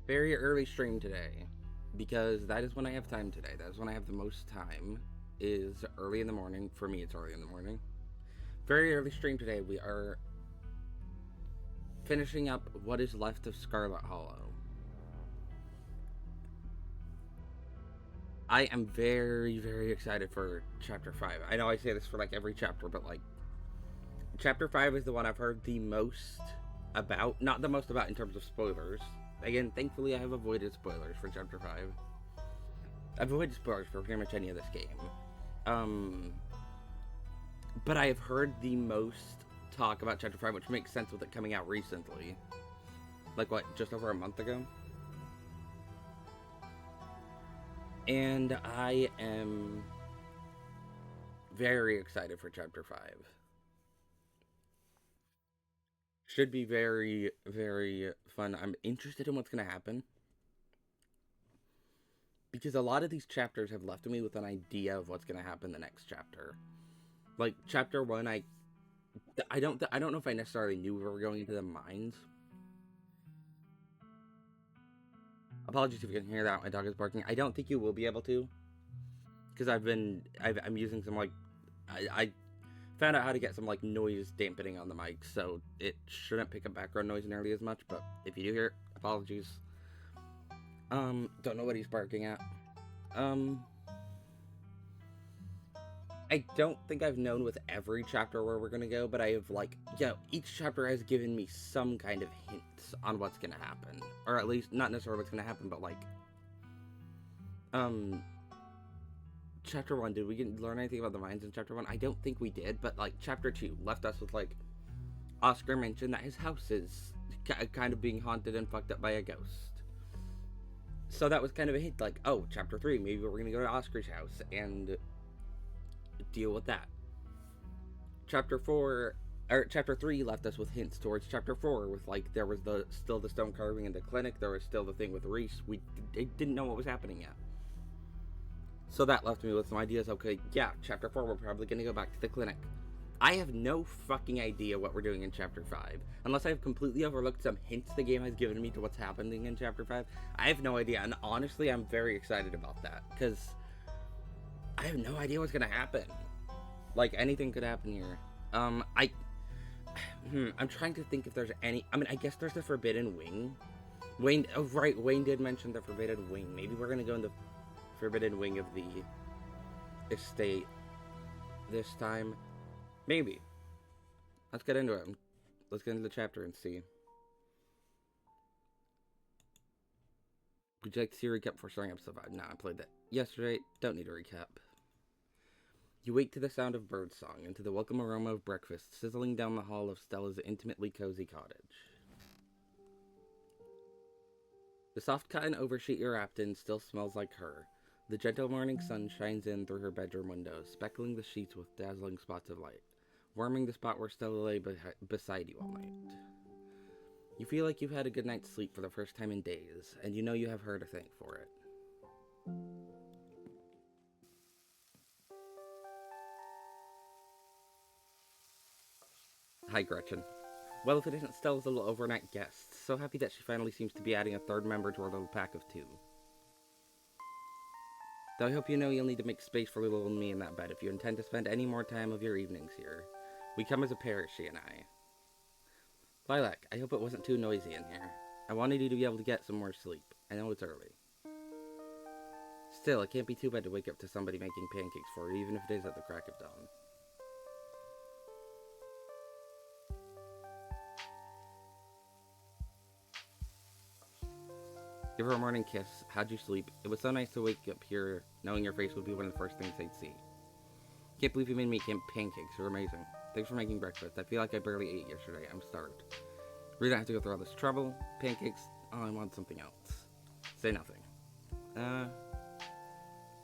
Very early stream today, because that is when I have time today. That is when I have the most time, is early in the morning. For me, it's early in the morning. Very early stream today. We are finishing up what is left of Scarlet Hollow. I am very, very excited for Chapter 5. I know I say this for like every chapter, but like, Chapter 5 is the one I've heard the most about. Not the most about in terms of spoilers. Again, thankfully I have avoided spoilers for Chapter 5. I've avoided spoilers for pretty much any of this game. But I have heard the most talk about Chapter 5, which makes sense with it coming out recently. Like, what, just over a month ago? And I am very excited for Chapter 5. Should be very, very fun. I'm interested in what's going to happen. Because a lot of these chapters have left me with an idea of what's going to happen the next chapter. Like, Chapter 1, I don't know if I necessarily knew we were going into the mines. Apologies if you can hear that. My dog is barking. I don't think you will be able to. Because I'm using some, like, I found out how to get some, like, noise dampening on the mic, so it shouldn't pick up background noise nearly as much, but if you do hear it, apologies. Don't know what he's barking at. I don't think I've known with every chapter where we're gonna go, but I have, like, each chapter has given me some kind of hints on what's gonna happen. Or at least, not necessarily what's gonna happen, but, like, Chapter 1, did we learn anything about the mines in Chapter 1? I don't think we did, but, like, Chapter 2 left us with, like, Oscar mentioned that his house is kind of being haunted and fucked up by a ghost. So that was kind of a hint, like, oh, Chapter 3, maybe we're gonna go to Oscar's house and deal with that. Chapter 3 left us with hints towards Chapter 4, with, like, there was still the stone carving in the clinic, there was still the thing with Reese. We didn't know what was happening yet. So that left me with some ideas. Okay, yeah, Chapter 4, we're probably going to go back to the clinic. I have no fucking idea what we're doing in Chapter 5. Unless I've completely overlooked some hints the game has given me to what's happening in Chapter 5. I have no idea, and honestly, I'm very excited about that, because I have no idea what's going to happen. Like, anything could happen here. I'm trying to think if there's any... I mean, I guess there's the Forbidden Wing. Wayne did mention the Forbidden Wing. Maybe we're going to go in the Forbidden Wing of the estate this time. Maybe. Let's get into it. Let's get into the chapter and see. Would you like to see a recap before starting episode 5? No, I played that yesterday. Don't need a recap. You wake to the sound of birdsong and to the welcome aroma of breakfast sizzling down the hall of Stella's intimately cozy cottage. The soft cotton oversheet you're wrapped in still smells like her. The gentle morning sun shines in through her bedroom window, speckling the sheets with dazzling spots of light, warming the spot where Stella lay beside you all night. You feel like you've had a good night's sleep for the first time in days, and you know you have her to thank for it. Hi, Gretchen. Well, if it isn't Stella's little overnight guest, so happy that she finally seems to be adding a third member to our little pack of 2. Though I hope you know you'll need to make space for little me in that bed if you intend to spend any more time of your evenings here. We come as a pair, she and I. Lilac, I hope it wasn't too noisy in here. I wanted you to be able to get some more sleep. I know it's early. Still, it can't be too bad to wake up to somebody making pancakes for you, even if it is at the crack of dawn. Give her a morning kiss. How'd you sleep? It was so nice to wake up here knowing your face would be one of the first things they'd see. Can't believe you made me pancakes. You're amazing. Thanks for making breakfast. I feel like I barely ate yesterday. I'm starved. We don't have to go through all this trouble. Pancakes. Oh, I want something else. Say nothing.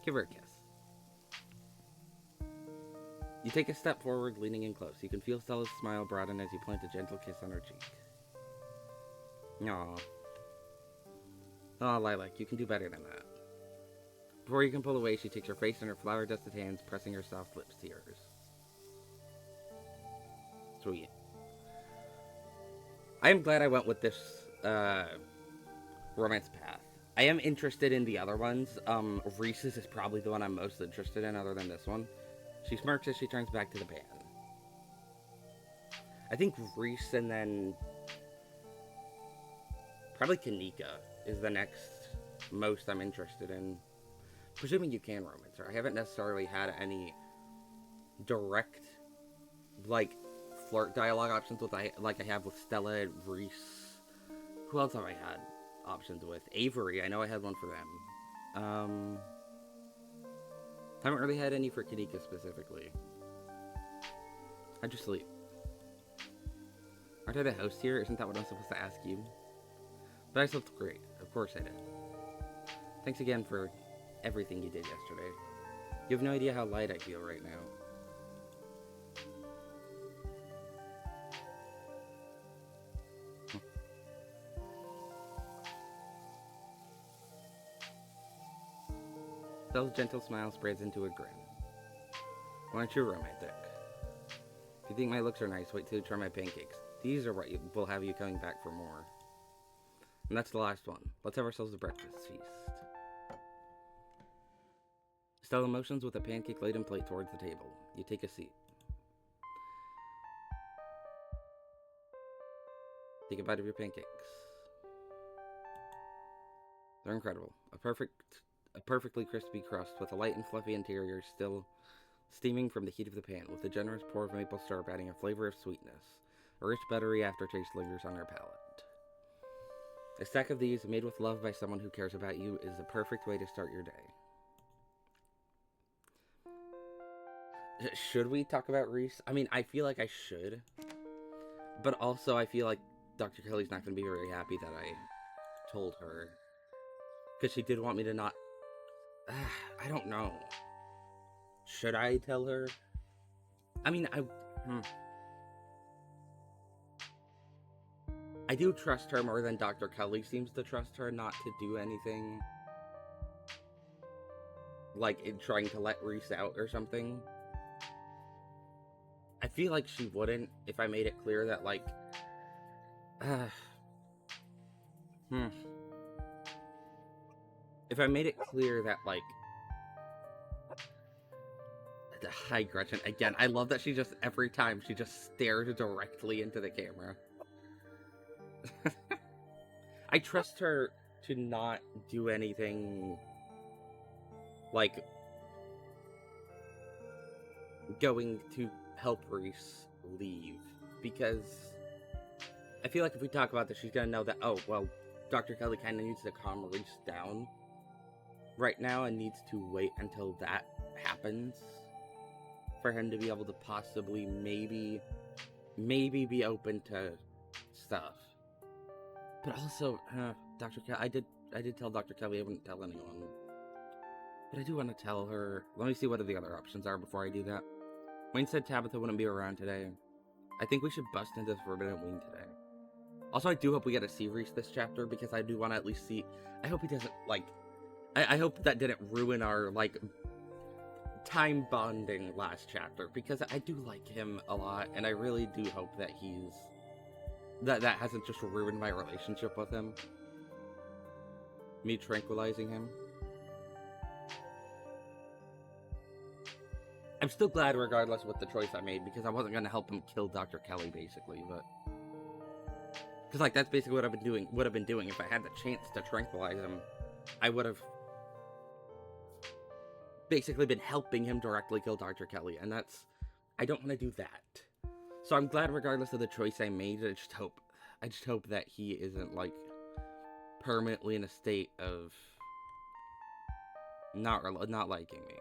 Give her a kiss. You take a step forward, leaning in close. You can feel Stella's smile broaden as you plant a gentle kiss on her cheek. Aww. Oh, Lilac, you can do better than that. Before you can pull away, she takes your face in her flour-dusted hands, pressing her soft lips to yours. Sweet. I am glad I went with this Romance Path. I am interested in the other ones. Reese's is probably the one I'm most interested in, other than this one. She smirks as she turns back to the pan. I think Reese and then probably Kanika is the next most I'm interested in. Presuming you can romance her. I haven't necessarily had any direct, like, flirt dialogue options with like I have with Stella and Reese. Who else have I had options with? Avery, I know I had one for them. Haven't really had any for Kanika specifically. How'd you sleep? Aren't I the host here? Isn't that what I'm supposed to ask you? But I slept great. Of course I did. Thanks again for everything you did yesterday. You have no idea how light I feel right now. Stella's gentle smile spreads into a grin. Why aren't you romantic? If you think my looks are nice, wait till you try my pancakes. These are what will have you coming back for more. And that's the last one. Let's have ourselves a breakfast feast. Stella motions with a pancake-laden plate towards the table. You take a seat. Take a bite of your pancakes. They're incredible. A perfectly crispy crust with a light and fluffy interior still steaming from the heat of the pan, with a generous pour of maple syrup adding a flavor of sweetness. A rich buttery aftertaste lingers on our palate. A stack of these, made with love by someone who cares about you, is the perfect way to start your day. Should we talk about Reese? I mean, I feel like I should. But also, I feel like Dr. Kelly's not going to be very happy that I told her. Because she did want me to not... I don't know. Should I tell her? I mean, I do trust her more than Dr. Kelly seems to trust her not to do anything. Like, in trying to let Reese out or something. I feel like she wouldn't if I made it clear that, like... If I made it clear that, like... Hi, Gretchen. Again, I love that she just, every time, she just stared directly into the camera. I trust her to not do anything, like, going to help Reese leave. Because I feel like if we talk about this, she's gonna know that, oh, well, Dr. Kelly kind of needs to calm Reese down right now and needs to wait until that happens for him to be able to possibly maybe be open to stuff. But also, Dr. Kelly, I did tell Dr. Kelly I wouldn't tell anyone. But I do want to tell her. Let me see what the other options are before I do that. Wayne said Tabitha wouldn't be around today. I think we should bust into the Forbidden Wing today. Also, I do hope we get to see Reese this chapter, because I do want to at least see... I hope he doesn't, like... I hope that didn't ruin our, like, time bonding last chapter, because I do like him a lot, and I really do hope that he's... That hasn't just ruined my relationship with him. Me tranquilizing him. I'm still glad regardless with the choice I made, because I wasn't going to help him kill Dr. Kelly, basically, but... Because, like, that's basically what I've been doing. If I had the chance to tranquilize him, I would have basically been helping him directly kill Dr. Kelly, and that's... I don't want to do that. So I'm glad regardless of the choice I made, I just hope that he isn't, like, permanently in a state of not liking me.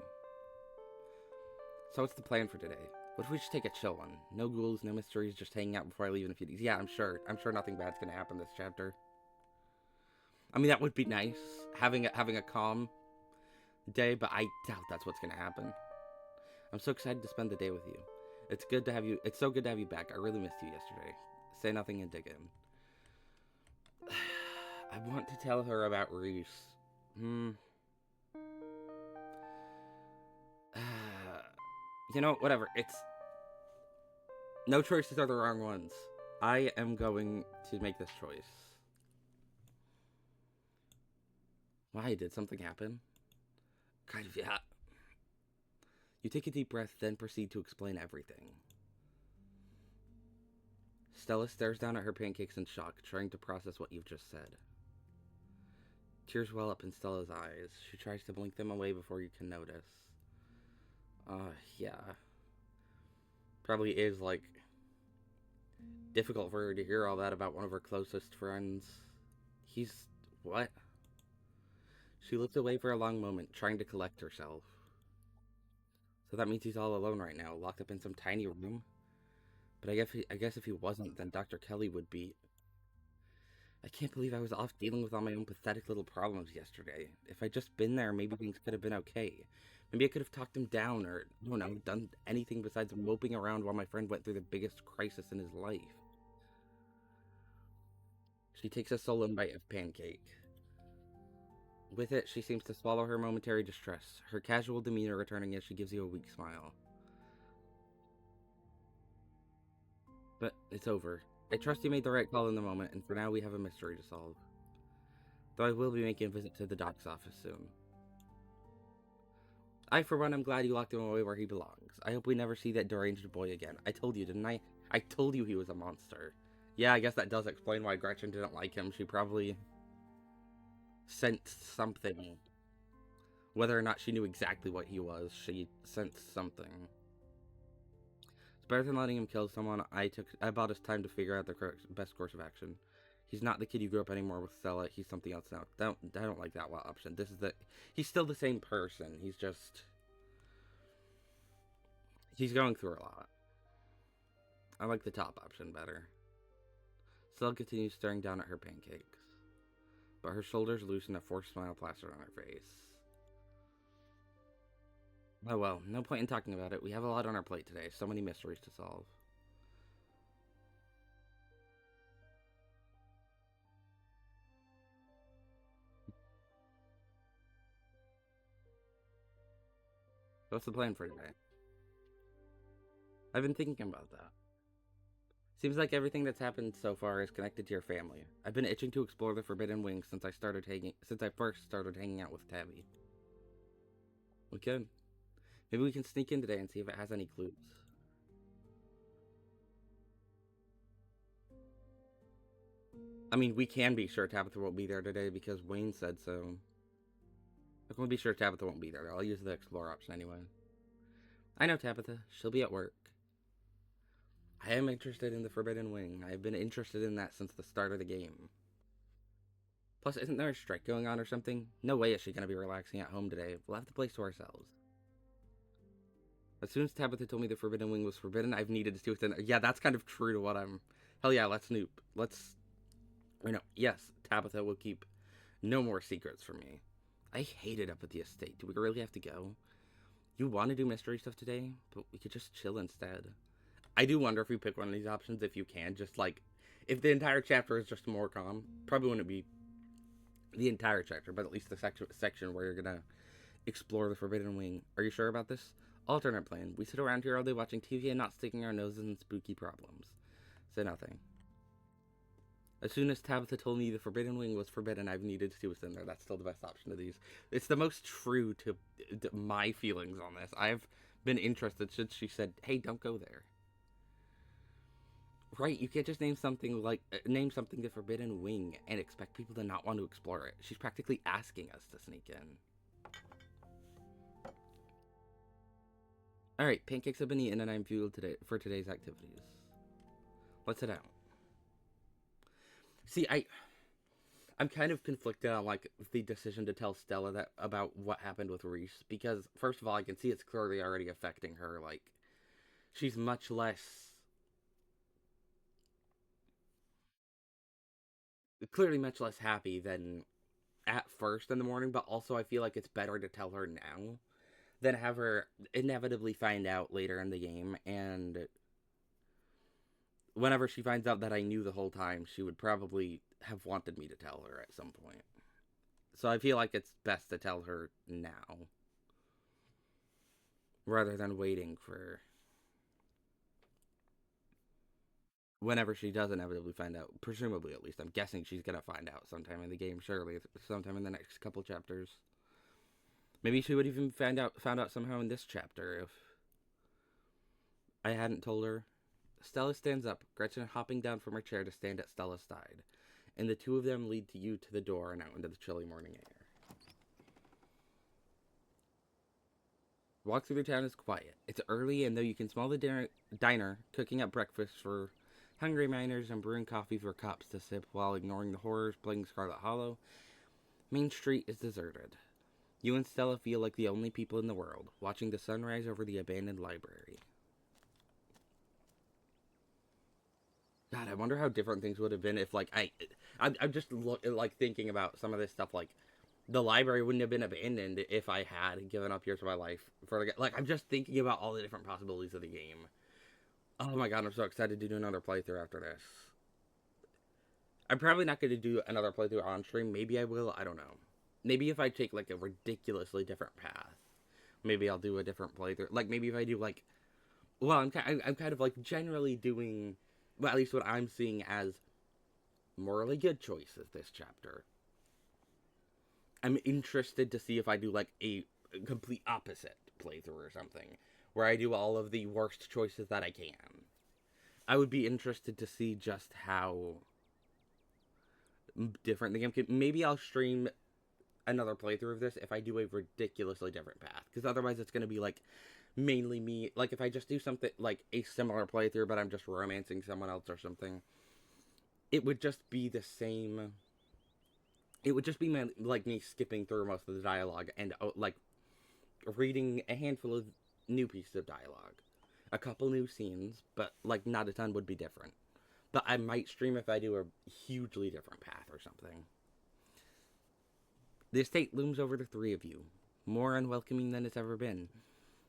So what's the plan for today? What if we just take a chill one? No ghouls, no mysteries, just hanging out before I leave in a few days. Yeah, I'm sure nothing bad's gonna happen this chapter. I mean, that would be nice, having a calm day, but I doubt that's what's gonna happen. I'm so excited to spend the day with you. It's good to have you. It's so good to have you back. I really missed you yesterday. Say nothing and dig in. I want to tell her about Reese. You know, whatever. It's... No choices are the wrong ones. I am going to make this choice. Why? Did something happen? Kind of, yeah. You take a deep breath, then proceed to explain everything. Stella stares down at her pancakes in shock, trying to process what you've just said. Tears well up in Stella's eyes. She tries to blink them away before you can notice. Yeah. Probably is, like, difficult for her to hear all that about one of her closest friends. He's... what? She looked away for a long moment, trying to collect herself. So that means he's all alone right now, locked up in some tiny room? But I guess if he wasn't, then Dr. Kelly would be... I can't believe I was off dealing with all my own pathetic little problems yesterday. If I'd just been there, maybe things could have been okay. Maybe I could have talked him down, or, I don't know, done anything besides moping around while my friend went through the biggest crisis in his life. She takes a sullen bite of pancake. With it, she seems to swallow her momentary distress, her casual demeanor returning as she gives you a weak smile. But it's over. I trust you made the right call in the moment, and for now we have a mystery to solve. Though I will be making a visit to the doc's office soon. I, for one, am glad you locked him away where he belongs. I hope we never see that deranged boy again. I told you, didn't I? I told you he was a monster. Yeah, I guess that does explain why Gretchen didn't like him. She probably sensed something. Whether or not she knew exactly what he was, she sensed something. It's better than letting him kill someone. I took about his time to figure out the best course of action. He's not the kid you grew up anymore with Stella. He's something else now. I don't like that option. He's still the same person. He's going through a lot. I like the top option better. Stella continues staring down at her pancakes, but her shoulders loosen, a forced smile plastered on her face. Oh well, no point in talking about it. We have a lot on our plate today. So many mysteries to solve. What's the plan for today? I've been thinking about that. Seems like everything that's happened so far is connected to your family. I've been itching to explore the Forbidden Wings since I first started hanging out with Tabby. We could. Maybe we can sneak in today and see if it has any clues. I mean, we can be sure Tabitha won't be there today because Wayne said so. I can be sure Tabitha won't be there. I'll use the explore option anyway. I know Tabitha. She'll be at work. I am interested in the Forbidden Wing. I've been interested in that since the start of the game. Plus, isn't there a strike going on or something? No way is she going to be relaxing at home today. We'll have the place to ourselves. As soon as Tabitha told me the Forbidden Wing was forbidden, I've needed to see what's in there. Yeah, that's kind of true to what I'm... Hell yeah, let's snoop. Yes, Tabitha will keep no more secrets from me. I hate it up at the estate. Do we really have to go? You want to do mystery stuff today? But we could just chill instead. I do wonder if we pick one of these options, if you can, just like... If the entire chapter is just more calm, probably wouldn't be the entire chapter, but at least the section where you're gonna explore the Forbidden Wing. Are you sure about this? Alternate plan. We sit around here all day watching TV and not sticking our noses in spooky problems. Say nothing. As soon as Tabitha told me the Forbidden Wing was forbidden, I've needed to see what's in there. That's still the best option of these. It's the most true to my feelings on this. I've been interested since she said, hey, don't go there. Right, you can't just name something the Forbidden Wing and expect people to not want to explore it. She's practically asking us to sneak in. Alright, pancakes have been eaten and I'm fueled for today's activities. Let's head out. See, I'm kind of conflicted on, like, the decision to tell Stella about what happened with Reese, because, first of all, I can see it's clearly already affecting her, like, she's clearly much less happy than at first in the morning, but also I feel like it's better to tell her now than have her inevitably find out later in the game, and whenever she finds out that I knew the whole time, she would probably have wanted me to tell her at some point. So I feel like it's best to tell her now, rather than waiting for whenever she does inevitably find out, presumably at least, I'm guessing she's gonna find out sometime in the game, surely, sometime in the next couple chapters. Maybe she would even found out somehow in this chapter if I hadn't told her. Stella stands up, Gretchen hopping down from her chair to stand at Stella's side, and the two of them lead you to the door and out into the chilly morning air. Walk through the town is quiet. It's early, and though you can smell the diner cooking up breakfast for hungry miners and brewing coffee for cops to sip while ignoring the horrors plaguing Scarlet Hollow, Main Street is deserted. You and Stella feel like the only people in the world, watching the sunrise over the abandoned library. God, I wonder how different things would have been if, like, I'm just thinking about some of this stuff, like, the library wouldn't have been abandoned if I had given up years of my life for, like, I'm just thinking about all the different possibilities of the game. Oh my god, I'm so excited to do another playthrough after this. I'm probably not going to do another playthrough on stream. Maybe I will, I don't know. Maybe if I take, like, a ridiculously different path, maybe I'll do a different playthrough. Like, maybe if I do, like, well, I'm kind of, like, generally doing, well, at least what I'm seeing as morally good choices this chapter. I'm interested to see if I do, like, a complete opposite playthrough or something, where I do all of the worst choices that I can. I would be interested to see just how different the game could. Maybe I'll stream another playthrough of this if I do a ridiculously different path, because otherwise it's going to be, like, mainly me. Like, if I just do something, like, a similar playthrough, but I'm just romancing someone else or something, it would just be the same. It would just be me skipping through most of the dialogue and, like, reading a handful of new pieces of dialogue. A couple new scenes, but, like, not a ton would be different. But I might stream if I do a hugely different path or something. The estate looms over the three of you, more unwelcoming than it's ever been,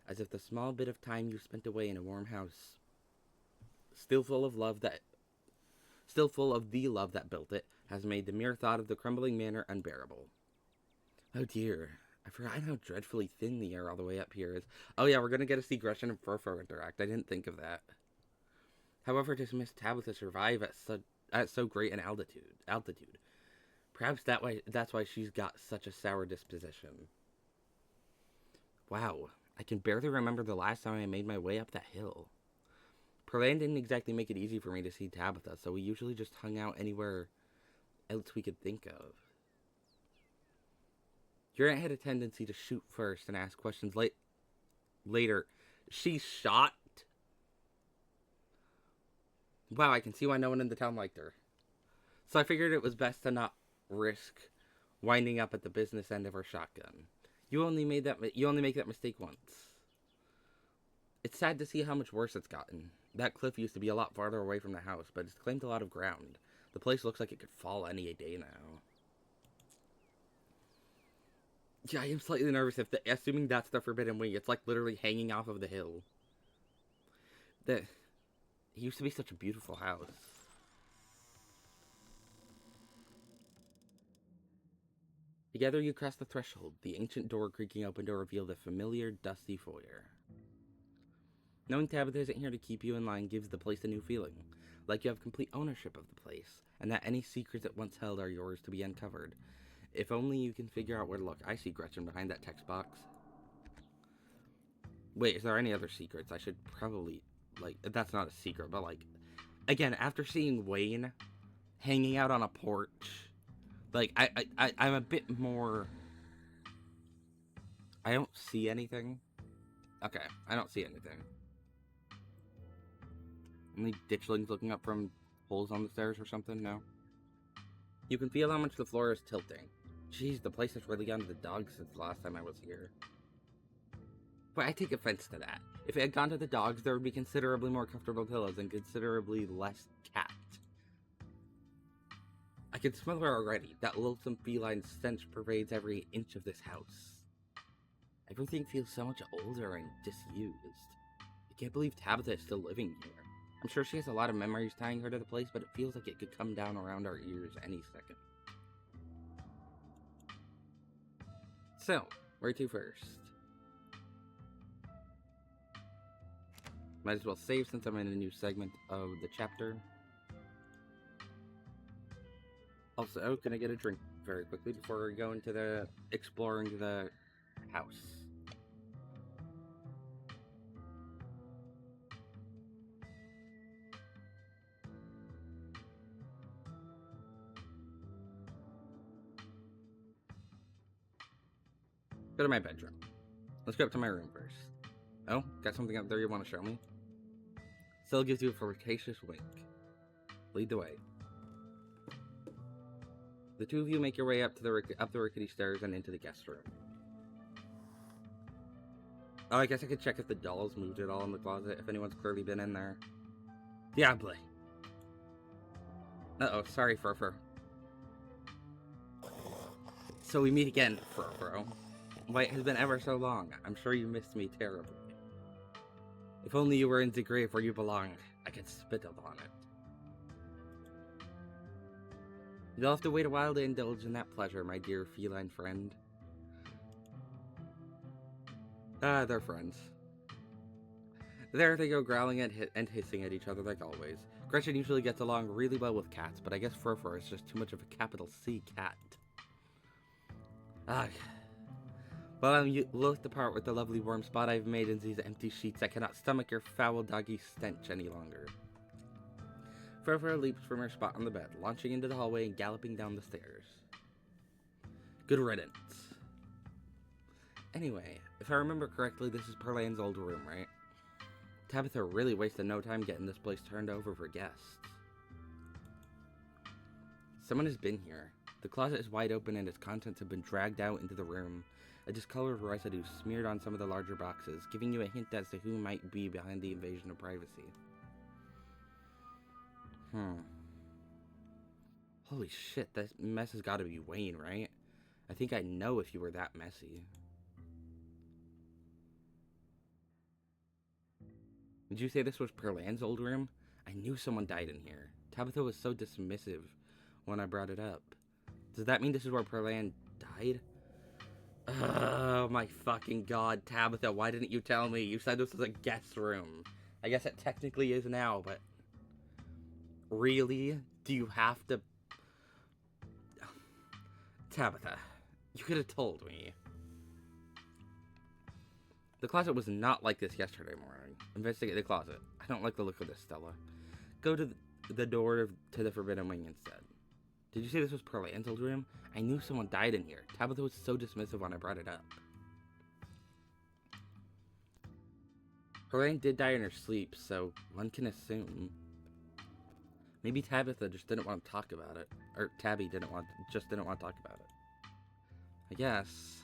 as if the small bit of time you spent away in a warm house, still full of the love that built it, has made the mere thought of the crumbling manor unbearable. Oh dear, I forgot how dreadfully thin the air all the way up here is. Oh yeah, we're gonna get to see Gretchen and Furfur interact. I didn't think of that. However, does Miss Tabitha survive at so great an altitude? Perhaps that's why she's got such a sour disposition. Wow, I can barely remember the last time I made my way up that hill. Perlan didn't exactly make it easy for me to see Tabitha, so we usually just hung out anywhere else we could think of. Your aunt had a tendency to shoot first and ask questions later. She shot? Wow, I can see why no one in the town liked her. So I figured it was best to not risk winding up at the business end of her shotgun. You only make that mistake once. It's sad to see how much worse it's gotten. That cliff used to be a lot farther away from the house, but it's claimed a lot of ground. The place looks like it could fall any day now. Yeah, I am slightly nervous assuming that's the Forbidden Wing. It's like literally hanging off of the hill. It used to be such a beautiful house. Together you cross the threshold, the ancient door creaking open to reveal the familiar, dusty foyer. Knowing Tabitha isn't here to keep you in line gives the place a new feeling, like you have complete ownership of the place, and that any secrets it once held are yours to be uncovered. If only you can figure out where to look. I see Gretchen behind that text box. Wait, is there any other secrets? I should probably, like, that's not a secret, but, like, again, after seeing Wayne hanging out on a porch, like, I'm a bit more... I don't see anything. Okay, I don't see anything. Any ditchlings looking up from holes on the stairs or something? No? You can feel how much the floor is tilting. Jeez, the place has really gone to the dogs since the last time I was here. But I take offense to that. If it had gone to the dogs, there would be considerably more comfortable pillows and considerably less cat. I can smell her already. That loathsome feline stench pervades every inch of this house. Everything feels so much older and disused. I can't believe Tabitha is still living here. I'm sure she has a lot of memories tying her to the place, but it feels like it could come down around our ears any second. So, where to first? Might as well save since I'm in a new segment of the chapter. Also, can I get a drink very quickly before we go into the exploring the house? Go to my bedroom. Let's go up to my room first. Oh, got something up there you want to show me? Still gives you a flirtatious wink. Lead the way. The two of you make your way up the rickety stairs and into the guest room. Oh, I guess I could check if the dolls moved at all in the closet, if anyone's clearly been in there. Diable. Uh-oh, sorry, Furfur. So we meet again, Furfur. Wait, it has been ever so long. I'm sure you missed me terribly. If only you were in the grave where you belonged, I could spit upon it. You'll have to wait a while to indulge in that pleasure, my dear feline friend. Ah, they're friends. There they go growling and hissing at each other like always. Gretchen usually gets along really well with cats, but I guess Furfur is just too much of a capital C cat. Ah. Well, I'm loath to part with the lovely warm spot I've made in these empty sheets. I cannot stomach your foul doggy stench any longer. Furfur leaps from her spot on the bed, launching into the hallway and galloping down the stairs. Good riddance. Anyway, if I remember correctly, this is Perlane's old room, right? Tabitha really wasted no time getting this place turned over for guests. Someone has been here. The closet is wide open and its contents have been dragged out into the room. A discolored residue smeared on some of the larger boxes, giving you a hint as to who might be behind the invasion of privacy. Holy shit, this mess has got to be Wayne, right? I think I know if you were that messy. Did you say this was Perlane's old room? I knew someone died in here. Tabitha was so dismissive when I brought it up. Does that mean this is where Perlane died? Oh my fucking god, Tabitha, why didn't you tell me? You said this was a guest room. I guess it technically is now, but... Really? Do you have to... Tabitha, you could have told me. The closet was not like this yesterday morning. Investigate the closet. I don't like the look of this, Stella. Go to the door to the Forbidden Wing instead. Did you say this was Perlane's old room? I knew someone died in here. Tabitha was so dismissive when I brought it up. Perlane did die in her sleep, so one can assume. Maybe Tabitha just didn't want to talk about it. Or Tabby just didn't want to talk about it. I guess.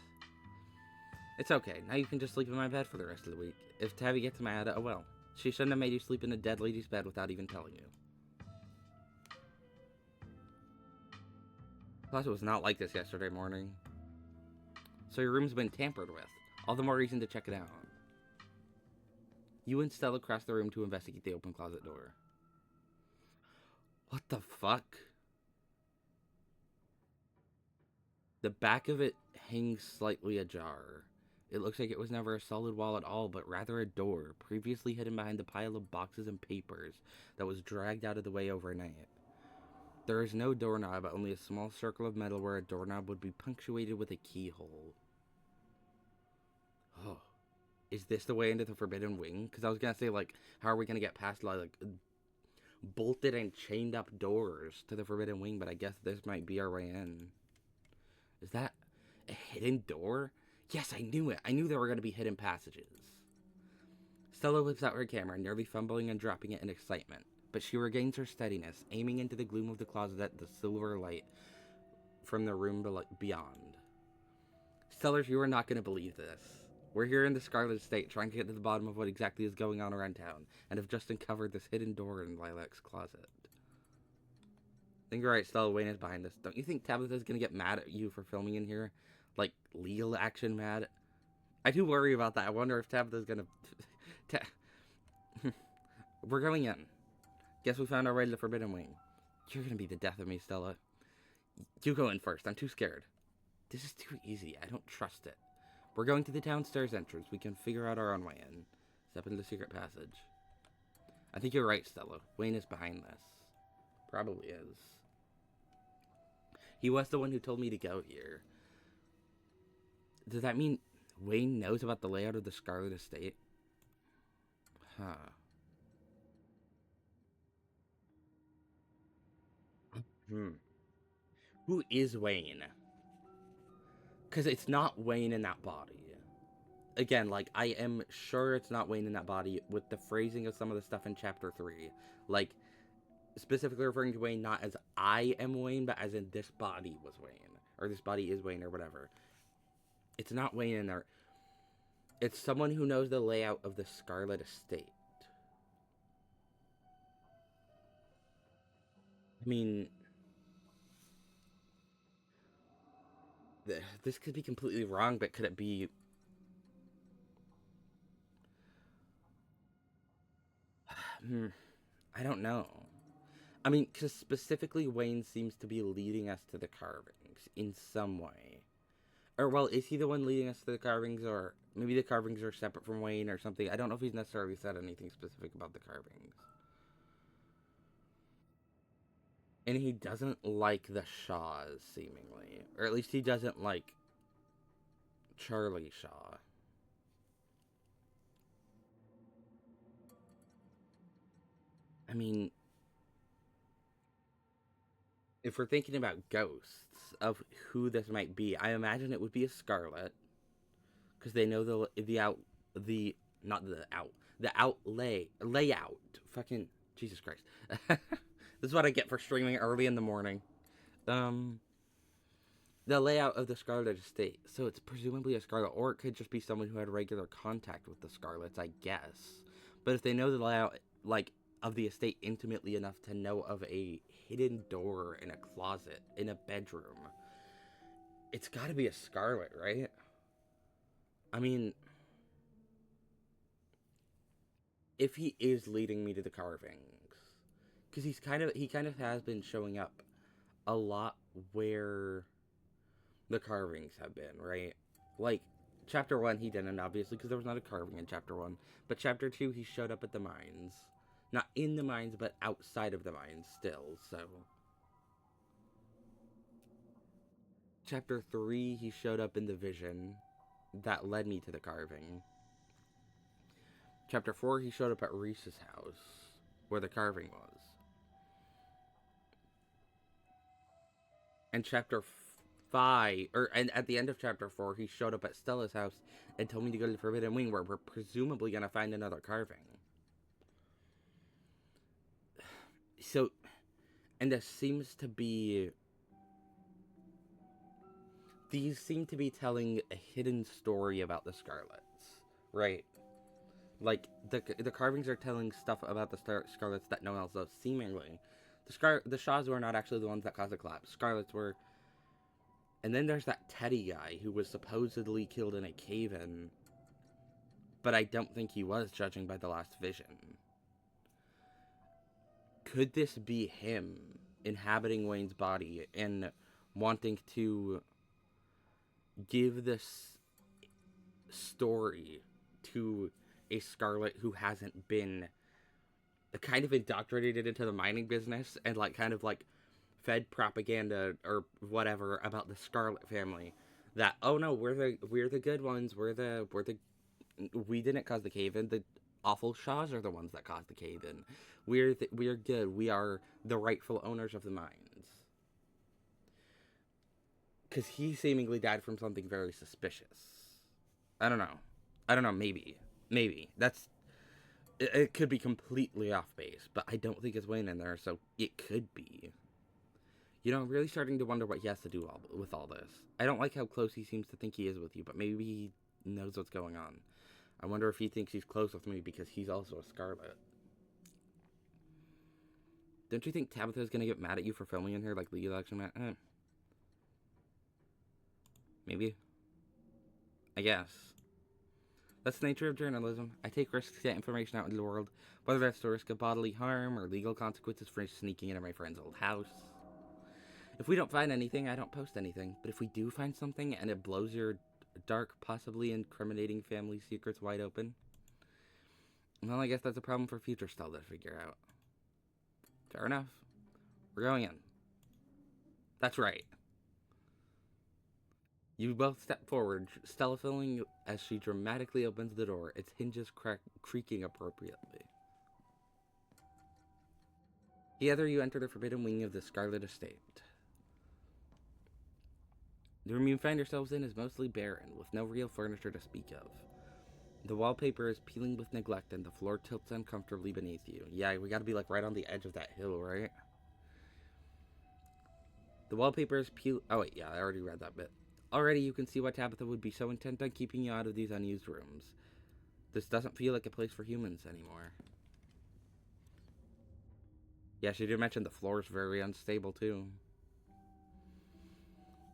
It's okay. Now you can just sleep in my bed for the rest of the week. If Tabby gets mad, oh well. She shouldn't have made you sleep in a dead lady's bed without even telling you. Plus, it was not like this yesterday morning. So your room's been tampered with. All the more reason to check it out. You and Stella crossed the room to investigate the open closet door. What the fuck? The back of it hangs slightly ajar. It looks like it was never a solid wall at all, but rather a door, previously hidden behind a pile of boxes and papers that was dragged out of the way overnight. There is no doorknob, but only a small circle of metal where a doorknob would be punctuated with a keyhole. Oh. Is this the way into the Forbidden Wing? Because I was going to say, like, how are we going to get past, like, bolted and chained up doors to the Forbidden Wing, but I guess this might be our way in. Is that a hidden door? Yes, I knew it. I knew there were going to be hidden passages. Stella whips out her camera, nearly fumbling and dropping it in excitement. But she regains her steadiness, aiming into the gloom of the closet at the silver light from the room beyond. Stellars, you are not going to believe this. We're here in the Scarlet Estate trying to get to the bottom of what exactly is going on around town, and have just uncovered this hidden door in Lilac's closet. I think you're right, Stella. Wayne is behind this. Don't you think Tabitha's going to get mad at you for filming in here? Like, legal action mad? I do worry about that. I wonder if Tabitha's going to... We're going in. Guess we found our way to the Forbidden Wing. You're going to be the death of me, Stella. You go in first. I'm too scared. This is too easy. I don't trust it. We're going to the downstairs entrance. We can figure out our own way in. Step into the secret passage. I think you're right, Stella. Wayne is behind this. Probably is. He was the one who told me to go here. Does that mean Wayne knows about the layout of the Scarlet Estate? Huh. Hmm. Who is Wayne? Because it's not Wayne in that body. Again, like, I am sure it's not Wayne in that body with the phrasing of some of the stuff in Chapter 3. Like, specifically referring to Wayne not as I am Wayne, but as in this body was Wayne. Or this body is Wayne, or whatever. It's not Wayne in there. It's someone who knows the layout of the Scarlet Estate. I mean, this could be completely wrong, but could it be... I don't know. I mean, because specifically Wayne seems to be leading us to the carvings in some way. Or, well, is he the one leading us to the carvings, or maybe the carvings are separate from Wayne or something? I don't know if he's necessarily said anything specific about the carvings. And he doesn't like the Shaws, seemingly. Or at least he doesn't like Charlie Shaw. I mean, if we're thinking about ghosts of who this might be, I imagine it would be a Scarlet, because they know the outlay layout. Fucking Jesus Christ! This is what I get for streaming early in the morning. The layout of the Scarlet Estate. So it's presumably a Scarlet, or it could just be someone who had regular contact with the Scarlets, I guess. But if they know the layout, like, of the estate intimately enough to know of a hidden door in a closet in a bedroom, it's got to be a Scarlet, right? I mean, if he is leading me to the carvings, because he kind of has been showing up a lot where the carvings have been, right? Like, chapter 1 he didn't, obviously, because there was not a carving in chapter 1, but chapter 2 he showed up at the mines, not in the mines but outside of the mines still. So chapter 3 he showed up in the vision that led me to the carving. Chapter 4 he showed up at Reese's house where the carving was. And chapter 5, and at the end of chapter 4 he showed up at Stella's house and told me to go to the Forbidden Wing, where we're presumably going to find another carving. So, and this seems to be... These seem to be telling a hidden story about the Scarlets, right? Like, the carvings are telling stuff about the Scarlets that no one else knows, seemingly. The Shaws were not actually the ones that caused the collapse. Scarlets were... And then there's that Teddy guy who was supposedly killed in a cave-in, but I don't think he was, judging by the last vision. Could this be him inhabiting Wayne's body and wanting to give this story to a Scarlet who hasn't been kind of indoctrinated into the mining business and like kind of like fed propaganda or whatever about the Scarlet family, that, oh no, we're the good ones, we didn't cause the cave in, the awful Shaws are the ones that caused the cave in, we're good, we are the rightful owners of the mines. Because he seemingly died from something very suspicious. I don't know, maybe that's it could be completely off base, but I don't think it's Wayne in there, so it could be. You know, I'm really starting to wonder what he has to do with all this. I don't like how close he seems to think he is with you, but maybe he knows what's going on. I wonder if he thinks he's close with me because he's also a Scarlet. Don't you think Tabitha's gonna get mad at you for filming in here like the election mat? Maybe. I guess. That's the nature of journalism. I take risks to get information out into the world, whether that's the risk of bodily harm or legal consequences for sneaking into my friend's old house. If we don't find anything, I don't post anything. But if we do find something and it blows your dark, possibly incriminating family secrets wide open, well, I guess that's a problem for future Stella to figure out. Fair enough. We're going in. That's right. You both step forward, Stella filling as she dramatically opens the door, its hinges creaking appropriately. Together you enter the forbidden wing of the Scarlet Estate. The room you find yourselves in is mostly barren, with no real furniture to speak of. The wallpaper is peeling with neglect, and the floor tilts uncomfortably beneath you. Yeah, we gotta be like right on the edge of that hill, right? The wallpaper is oh wait, yeah, I already read that bit. Already you can see why Tabitha would be so intent on keeping you out of these unused rooms. This doesn't feel like a place for humans anymore. Yeah, she did mention the floor is very unstable too.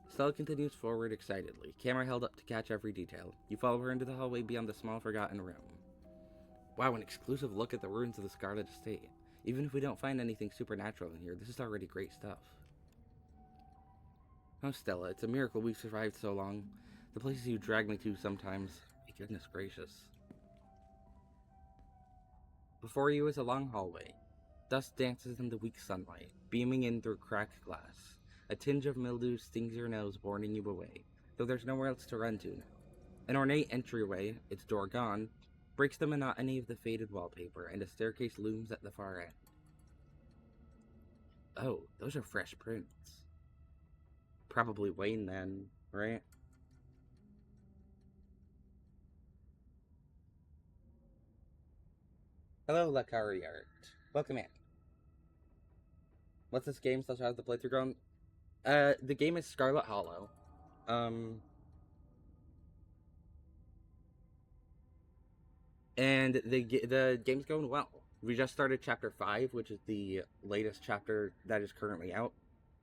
Stella continues forward excitedly, camera held up to catch every detail. You follow her into the hallway beyond the small forgotten room. Wow, an exclusive look at the ruins of the Scarlet Estate. Even if we don't find anything supernatural in here, this is already great stuff. Oh, Stella, it's a miracle we've survived so long. The places you drag me to sometimes. My goodness gracious. Before you is a long hallway. Dust dances in the weak sunlight, beaming in through cracked glass. A tinge of mildew stings your nose, warning you away, though there's nowhere else to run to now. An ornate entryway, its door gone, breaks the monotony of the faded wallpaper, and a staircase looms at the far end. Oh, those are fresh prints. Probably Wayne then, right? Hello, Lakari Art. Welcome in. What's this game? How's the playthrough going? The game is Scarlet Hollow. And the game's going well. We just started chapter 5, which is the latest chapter that is currently out.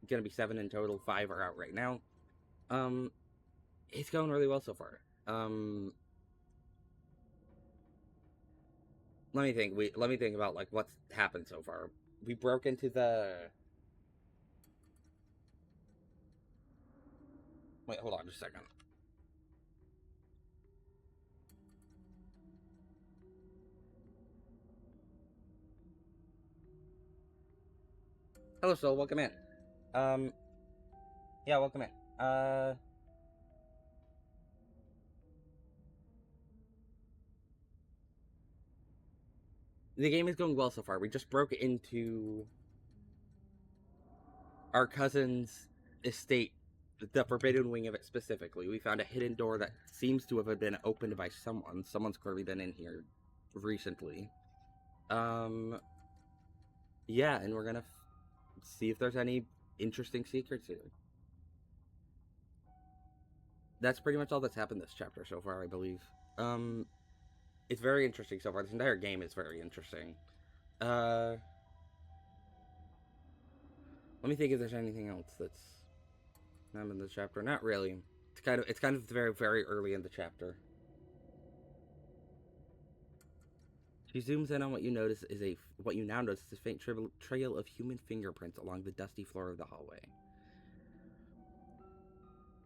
Gonna be 7 in total, 5 are out right now. It's going really well so far. Let me think about like what's happened so far. We broke into the Wait, hold on just a second. Hello, Soul. Welcome in. Yeah, welcome in. The game is going well so far. We just broke into our cousin's estate, the forbidden wing of it specifically. We found a hidden door that seems to have been opened by someone. Someone's clearly been in here recently. Yeah, and we're gonna see if there's any interesting secrets here. That's pretty much all that's happened this chapter so far, I believe. It's very interesting so far. This entire game is very interesting. Let me think if there's anything else that's not in the chapter. Not really. It's kind of very, very early in the chapter. She zooms in on what you now notice is a faint trail of human fingerprints along the dusty floor of the hallway.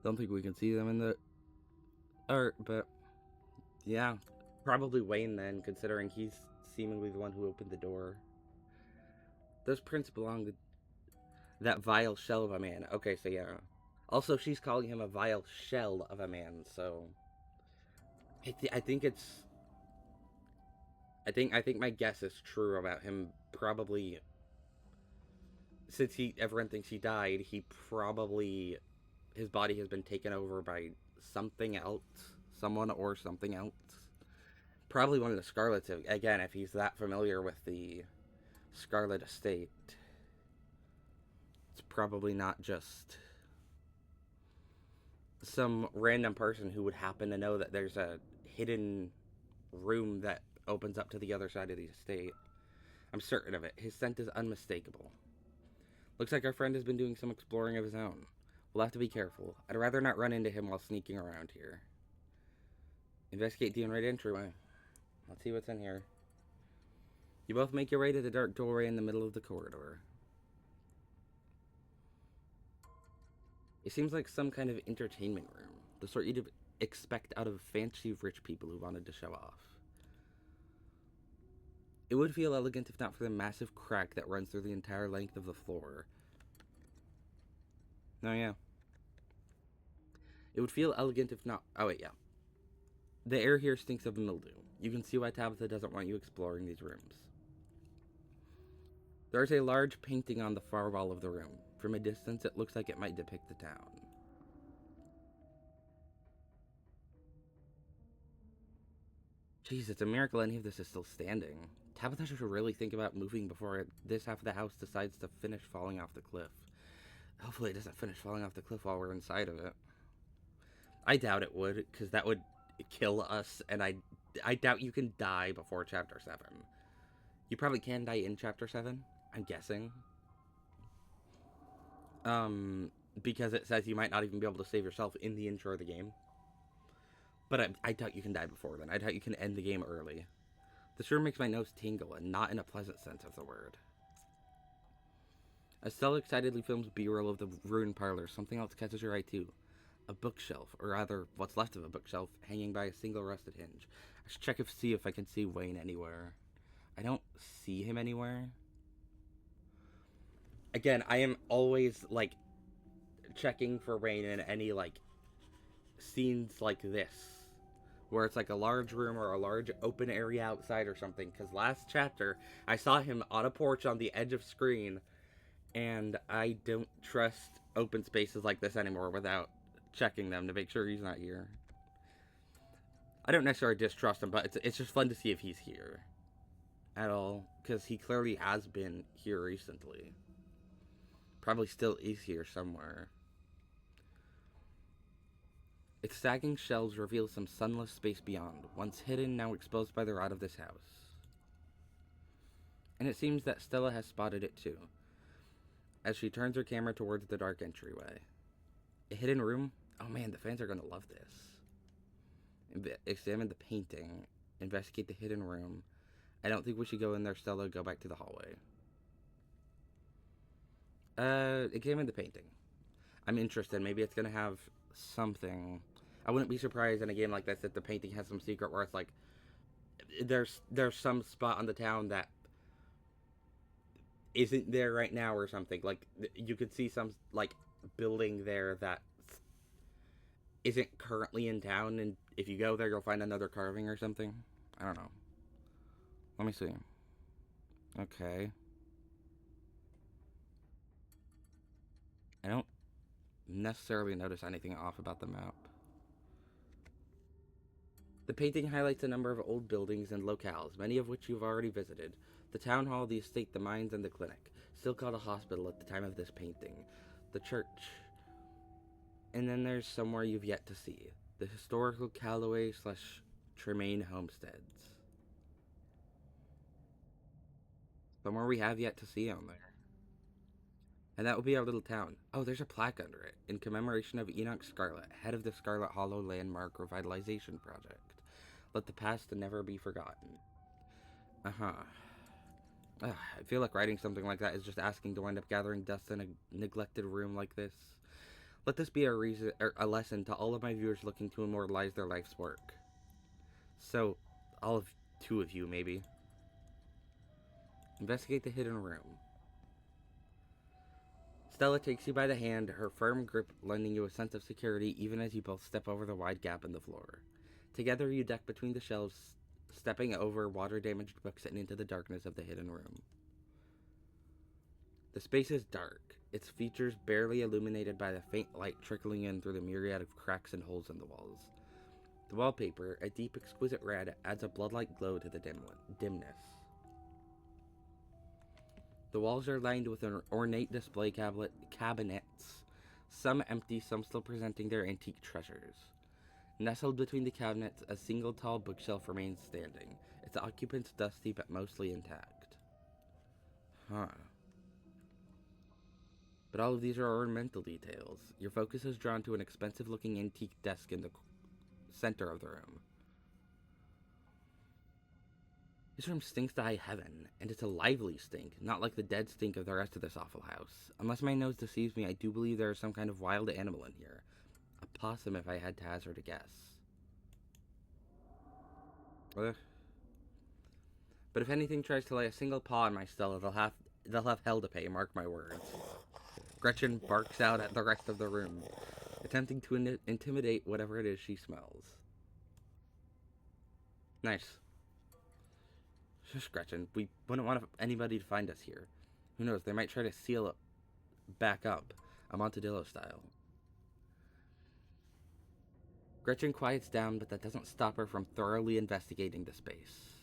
Don't think we can see them in the art, but yeah, probably Wayne then, considering he's seemingly the one who opened the door. Those prints belong to that vile shell of a man. Okay, so yeah. Also, she's calling him a vile shell of a man, so I think my guess is true about him. Probably, since everyone thinks he died, his body has been taken over by something else, someone or something else. Probably one of the Scarlets, again, if he's that familiar with the Scarlet Estate. It's probably not just some random person who would happen to know that there's a hidden room that opens up to the other side of the estate. I'm certain of it. His scent is unmistakable. Looks like our friend has been doing some exploring of his own. We'll have to be careful. I'd rather not run into him while sneaking around here. Investigate the unrated entryway. Let's see what's in here. You both make your way to the dark doorway in the middle of the corridor. It seems like some kind of entertainment room. The sort you'd expect out of fancy rich people who wanted to show off. It would feel elegant if not for the massive crack that runs through the entire length of the floor. Oh yeah. It would feel elegant if not. Oh, wait, yeah. The air here stinks of mildew. You can see why Tabitha doesn't want you exploring these rooms. There is a large painting on the far wall of the room. From a distance, it looks like it might depict the town. Jeez, it's a miracle any of this is still standing. Tabitha should really think about moving before this half of the house decides to finish falling off the cliff. Hopefully it doesn't finish falling off the cliff while we're inside of it. I doubt it would, because that would kill us, and I doubt you can die before Chapter 7. You probably can die in Chapter 7, I'm guessing. Because it says you might not even be able to save yourself in the intro of the game. But I doubt you can die before then. I doubt you can end the game early. This room makes my nose tingle, and not in a pleasant sense of the word. As Stella excitedly films B-roll of the ruined parlor, something else catches your eye too. A bookshelf, or rather, what's left of a bookshelf, hanging by a single rusted hinge. I should check see if I can see Wayne anywhere. I don't see him anywhere. Again, I am always, like, checking for Wayne in any, like, scenes like this, where it's like a large room or a large open area outside or something, because last chapter I saw him on a porch on the edge of screen, and I don't trust open spaces like this anymore without checking them to make sure he's not here. I don't necessarily distrust him, but it's just fun to see if he's here at all, because he clearly has been here recently. Probably still is here somewhere. Its sagging shelves reveal some sunless space beyond, once hidden, now exposed by the rot of this house. And it seems that Stella has spotted it too, as she turns her camera towards the dark entryway. A hidden room? Oh man, the fans are going to love this. Examine the painting. Investigate the hidden room. I don't think we should go in there, Stella. Go back to the hallway. Examine the painting. I'm interested. Maybe it's going to have something. I wouldn't be surprised in a game like this if the painting has some secret where it's like there's some spot on the town that isn't there right now or something. Like you could see some like building there that isn't currently in town, and if you go there you'll find another carving or something. I don't know. Let me see. Okay. I don't necessarily notice anything off about the map. The painting highlights a number of old buildings and locales, many of which you've already visited. The town hall, the estate, the mines, and the clinic, still called a hospital at the time of this painting. The church. And then there's somewhere you've yet to see. The historical Callaway/Tremaine homesteads. Somewhere we have yet to see on there. And that will be our little town. Oh, there's a plaque under it, in commemoration of Enoch Scarlett, head of the Scarlet Hollow Landmark Revitalization Project. Let the past never be forgotten. I feel like writing something like that is just asking to wind up gathering dust in a neglected room like this. Let this be a lesson to all of my viewers looking to immortalize their life's work. So, two of you, maybe. Investigate the hidden room. Stella takes you by the hand, her firm grip lending you a sense of security even as you both step over the wide gap in the floor. Together you duck between the shelves, stepping over water-damaged books and into the darkness of the hidden room. The space is dark, its features barely illuminated by the faint light trickling in through the myriad of cracks and holes in the walls. The wallpaper, a deep, exquisite red, adds a blood-like glow to the dimness. The walls are lined with an ornate display cabinets, some empty, some still presenting their antique treasures. Nestled between the cabinets, a single tall bookshelf remains standing, its occupants dusty but mostly intact. But all of these are ornamental details. Your focus is drawn to an expensive-looking antique desk in the center of the room. This room stinks to high heaven, and it's a lively stink, not like the dead stink of the rest of this awful house. Unless my nose deceives me, I do believe there is some kind of wild animal in here. A possum, if I had to hazard a guess. Ugh. But if anything tries to lay a single paw on my Stella, they'll have hell to pay, mark my words. Gretchen barks out at the rest of the room. attempting to intimidate whatever it is she smells. Nice. Just Gretchen. We wouldn't want anybody to find us here. Who knows? They might try to seal it back up, Amontadillo style. Gretchen quiets down, but that doesn't stop her from thoroughly investigating the space.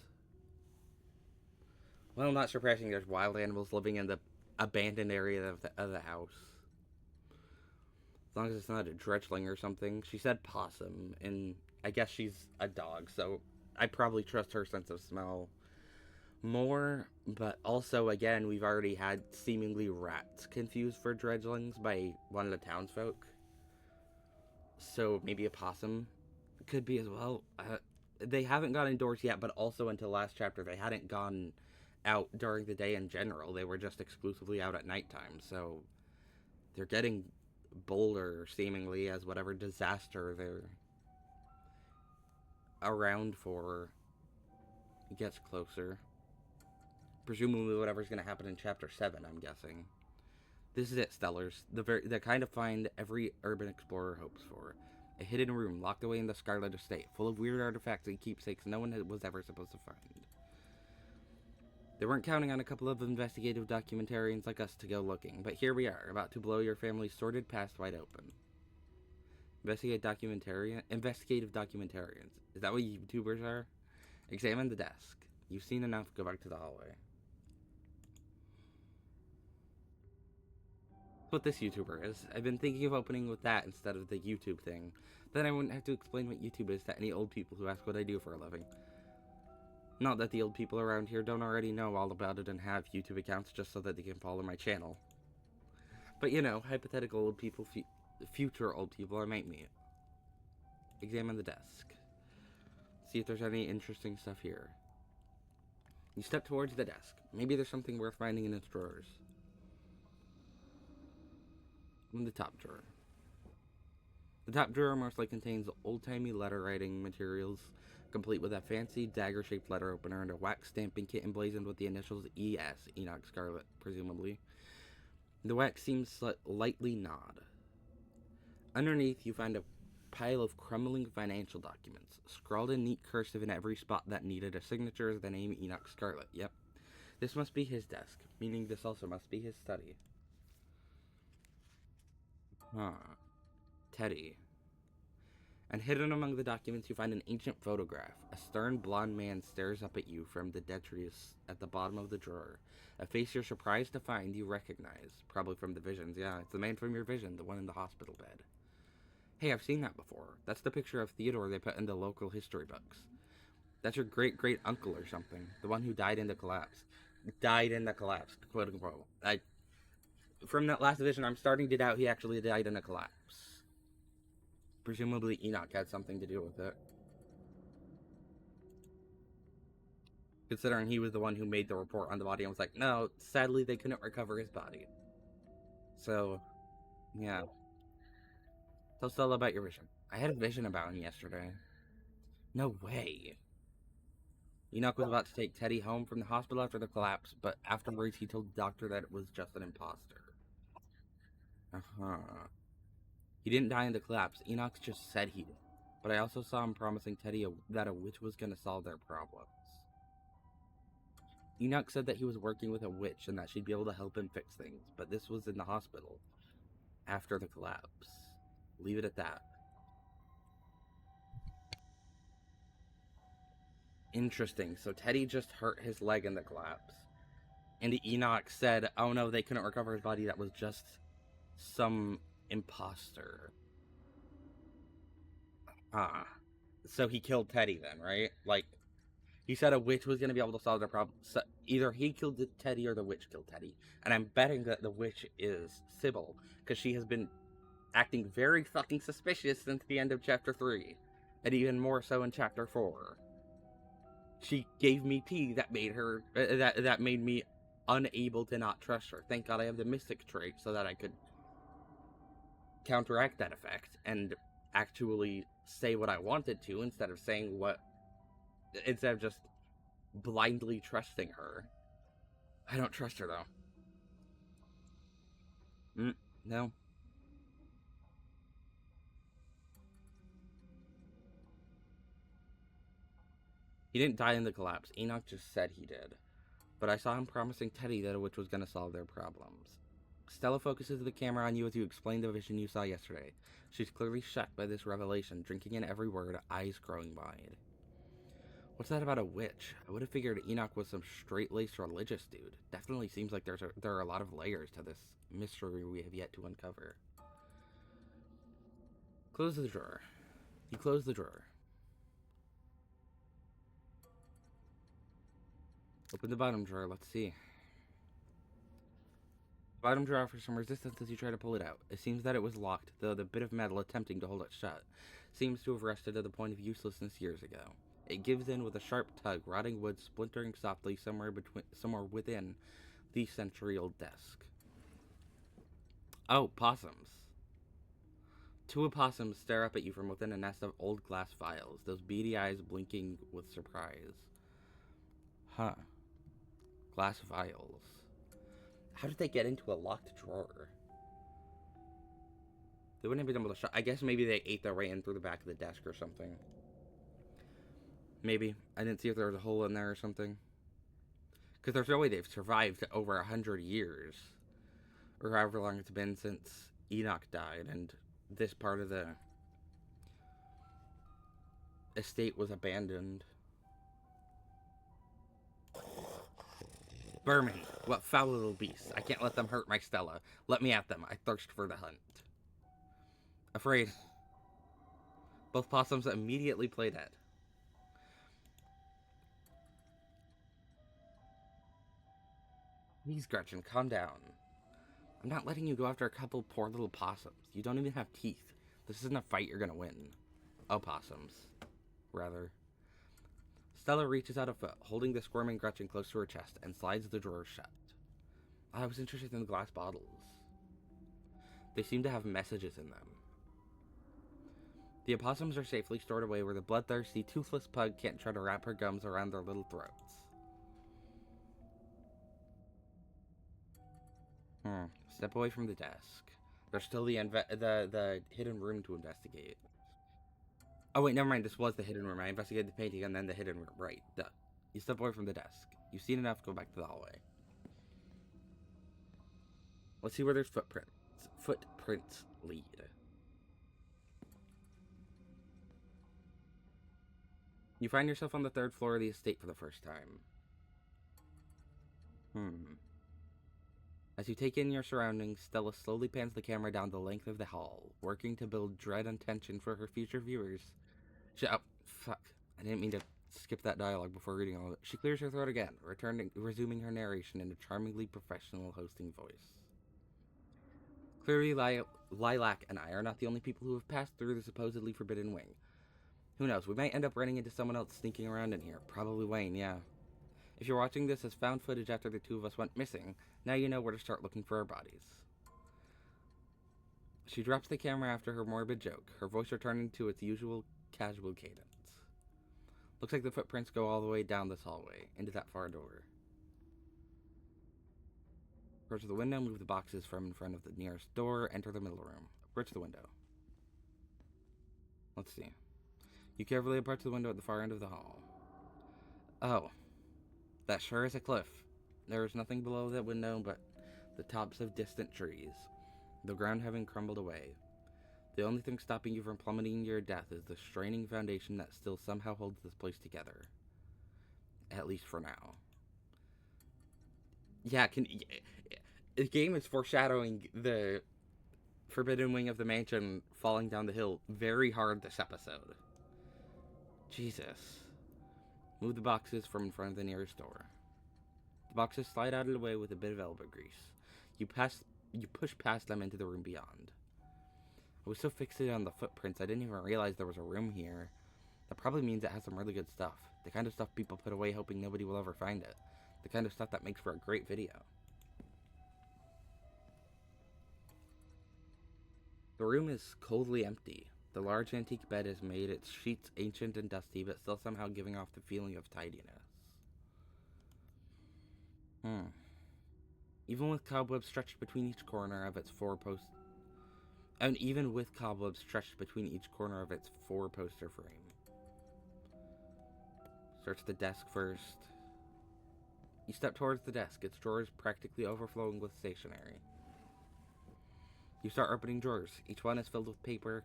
Well, not surprising there's wild animals living in the abandoned area of the house. As long as it's not a dredgeling or something. She said possum, and I guess she's a dog, so I probably trust her sense of smell more. But also, again, we've already had seemingly rats confused for dredgelings by one of the townsfolk. So maybe a possum could be as well. They haven't gone indoors yet, but also until last chapter, they hadn't gone out during the day in general. They were just exclusively out at nighttime. So they're getting bolder, seemingly, as whatever disaster they're around for gets closer. Presumably whatever's going to happen in Chapter 7, I'm guessing. This is it, Stellars. The kind of find every urban explorer hopes for. A hidden room locked away in the Scarlet Estate, full of weird artifacts and keepsakes no one was ever supposed to find. They weren't counting on a couple of investigative documentarians like us to go looking, but here we are, about to blow your family's sordid past wide open. Investigative documentarians. Is that what YouTubers are? Examine the desk. You've seen enough, go back to the hallway. What this YouTuber is. I've been thinking of opening with that instead of the YouTube thing. Then I wouldn't have to explain what YouTube is to any old people who ask what I do for a living. Not that the old people around here don't already know all about it and have YouTube accounts just so that they can follow my channel. But you know, hypothetical old people, future old people I might meet. Examine the desk. See if there's any interesting stuff here. You step towards the desk. Maybe there's something worth finding in its drawers. In the top drawer. The top drawer mostly contains old-timey letter writing materials, complete with a fancy dagger-shaped letter opener and a wax stamping kit emblazoned with the initials ES, Enoch Scarlet, presumably. The wax seems lightly gnawed. Underneath, you find a pile of crumbling financial documents. Scrawled in neat cursive in every spot that needed a signature is the name Enoch Scarlet. Yep. This must be his desk, meaning this also must be his study. Teddy. And hidden among the documents you find an ancient photograph. A stern blonde man stares up at you from the detritus at the bottom of the drawer. A face you're surprised to find you recognize. Probably from the visions. Yeah, it's the man from your vision, the one in the hospital bed. Hey, I've seen that before. That's the picture of Theodore they put in the local history books. That's your great-great-uncle or something. The one who died in the collapse. Died in the collapse, quote-unquote. From that last vision, I'm starting to doubt he actually died in a collapse. Presumably Enoch had something to do with it. Considering he was the one who made the report on the body and was like, no, sadly they couldn't recover his body. So, yeah. Tell Stella about your vision. I had a vision about him yesterday. No way. Enoch was about to take Teddy home from the hospital after the collapse, but afterwards he told the doctor that it was just an imposter. He didn't die in the collapse. Enoch just said he did. But I also saw him promising Teddy that a witch was going to solve their problems. Enoch said that he was working with a witch and that she'd be able to help him fix things, but this was in the hospital after the collapse. Leave it at that. Interesting. So Teddy just hurt his leg in the collapse. And Enoch said, oh no, they couldn't recover his body. That was just some imposter. So he killed Teddy then, right? Like, he said a witch was going to be able to solve their problem. So either he killed Teddy or the witch killed Teddy. And I'm betting that the witch is Sybil, because she has been acting very fucking suspicious since the end of Chapter 3. And even more so in Chapter 4. She gave me tea that made her, that made me unable to not trust her. Thank God I have the mystic trait so that I could counteract that effect and actually say what I wanted to instead of just blindly trusting her. I don't trust her though. No. He didn't die in the collapse. Enoch just said he did. But I saw him promising Teddy that a witch was going to solve their problems. Stella focuses the camera on you as you explain the vision you saw yesterday. She's clearly shocked by this revelation, drinking in every word, eyes growing wide. What's that about a witch? I would have figured Enoch was some straight-laced religious dude. Definitely seems like there are a lot of layers to this mystery we have yet to uncover. Close the drawer. You close the drawer. Open the bottom drawer, let's see. The bottom drawer offers some resistance as you try to pull it out. It seems that it was locked, though the bit of metal attempting to hold it shut seems to have rusted to the point of uselessness years ago. It gives in with a sharp tug, rotting wood splintering softly somewhere within the century-old desk. Oh, possums. Two opossums stare up at you from within a nest of old glass vials, those beady eyes blinking with surprise. Huh. Glass vials. How did they get into a locked drawer? They wouldn't have been able to shut. I guess maybe they ate their way in through the back of the desk or something. Maybe. I didn't see if there was a hole in there or something. Because there's no way they've survived over 100 years. Or however long it's been since Enoch died and this part of the estate was abandoned. Vermin, what foul little beasts. I can't let them hurt my Stella. Let me at them. I thirst for the hunt. Afraid. Both possums immediately play dead. Please, Gretchen, calm down. I'm not letting you go after a couple poor little possums. You don't even have teeth. This isn't a fight you're gonna win. Opossums. Rather. Stella reaches out a foot, holding the squirming Gretchen close to her chest, and slides the drawer shut. I was interested in the glass bottles. They seem to have messages in them. The opossums are safely stored away where the bloodthirsty, toothless pug can't try to wrap her gums around their little throats. Step away from the desk. There's still the hidden room to investigate. Oh wait, never mind. This was the hidden room. I investigated the painting and then the hidden room. Right. Duh. You step away from the desk. You've seen enough. Go back to the hallway. Let's see where there's footprints. Footprints lead. You find yourself on the third floor of the estate for the first time. As you take in your surroundings, Stella slowly pans the camera down the length of the hall, working to build dread and tension for her future viewers. Fuck. I didn't mean to skip that dialogue before reading all of it. She clears her throat again, resuming her narration in a charmingly professional hosting voice. Clearly, Lilac and I are not the only people who have passed through the supposedly forbidden wing. Who knows, we might end up running into someone else sneaking around in here. Probably Wayne, yeah. If you're watching this as found footage after the two of us went missing, now you know where to start looking for our bodies. She drops the camera after her morbid joke, her voice returning to its usual casual cadence. Looks like the footprints go all the way down this hallway, into that far door. Approach the window, move the boxes from in front of the nearest door, enter the middle room. Approach the window. Let's see. You carefully approach the window at the far end of the hall. Oh. That sure is a cliff. There is nothing below that window but the tops of distant trees, the ground having crumbled away. The only thing stopping you from plummeting to your death is the straining foundation that still somehow holds this place together. At least for now. Yeah, the game is foreshadowing the forbidden wing of the mansion falling down the hill very hard this episode. Jesus. Move the boxes from in front of the nearest door. The boxes slide out of the way with a bit of elbow grease. You push past them into the room beyond. I was so fixated on the footprints, I didn't even realize there was a room here. That probably means it has some really good stuff. The kind of stuff people put away hoping nobody will ever find it. The kind of stuff that makes for a great video. The room is coldly empty. The large antique bed has made its sheets ancient and dusty, but still somehow giving off the feeling of tidiness. Even with cobwebs stretched between each corner of its four-poster frame. Search the desk first. You step towards the desk, its drawers practically overflowing with stationery. You start opening drawers. Each one is filled with paper,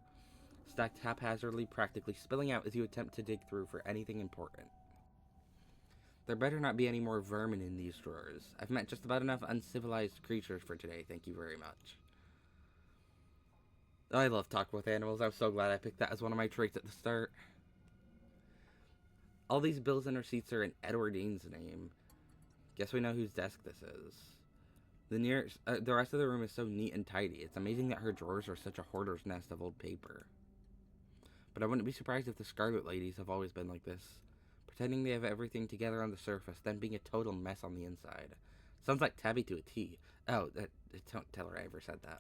stacked haphazardly, practically spilling out as you attempt to dig through for anything important. There better not be any more vermin in these drawers. I've met just about enough uncivilized creatures for today, thank you very much. I love talking with animals. I'm so glad I picked that as one of my traits at the start. All these bills and receipts are in Edwardine's name. Guess we know whose desk this is. The rest of the room is so neat and tidy. It's amazing that her drawers are such a hoarder's nest of old paper. But I wouldn't be surprised if the Scarlet Ladies have always been like this. Pretending they have everything together on the surface, then being a total mess on the inside. Sounds like Tabby to a T. Oh, don't tell her I ever said that.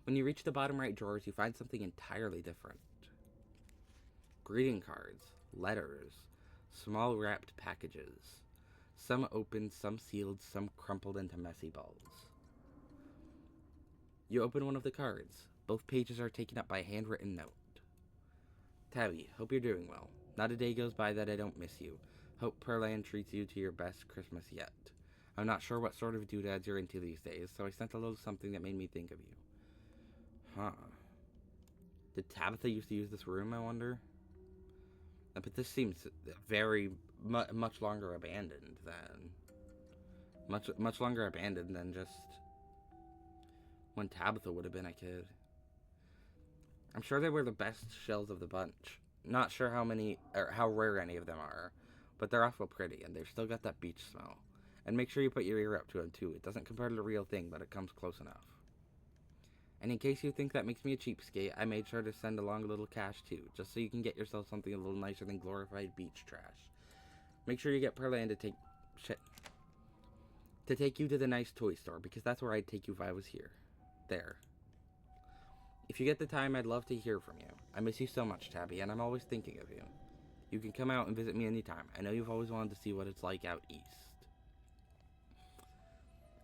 When you reach the bottom right drawers, you find something entirely different. Greeting cards, letters, small wrapped packages. Some open, some sealed, some crumpled into messy balls. You open one of the cards. Both pages are taken up by a handwritten note. Tabby, hope you're doing well. Not a day goes by that I don't miss you. Hope Pearland treats you to your best Christmas yet. I'm not sure what sort of doodads you're into these days, so I sent a little something that made me think of you. Huh. Did Tabitha used to use this room, I wonder? But this seems very much longer abandoned than much longer abandoned than just when Tabitha would have been a kid. I'm sure they were the best shells of the bunch. Not sure how many or how rare any of them are, but they're awful pretty and they've still got that beach smell. And make sure you put your ear up to them too. It doesn't compare to the real thing, but it comes close enough. And in case you think that makes me a cheapskate, I made sure to send along a little cash too, just so you can get yourself something a little nicer than glorified beach trash. Make sure you get Pearland to take you to the nice toy store, because that's where I'd take you if I was here. There. If you get the time, I'd love to hear from you. I miss you so much, Tabby, and I'm always thinking of you. You can come out and visit me anytime. I know you've always wanted to see what it's like out east.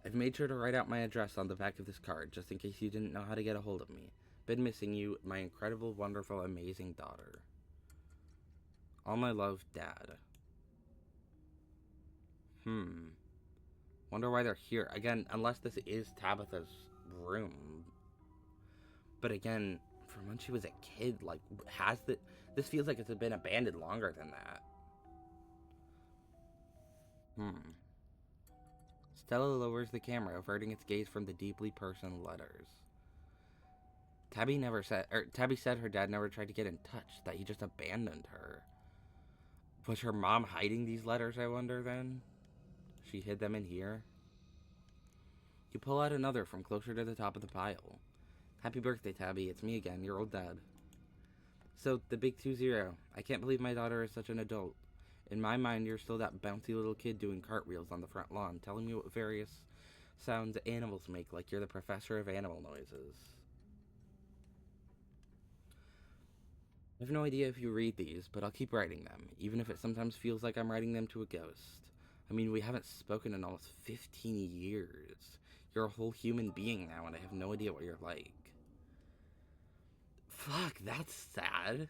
I've made sure to write out my address on the back of this card, just in case you didn't know how to get a hold of me. Been missing you, my incredible, wonderful, amazing daughter. All my love, Dad. Wonder why they're here. Again, unless this is Tabitha's room. But again, from when she was a kid, like, this feels like it's been abandoned longer than that. Stella lowers the camera, averting its gaze from the deeply personal letters. Tabby said her dad never tried to get in touch, that he just abandoned her. Was her mom hiding these letters, I wonder, then? She hid them in here? You pull out another from closer to the top of the pile. Happy birthday, Tabby. It's me again, your old dad. So, the big 2-0. I can't believe my daughter is such an adult. In my mind, you're still that bouncy little kid doing cartwheels on the front lawn, telling me what various sounds animals make, like you're the professor of animal noises. I have no idea if you read these, but I'll keep writing them, even if it sometimes feels like I'm writing them to a ghost. I mean, we haven't spoken in almost 15 years. You're a whole human being now, and I have no idea what you're like. Fuck, that's sad.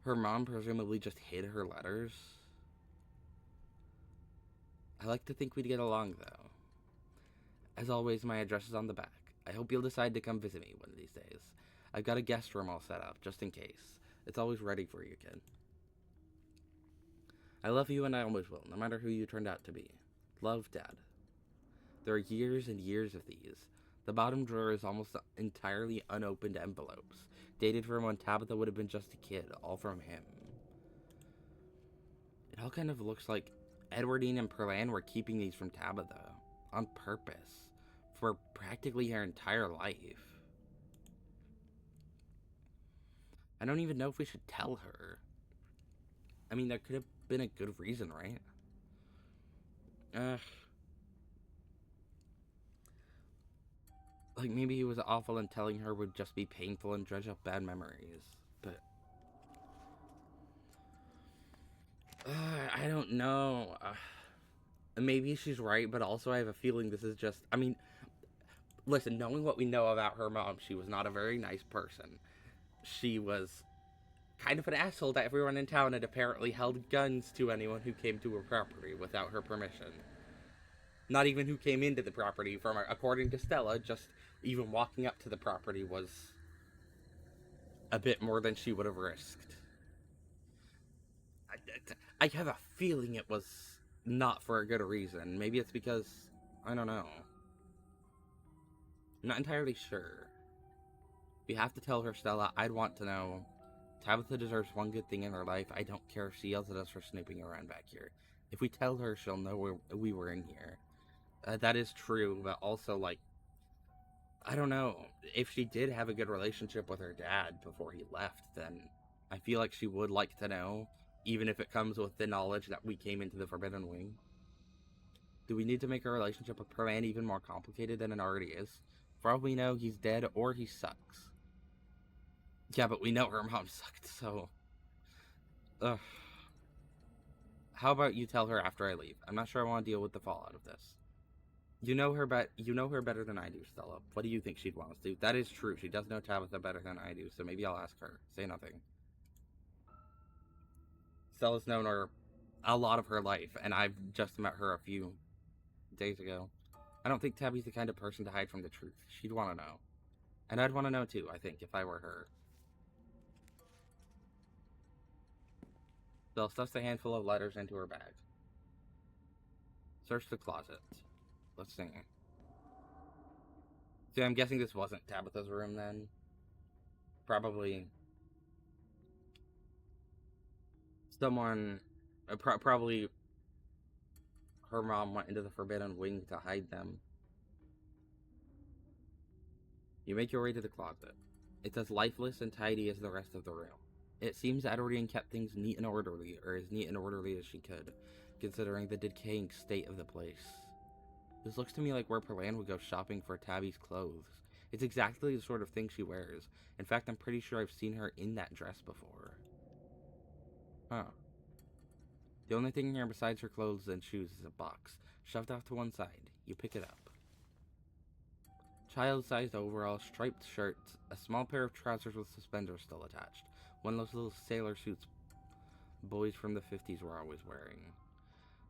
Her mom presumably just hid her letters. I like to think we'd get along, though. As always, my address is on the back. I hope you'll decide to come visit me one of these days. I've got a guest room all set up, just in case. It's always ready for you, kid. I love you and I always will, no matter who you turned out to be. Love, Dad. There are years and years of these. The bottom drawer is almost entirely unopened envelopes, dated from when Tabitha would have been just a kid, all from him. It all kind of looks like Edwardine and Pearland were keeping these from Tabitha, on purpose, for practically her entire life. I don't even know if we should tell her. I mean, there could have been a good reason, right? Like, maybe he was awful and telling her would just be painful and dredge up bad memories. But I don't know. Maybe she's right, but also I have a feeling this is just... I mean, listen, knowing what we know about her mom, she was not a very nice person. She was kind of an asshole that everyone in town had apparently held guns to anyone who came to her property without her permission. Not even who came into the property. From according to Stella, just even walking up to the property was a bit more than she would have risked. I have a feeling it was not for a good reason. Maybe it's because, I don't know. I'm not entirely sure. You have to tell her, Stella. I'd want to know. Tabitha deserves one good thing in her life. I don't care if she yells at us for snooping around back here. If we tell her, she'll know we were in here. That is true, but also, like, I don't know. If she did have a good relationship with her dad before he left, then I feel like she would like to know, even if it comes with the knowledge that we came into the Forbidden Wing. Do we need to make our relationship with Perlan even more complicated than it already is? For all we know, he's dead or he sucks. Yeah, but we know her mom sucked, so... Ugh. How about you tell her after I leave? I'm not sure I want to deal with the fallout of this. You know her better than I do, Stella. What do you think she'd want us to do? That is true. She does know Tabitha better than I do, so maybe I'll ask her. Say nothing. Stella's known her a lot of her life, and I've just met her a few days ago. I don't think Tabby's the kind of person to hide from the truth. She'd want to know. And I'd want to know too, I think, if I were her. Stella stuffs a handful of letters into her bag. Search the closet. Let's see. See, I'm guessing this wasn't Tabitha's room then. Probably someone, probably her mom went into the Forbidden Wing to hide them. You make your way to the closet. It's as lifeless and tidy as the rest of the room. It seems Edwardian kept things neat and orderly, or as neat and orderly as she could, considering the decaying state of the place. This looks to me like where Perlan would go shopping for Tabby's clothes. It's exactly the sort of thing she wears. In fact, I'm pretty sure I've seen her in that dress before. Huh. The only thing here besides her clothes and shoes is a box, shoved off to one side. You pick it up. Child-sized overalls, striped shirts, a small pair of trousers with suspenders still attached. One of those little sailor suits boys from the 50s were always wearing.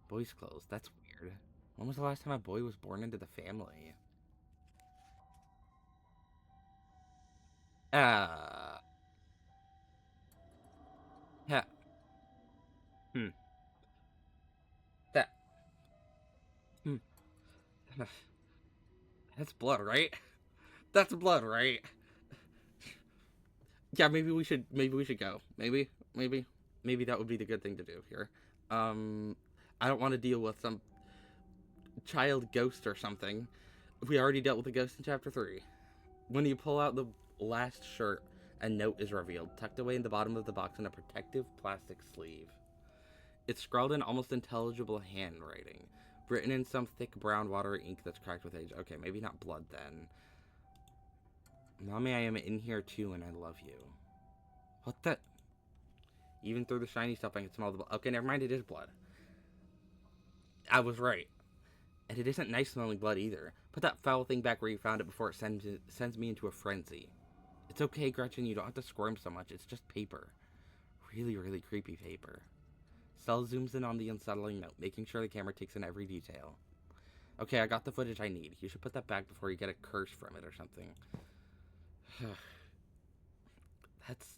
Boys' clothes, that's weird. When was the last time a boy was born into the family? Yeah. Hmm. That. Hmm. That's blood, right? That's blood, right? Yeah, maybe we should go. Maybe that would be the good thing to do here. I don't want to deal with some child ghost or something. We already dealt with the ghost in chapter 3. When you pull out the last shirt, a note is revealed, tucked away in the bottom of the box in a protective plastic sleeve. It's scrawled in almost intelligible handwriting, written in some thick brown watery ink that's cracked with age. Okay, maybe not blood then. Mommy, I am in here too, and I love you. What the? Even through the shiny stuff, I can smell the blood. Okay, never mind, it is blood. I was right. And it isn't nice smelling blood either. Put that foul thing back where you found it before it sends me into a frenzy. It's okay, Gretchen, you don't have to squirm so much. It's just paper. Really, really creepy paper. Stella zooms in on the unsettling note, making sure the camera takes in every detail. Okay, I got the footage I need. You should put that back before you get a curse from it or something. That's...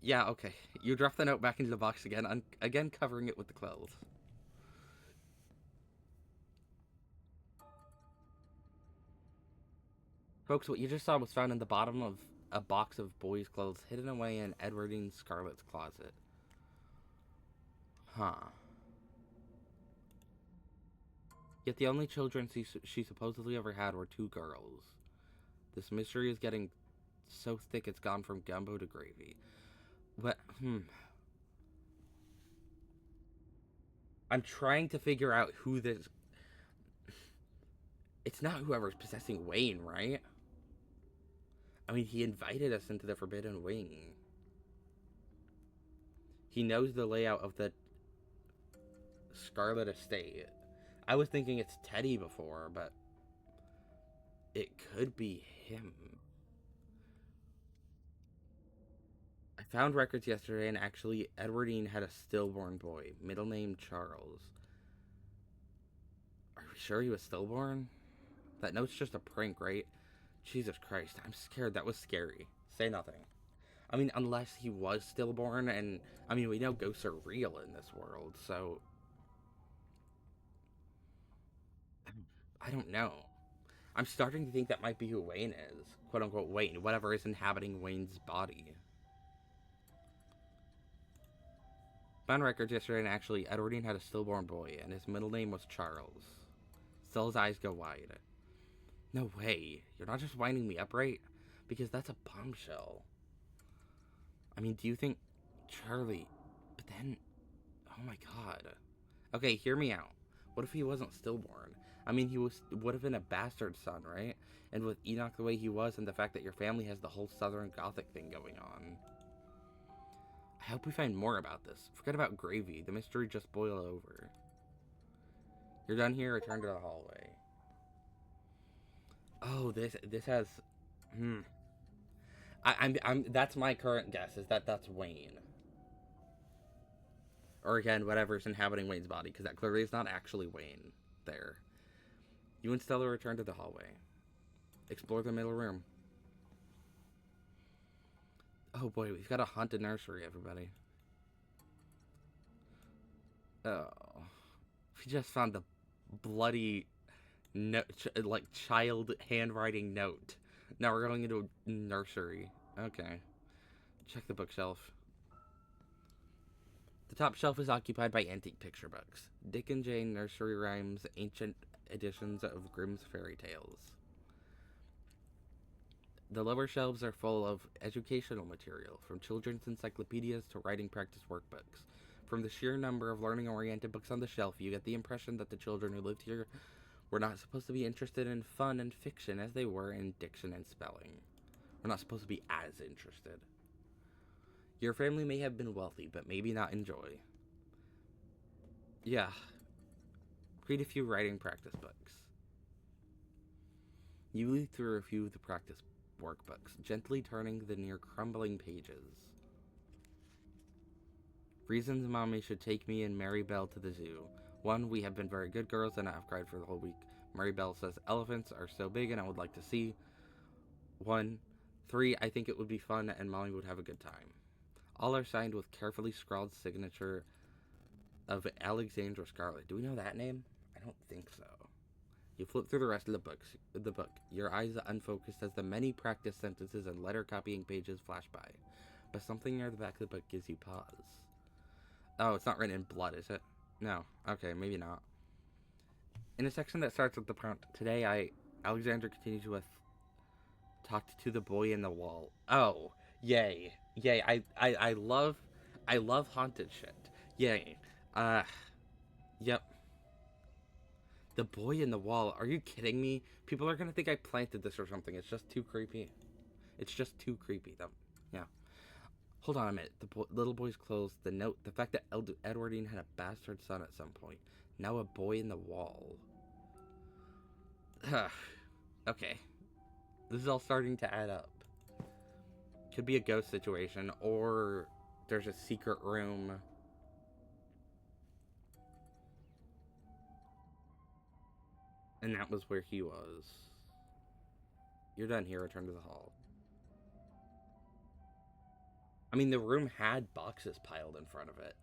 Yeah, okay. You drop the note back into the box again, again covering it with the clothes. Folks, what you just saw was found in the bottom of a box of boys' clothes hidden away in Edwardine Scarlet's closet. Huh. Yet the only children she supposedly ever had were 2 girls. This mystery is getting so thick it's gone from gumbo to gravy. But, I'm trying to figure out who this... It's not whoever's possessing Wayne, right? I mean, he invited us into the Forbidden Wing. He knows the layout of the Scarlet Estate. I was thinking it's Teddy before, but it could be him. Found records yesterday, and actually, Edwardine had a stillborn boy, middle name Charles. Are we sure he was stillborn? That note's just a prank, right? Jesus Christ, I'm scared. That was scary. Say nothing. I mean, unless he was stillborn, and I mean, we know ghosts are real in this world, so I don't know. I'm starting to think that might be who Wayne is. Quote unquote Wayne, whatever is inhabiting Wayne's body. Found records yesterday, and actually, Edwardine had a stillborn boy, and his middle name was Charles. Still, his eyes go wide. No way. You're not just winding me up, right? Because that's a bombshell. I mean, do you think Charlie... But then... Oh my god. Okay, hear me out. What if he wasn't stillborn? I mean, he would have been a bastard son, right? And with Enoch the way he was, and the fact that your family has the whole Southern Gothic thing going on. I hope we find more about this. Forget about gravy. The mystery just boiled over. You're done here. Return to the hallway. Oh, this has... I'm that's my current guess, is that that's Wayne. Or again, whatever's inhabiting Wayne's body, because that clearly is not actually Wayne there. You and Stella return to the hallway. Explore the middle room. Oh boy, we've got a haunted nursery, everybody. Oh. We just found the bloody child handwriting note. Now we're going into a nursery. Okay. Check the bookshelf. The top shelf is occupied by antique picture books. Dick and Jane nursery rhymes, ancient editions of Grimm's fairy tales. The lower shelves are full of educational material, from children's encyclopedias to writing practice workbooks. From the sheer number of learning-oriented books on the shelf, you get the impression that the children who lived here were not supposed to be interested in fun and fiction as they were in diction and spelling. We're not supposed to be as interested. Your family may have been wealthy, but maybe not in joy. Yeah. Read a few writing practice books. You read through a few of the practice workbooks, gently turning the near crumbling pages. Reasons Mommy should take me and Mary Bell to the zoo. 1, we have been very good girls and I have cried for the whole week. Mary Bell says elephants are so big and I would like to see. 1, 3, I think it would be fun and Mommy would have a good time. All are signed with carefully scrawled signature of Alexandra Scarlett. Do we know that name? I don't think so. You flip through the rest of the book. Your eyes unfocused as the many practice sentences and letter copying pages flash by. But something near the back of the book gives you pause. Oh, it's not written in blood, is it? No. Okay, maybe not. In a section that starts with the prompt, today Alexandra continues with talked to the boy in the wall. Oh, yay. Yay. I love haunted shit. Yay. Yep. The boy in the wall. Are you kidding me? People are gonna think I planted this or something. It's just too creepy. It's just too creepy. Yeah. Hold on a minute. The little boy's clothes, the note, the fact that Edwardine had a bastard son at some point. Now a boy in the wall. Okay. This is all starting to add up. Could be a ghost situation, or there's a secret room. And that was where he was. You're done here. Return to the hall. I mean, the room had boxes piled in front of it.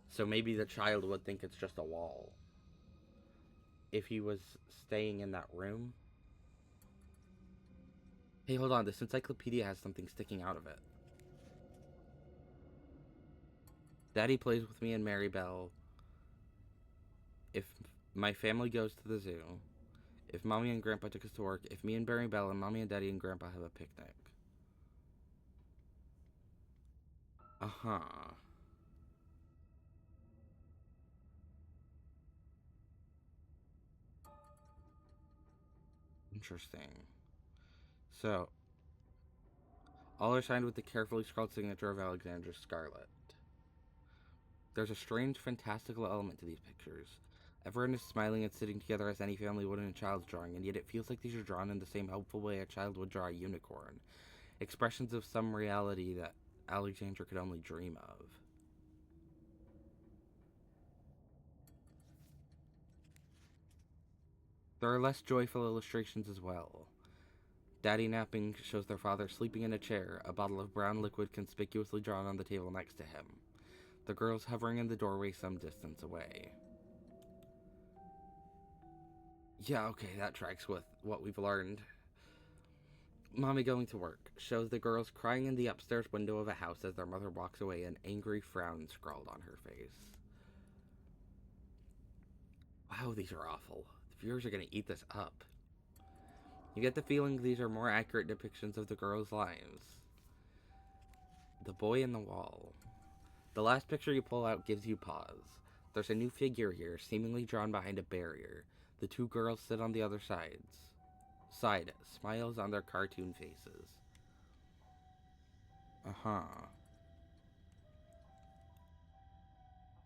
So maybe the child would think it's just a wall. If he was staying in that room. Hey, hold on. This encyclopedia has something sticking out of it. Daddy plays with me and Mary Bell. If my family goes to the zoo. If Mommy and Grandpa took us to work. If me and Mary Bell and Mommy and Daddy and Grandpa have a picnic. Uh-huh. Interesting. So, all are signed with the carefully scrawled signature of Alexandra Scarlett. There's a strange, fantastical element to these pictures. Everyone is smiling and sitting together as any family would in a child's drawing, and yet it feels like these are drawn in the same helpful way a child would draw a unicorn. Expressions of some reality that Alexandra could only dream of. There are less joyful illustrations as well. Daddy napping shows their father sleeping in a chair, a bottle of brown liquid conspicuously drawn on the table next to him. The girls hovering in the doorway some distance away. Yeah, okay, that tracks with what we've learned. Mommy going to work shows the girls crying in the upstairs window of a house as their mother walks away, an angry frown scrawled on her face. Wow, these are awful. The viewers are going to eat this up. You get the feeling these are more accurate depictions of the girls' lives. The boy in the wall. The last picture you pull out gives you pause. There's a new figure here, seemingly drawn behind a barrier. The two girls sit on the other side, smiles on their cartoon faces. Uh-huh.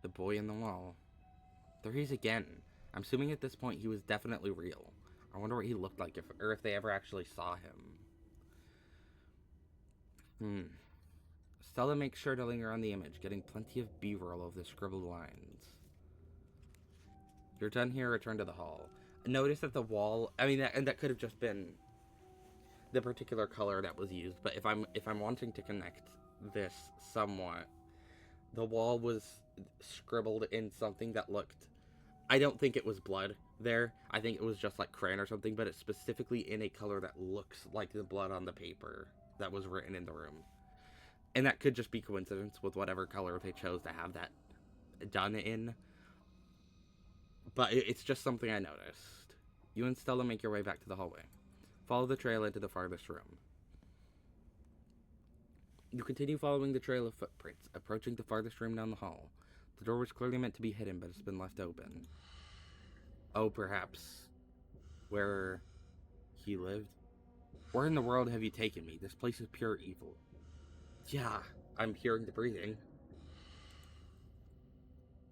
The boy in the wall. There he is again. I'm assuming at this point he was definitely real. I wonder what he looked like, if they ever actually saw him. Stella makes sure to linger on the image, getting plenty of B-roll of the scribbled lines. You're done here, return to the hall. Notice that the wall, I mean, that could have just been the particular color that was used, but if I'm wanting to connect this somewhat, the wall was scribbled in something that looked, I don't think it was blood there. I think it was just like crayon or something, but it's specifically in a color that looks like the blood on the paper that was written in the room. And that could just be coincidence with whatever color they chose to have that done in. But it's just something I noticed. You and Stella make your way back to the hallway. Follow the trail into the farthest room. You continue following the trail of footprints, approaching the farthest room down the hall. The door was clearly meant to be hidden, but it's been left open. Oh, perhaps where he lived? Where in the world have you taken me? This place is pure evil. Yeah, I'm hearing the breathing.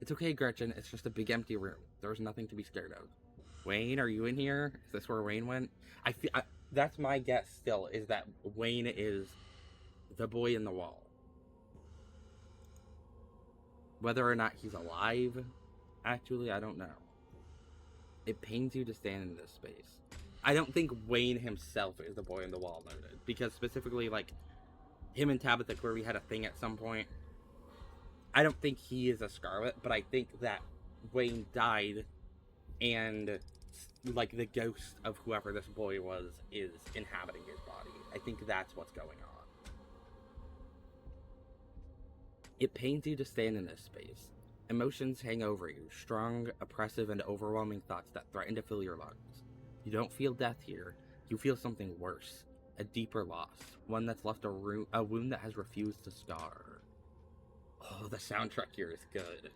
It's okay, Gretchen. It's just a big empty room. There's nothing to be scared of. Wayne, are you in here? Is this where Wayne went? That's my guess still, is that Wayne is the boy in the wall. Whether or not he's alive, actually, I don't know. It pains you to stand in this space. I don't think Wayne himself is the boy in the wall noted, because specifically, like, him and Tabitha clearly had a thing at some point. I don't think he is a Scarlet, but I think that Wayne died, and, like, the ghost of whoever this boy was is inhabiting his body. I think that's what's going on. It pains you to stand in this space. Emotions hang over you, strong, oppressive, and overwhelming thoughts that threaten to fill your lungs. You don't feel death here. You feel something worse. A deeper loss. One that's left a wound that has refused to scar. Oh, the soundtrack here is good.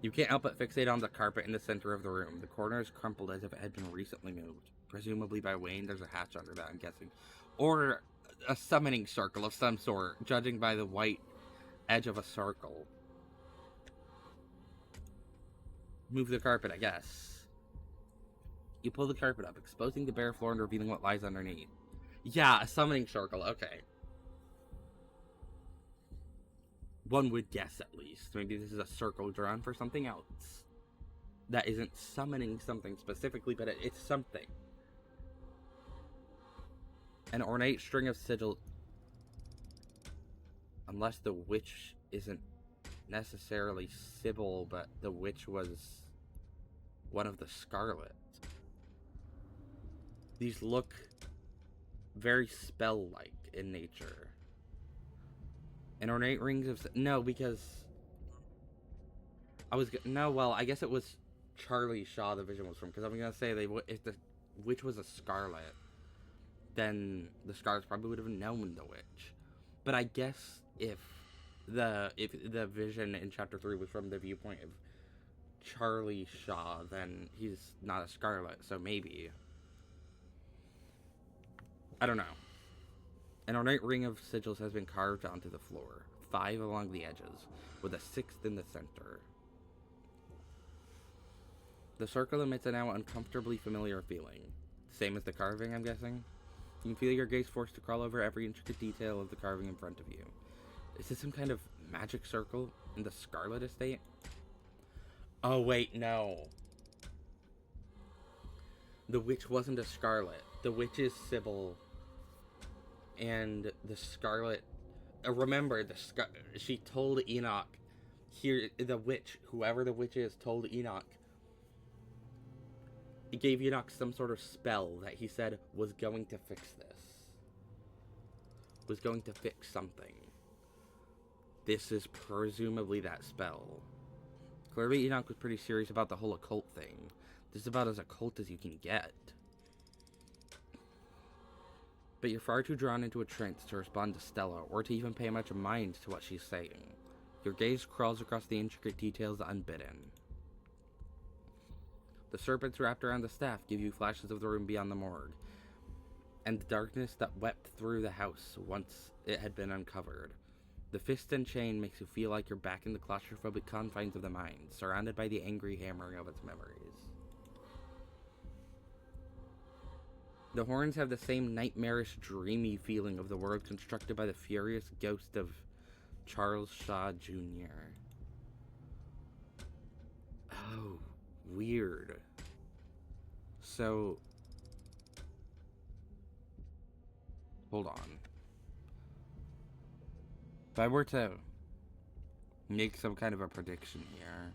You can't help but fixate on the carpet in the center of the room. The corner is crumpled as if it had been recently moved. Presumably by Wayne. There's a hatch under that, I'm guessing. Or a summoning circle of some sort, judging by the white edge of a circle. Move the carpet, I guess. You pull the carpet up, exposing the bare floor and revealing what lies underneath. Yeah, a summoning circle, okay. One would guess, at least. Maybe this is a circle drawn for something else. That isn't summoning something specifically, but it's something. An ornate string of sigils. Unless the witch isn't necessarily Sybil, but the witch was one of the Scarlet. These look very spell-like in nature. And ornate rings of... No, because... I guess it was Charlie Shaw the vision was from, because I'm going to say if the witch was a Scarlet, then the Scarlets probably would have known the witch. But I guess if the vision in chapter 3 was from the viewpoint of Charlie Shaw, then he's not a Scarlet, so maybe. I don't know. An ornate ring of sigils has been carved onto the floor, 5 along the edges, with a 6th in the center. The circle emits a now uncomfortably familiar feeling. Same as the carving, I'm guessing? You can feel your gaze forced to crawl over every intricate detail of the carving in front of you. Is this some kind of magic circle in the Scarlet Estate? Oh, wait, no. The witch wasn't a Scarlet. The witch is Sybil. And the Scarlet... remember, she told Enoch... Here, the witch, whoever the witch is, told Enoch... He gave Enoch some sort of spell that he said was going to fix this. Was going to fix something. This is presumably that spell. Clearly Enoch was pretty serious about the whole occult thing. This is about as occult as you can get. But you're far too drawn into a trance to respond to Stella, or to even pay much mind to what she's saying. Your gaze crawls across the intricate details unbidden. The serpents wrapped around the staff give you flashes of the room beyond the morgue, and the darkness that wept through the house once it had been uncovered. The fist and chain makes you feel like you're back in the claustrophobic confines of the mind, surrounded by the angry hammering of its memories. The horns have the same nightmarish, dreamy feeling of the world constructed by the furious ghost of Charles Shaw Jr. Oh, weird. So, hold on. If I were to make some kind of a prediction here,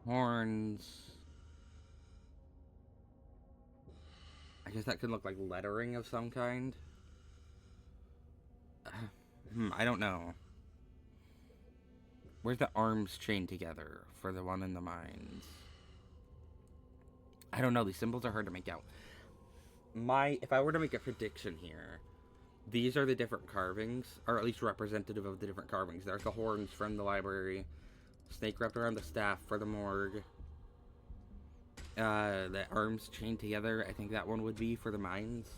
horns, I guess that could look like lettering of some kind. I don't know. Where's the arms chained together for the one in the mines? I don't know, these symbols are hard to make out. If I were to make a prediction here, these are the different carvings, or at least representative of the different carvings. There's the horns from the library, snake wrapped around the staff for the morgue, the arms chained together, I think that one would be for the mines.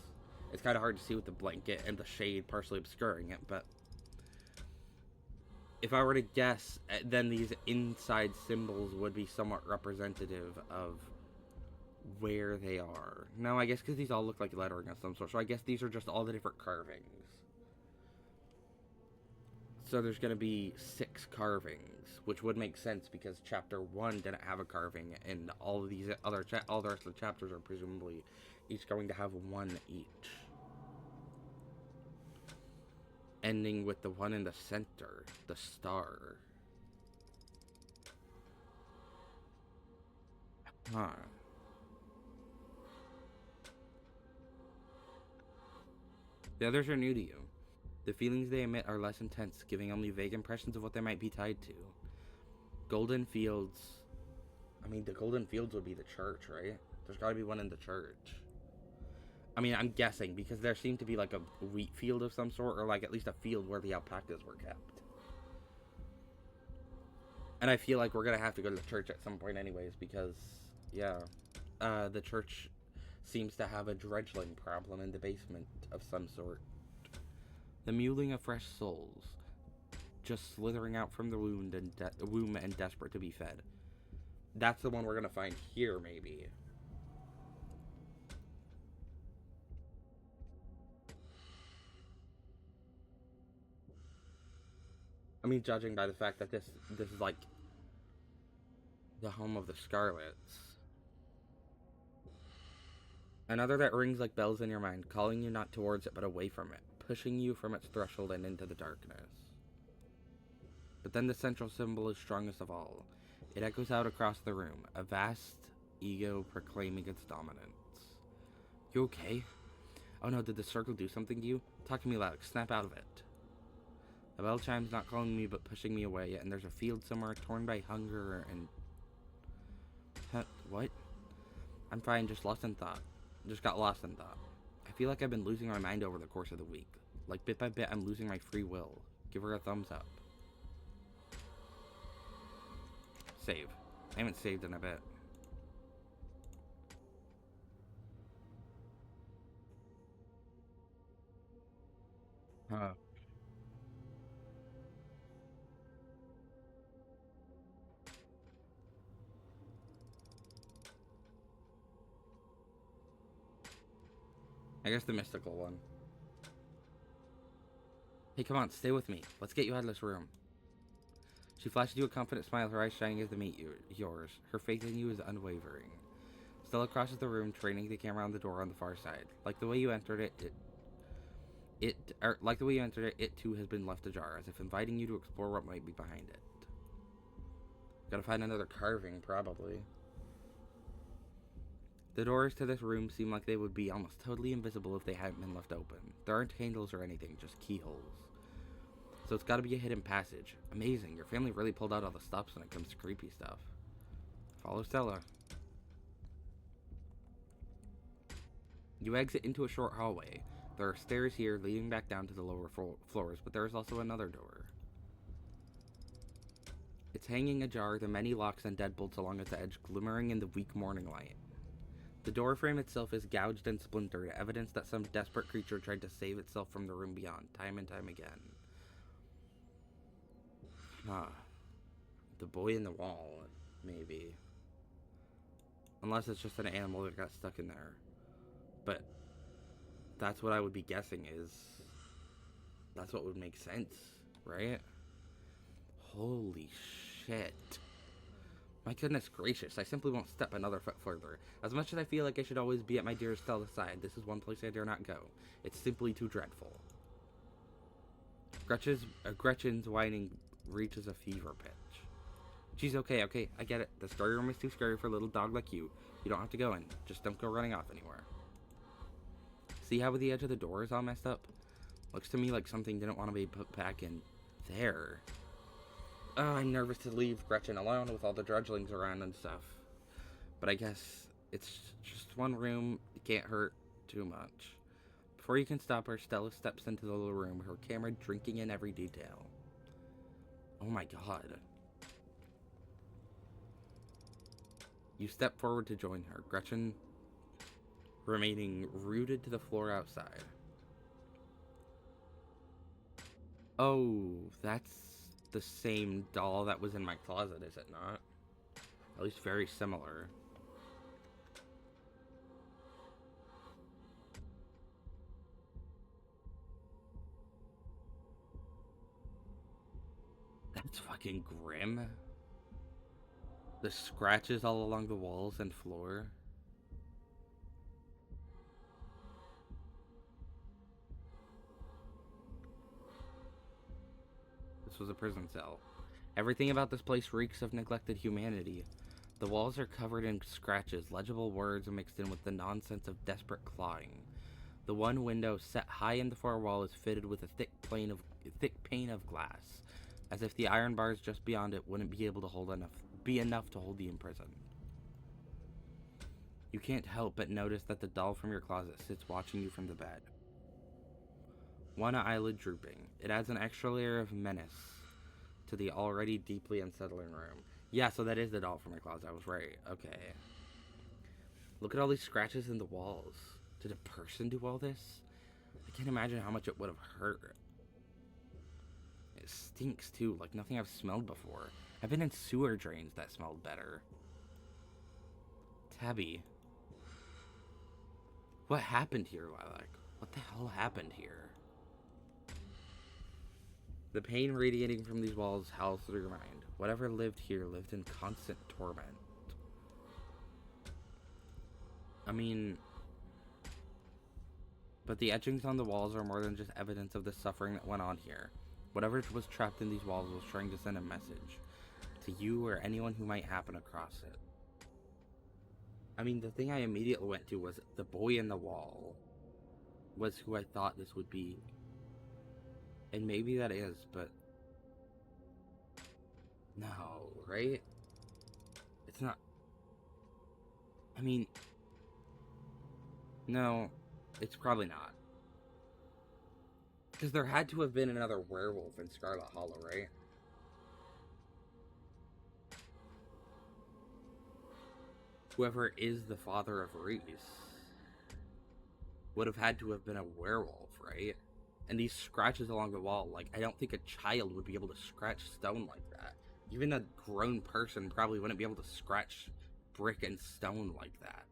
It's kind of hard to see with the blanket and the shade partially obscuring it, but if I were to guess, then these inside symbols would be somewhat representative of where they are. No, I guess because these all look like lettering of some sort, so I guess these are just all the different carvings. So there's going to be 6 carvings, which would make sense because chapter 1 didn't have a carving, and all of these other all the rest of the chapters are presumably each going to have 1 each. Ending with the one in the center, the star. Huh. The others are new to you. The feelings they emit are less intense, giving only vague impressions of what they might be tied to. Golden Fields. I mean, the Golden Fields would be the church, right? There's gotta be one in the church. I mean, I'm guessing, because there seemed to be like a wheat field of some sort, or like at least a field where the alpacas were kept. And I feel like we're gonna have to go to the church at some point anyways, because, yeah, the church seems to have a dredgling problem in the basement of some sort. The mewling of fresh souls, just slithering out from the womb and desperate to be fed. That's the one we're gonna find here, maybe. I mean, judging by the fact that this is like the home of the Scarlets. Another that rings like bells in your mind, calling you not towards it but away from it, pushing you from its threshold and into the darkness. But then the central symbol is strongest of all. It echoes out across the room, a vast ego proclaiming its dominance. You okay? Oh no, did the circle do something to you? Talk to me loud, snap out of it. The bell chime's not calling me but pushing me away, and there's a field somewhere torn by hunger and... What? I'm fine, just lost in thought. Just got lost in thought. I feel like I've been losing my mind over the course of the week. Like bit by bit, I'm losing my free will. Give her a thumbs up. Save. I haven't saved in a bit. Huh. I guess the mystical one. Hey, come on, stay with me. Let's get you out of this room. She flashes you a confident smile, her eyes shining as they meet yours. Her faith in you is unwavering. Stella crosses the room, training the camera on the door on the far side. Like the way you entered it too has been left ajar, as if inviting you to explore what might be behind it. Gotta find another carving, probably. The doors to this room seem like they would be almost totally invisible if they hadn't been left open. There aren't handles or anything, just keyholes. So it's gotta be a hidden passage. Amazing, your family really pulled out all the stops when it comes to creepy stuff. Follow Stella. You exit into a short hallway. There are stairs here leading back down to the lower floors, but there is also another door. It's hanging ajar, the many locks and deadbolts along its edge glimmering in the weak morning light. The door frame itself is gouged and splintered, evidence that some desperate creature tried to save itself from the room beyond, time and time again. The boy in the wall, maybe. Unless it's just an animal that got stuck in there. But that's what I would be guessing is... That's what would make sense, right? Holy shit. My goodness gracious, I simply won't step another foot further. As much as I feel like I should always be at my dearest Stella's side, this is one place I dare not go. It's simply too dreadful. Gretchen's whining reaches a fever pitch. She's okay, I get it. The story room is too scary for a little dog like you. You don't have to go in. Just don't go running off anywhere. See how the edge of the door is all messed up? Looks to me like something didn't want to be put back in there. Oh, I'm nervous to leave Gretchen alone with all the drudglings around and stuff. But I guess it's just one room. It can't hurt too much. Before you can stop her, Stella steps into the little room, her camera drinking in every detail. Oh my god. You step forward to join her, Gretchen remaining rooted to the floor outside. Oh, that's the same doll that was in my closet, is it not? At least very similar. That's fucking grim. The scratches all along the walls and floor. This was a prison cell. Everything about this place reeks of neglected humanity. The walls are covered in scratches, legible words mixed in with the nonsense of desperate clawing. The one window set high in the far wall is fitted with a thick pane of glass, as if the iron bars just beyond it wouldn't be able to be enough to hold the imprisoned. You can't help but notice that the doll from your closet sits watching you from the bed. One eyelid drooping. It adds an extra layer of menace to the already deeply unsettling room. Yeah, so that is the doll from my closet. I was right. Okay. Look at all these scratches in the walls. Did a person do all this? I can't imagine how much it would have hurt. It stinks too, like nothing I've smelled before. I've been in sewer drains that smelled better. Tabby. What happened here, Lilac? What the hell happened here? The pain radiating from these walls howls through your mind. Whatever lived here lived in constant torment. I mean... But the etchings on the walls are more than just evidence of the suffering that went on here. Whatever was trapped in these walls was trying to send a message to you or anyone who might happen across it. I mean, the thing I immediately went to was the boy in the wall was who I thought this would be. And maybe that is, but no, right? It's not. I mean, no, it's probably not. Because there had to have been another werewolf in Scarlet Hollow, right? Whoever is the father of Reese would have had to have been a werewolf, right? And these scratches along the wall, like, I don't think a child would be able to scratch stone like that. Even a grown person probably wouldn't be able to scratch brick and stone like that.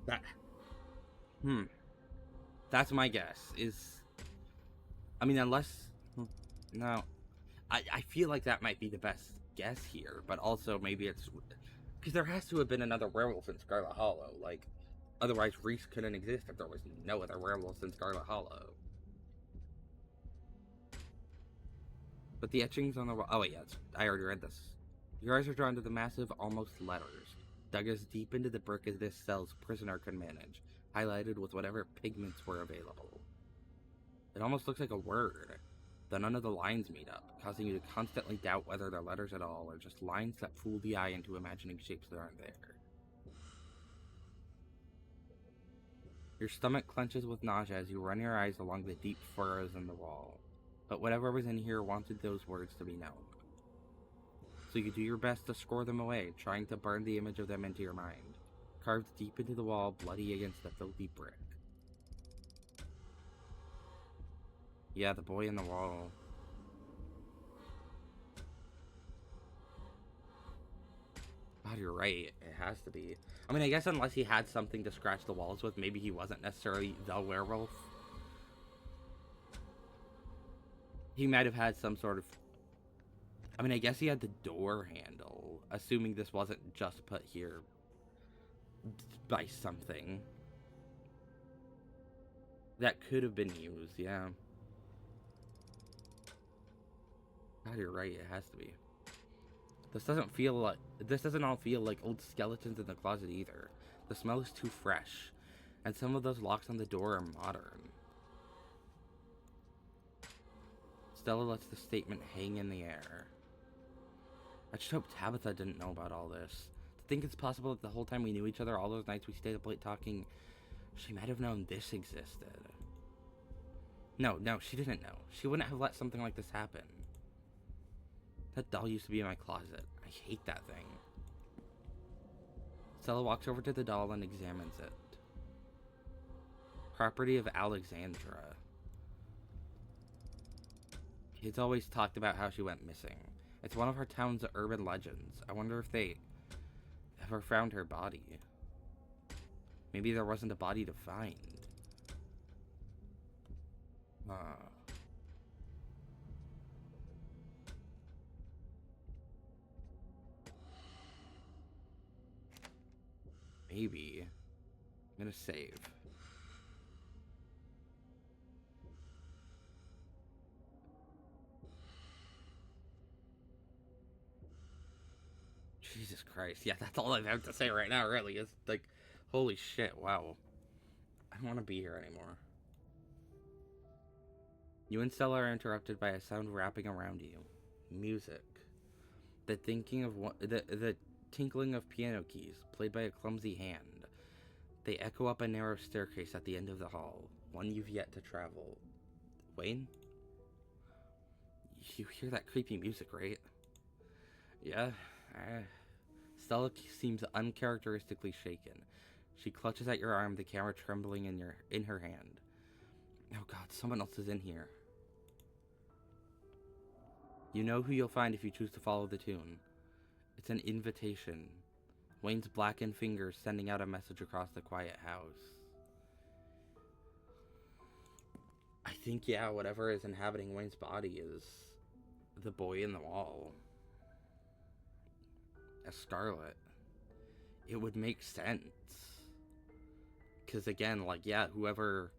That, that's my guess. I mean, unless, no, I feel like that might be the best guess here, but also maybe it's because there has to have been another werewolf in Scarlet Hollow. Like, otherwise Reese couldn't exist if there was no other werewolves in Scarlet Hollow. But the etchings on the wall. Oh wait, yeah, I already read this. Your eyes are drawn to the massive, almost letters, dug as deep into the brick as this cell's prisoner could manage, highlighted with whatever pigments were available. It almost looks like a word, though none of the lines meet up, causing you to constantly doubt whether they're letters at all or just lines that fool the eye into imagining shapes that aren't there. Your stomach clenches with nausea as you run your eyes along the deep furrows in the wall, but whatever was in here wanted those words to be known. So you do your best to score them away, trying to burn the image of them into your mind, carved deep into the wall, bloody against the filthy brick. Yeah, the boy in the wall. God, you're right. It has to be. I mean, I guess unless he had something to scratch the walls with, maybe he wasn't necessarily the werewolf. He might have had some sort of... I mean, I guess he had the door handle, assuming this wasn't just put here by something. That could have been used, yeah. God, you're right. It has to be. This doesn't all feel like old skeletons in the closet either. The smell is too fresh, and some of those locks on the door are modern. Stella lets the statement hang in the air. I just hope Tabitha didn't know about all this. To think it's possible that the whole time we knew each other, all those nights we stayed up late talking, she might have known this existed. No, she didn't know. She wouldn't have let something like this happen. That doll used to be in my closet. I hate that thing. Stella walks over to the doll and examines it. Property of Alexandra. Kids always talked about how she went missing. It's one of our town's urban legends. I wonder if they ever found her body. Maybe there wasn't a body to find. Maybe. I'm gonna save. Jesus Christ. Yeah, that's all I have to say right now, really. It's like, holy shit, wow. I don't want to be here anymore. You and Stella are interrupted by a sound wrapping around you. Music. The tinkling of piano keys, played by a clumsy hand. They echo up a narrow staircase at the end of the hall, one you've yet to travel. Wayne? You hear that creepy music, right? Yeah. Stella seems uncharacteristically shaken. She clutches at your arm, the camera trembling in her hand. Oh god, someone else is in here. You know who you'll find if you choose to follow the tune. It's an invitation. Wayne's blackened fingers sending out a message across the quiet house. I think, yeah, whatever is inhabiting Wayne's body is the boy in the wall. A Scarlet. It would make sense. Because again, like, yeah, whoever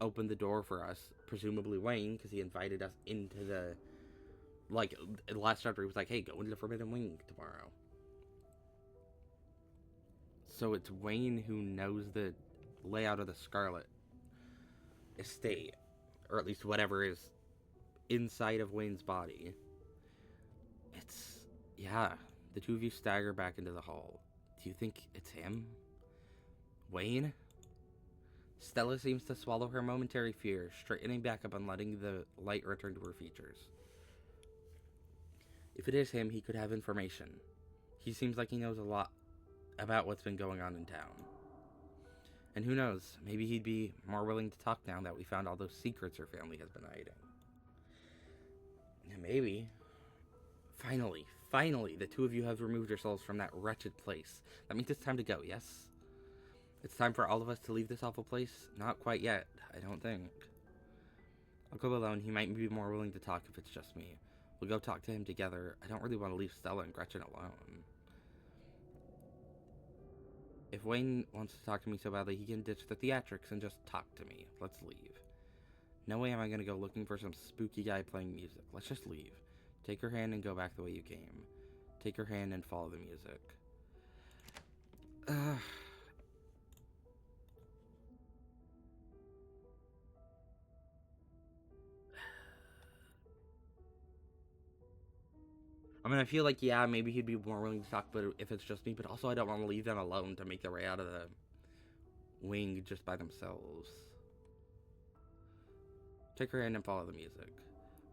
opened the door for us, presumably Wayne, because he invited us into the... Like, the last chapter, he was like, hey, go into the Forbidden Wing tomorrow. So it's Wayne who knows the layout of the Scarlet estate. Or at least whatever is inside of Wayne's body. It's... yeah. The two of you stagger back into the hall. Do you think it's him? Wayne? Stella seems to swallow her momentary fear, straightening back up and letting the light return to her features. If it is him, he could have information. He seems like he knows a lot about what's been going on in town. And who knows, maybe he'd be more willing to talk now that we found all those secrets her family has been hiding. And maybe... Finally, the two of you have removed yourselves from that wretched place. That means it's time to go, yes? It's time for all of us to leave this awful place. Not quite yet, I don't think. I'll go alone. He might be more willing to talk if it's just me. We'll go talk to him together. I don't really want to leave Stella and Gretchen alone. If Wayne wants to talk to me so badly, he can ditch the theatrics and just talk to me. Let's leave. No way am I gonna go looking for some spooky guy playing music. Let's just leave. Take her hand and go back the way you came. Take her hand and follow the music. I mean, I feel like, yeah, maybe he'd be more willing to talk, but if it's just me, but also I don't want to leave them alone to make their way out of the wing just by themselves. Take her hand and follow the music.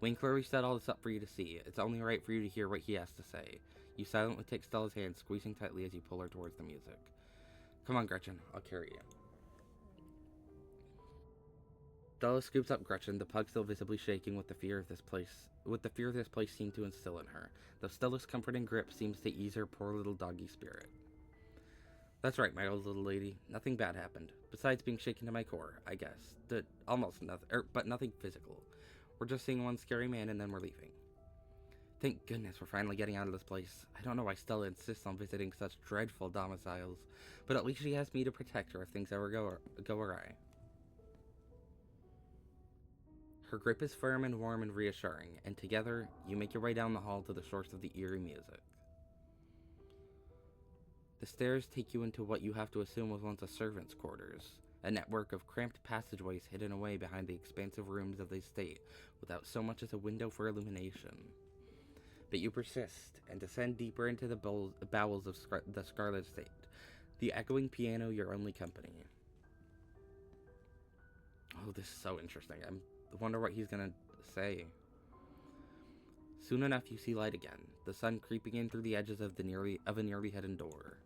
Wayne clearly set all this up for you to see. It's only right for you to hear what he has to say. You silently take Stella's hand, squeezing tightly as you pull her towards the music. Come on, Gretchen. I'll carry you. Stella scoops up Gretchen, the pug still visibly shaking with the fear of this place seemed to instill in her, though Stella's comforting grip seems to ease her poor little doggy spirit. That's right, my old little lady. Nothing bad happened. Besides being shaken to my core, I guess. Almost nothing, but nothing physical. We're just seeing one scary man and then we're leaving. Thank goodness we're finally getting out of this place. I don't know why Stella insists on visiting such dreadful domiciles, but at least she has me to protect her if things ever go awry. Her grip is firm and warm and reassuring, and together, you make your way down the hall to the source of the eerie music. The stairs take you into what you have to assume was once a servant's quarters, a network of cramped passageways hidden away behind the expansive rooms of the estate without so much as a window for illumination. But you persist, and descend deeper into the bowels of the Scarlet Estate, the echoing piano your only company. Oh, this is so interesting. I wonder what he's gonna say. Soon enough, you see light again, the sun creeping in through the edges of a nearly hidden door.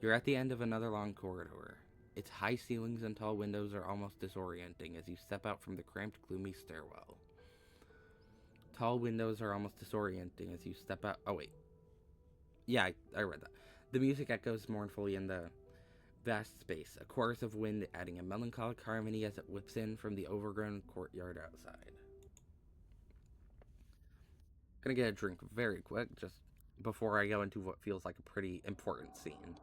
You're at the end of another long corridor. Its high ceilings and tall windows are almost disorienting as you step out from the cramped, gloomy stairwell. Tall windows are almost disorienting as you step out. Oh, wait. Yeah, I read that. The music echoes mournfully in the vast space, a chorus of wind adding a melancholic harmony as it whips in from the overgrown courtyard outside. Gonna get a drink very quick, just before I go into what feels like a pretty important scene.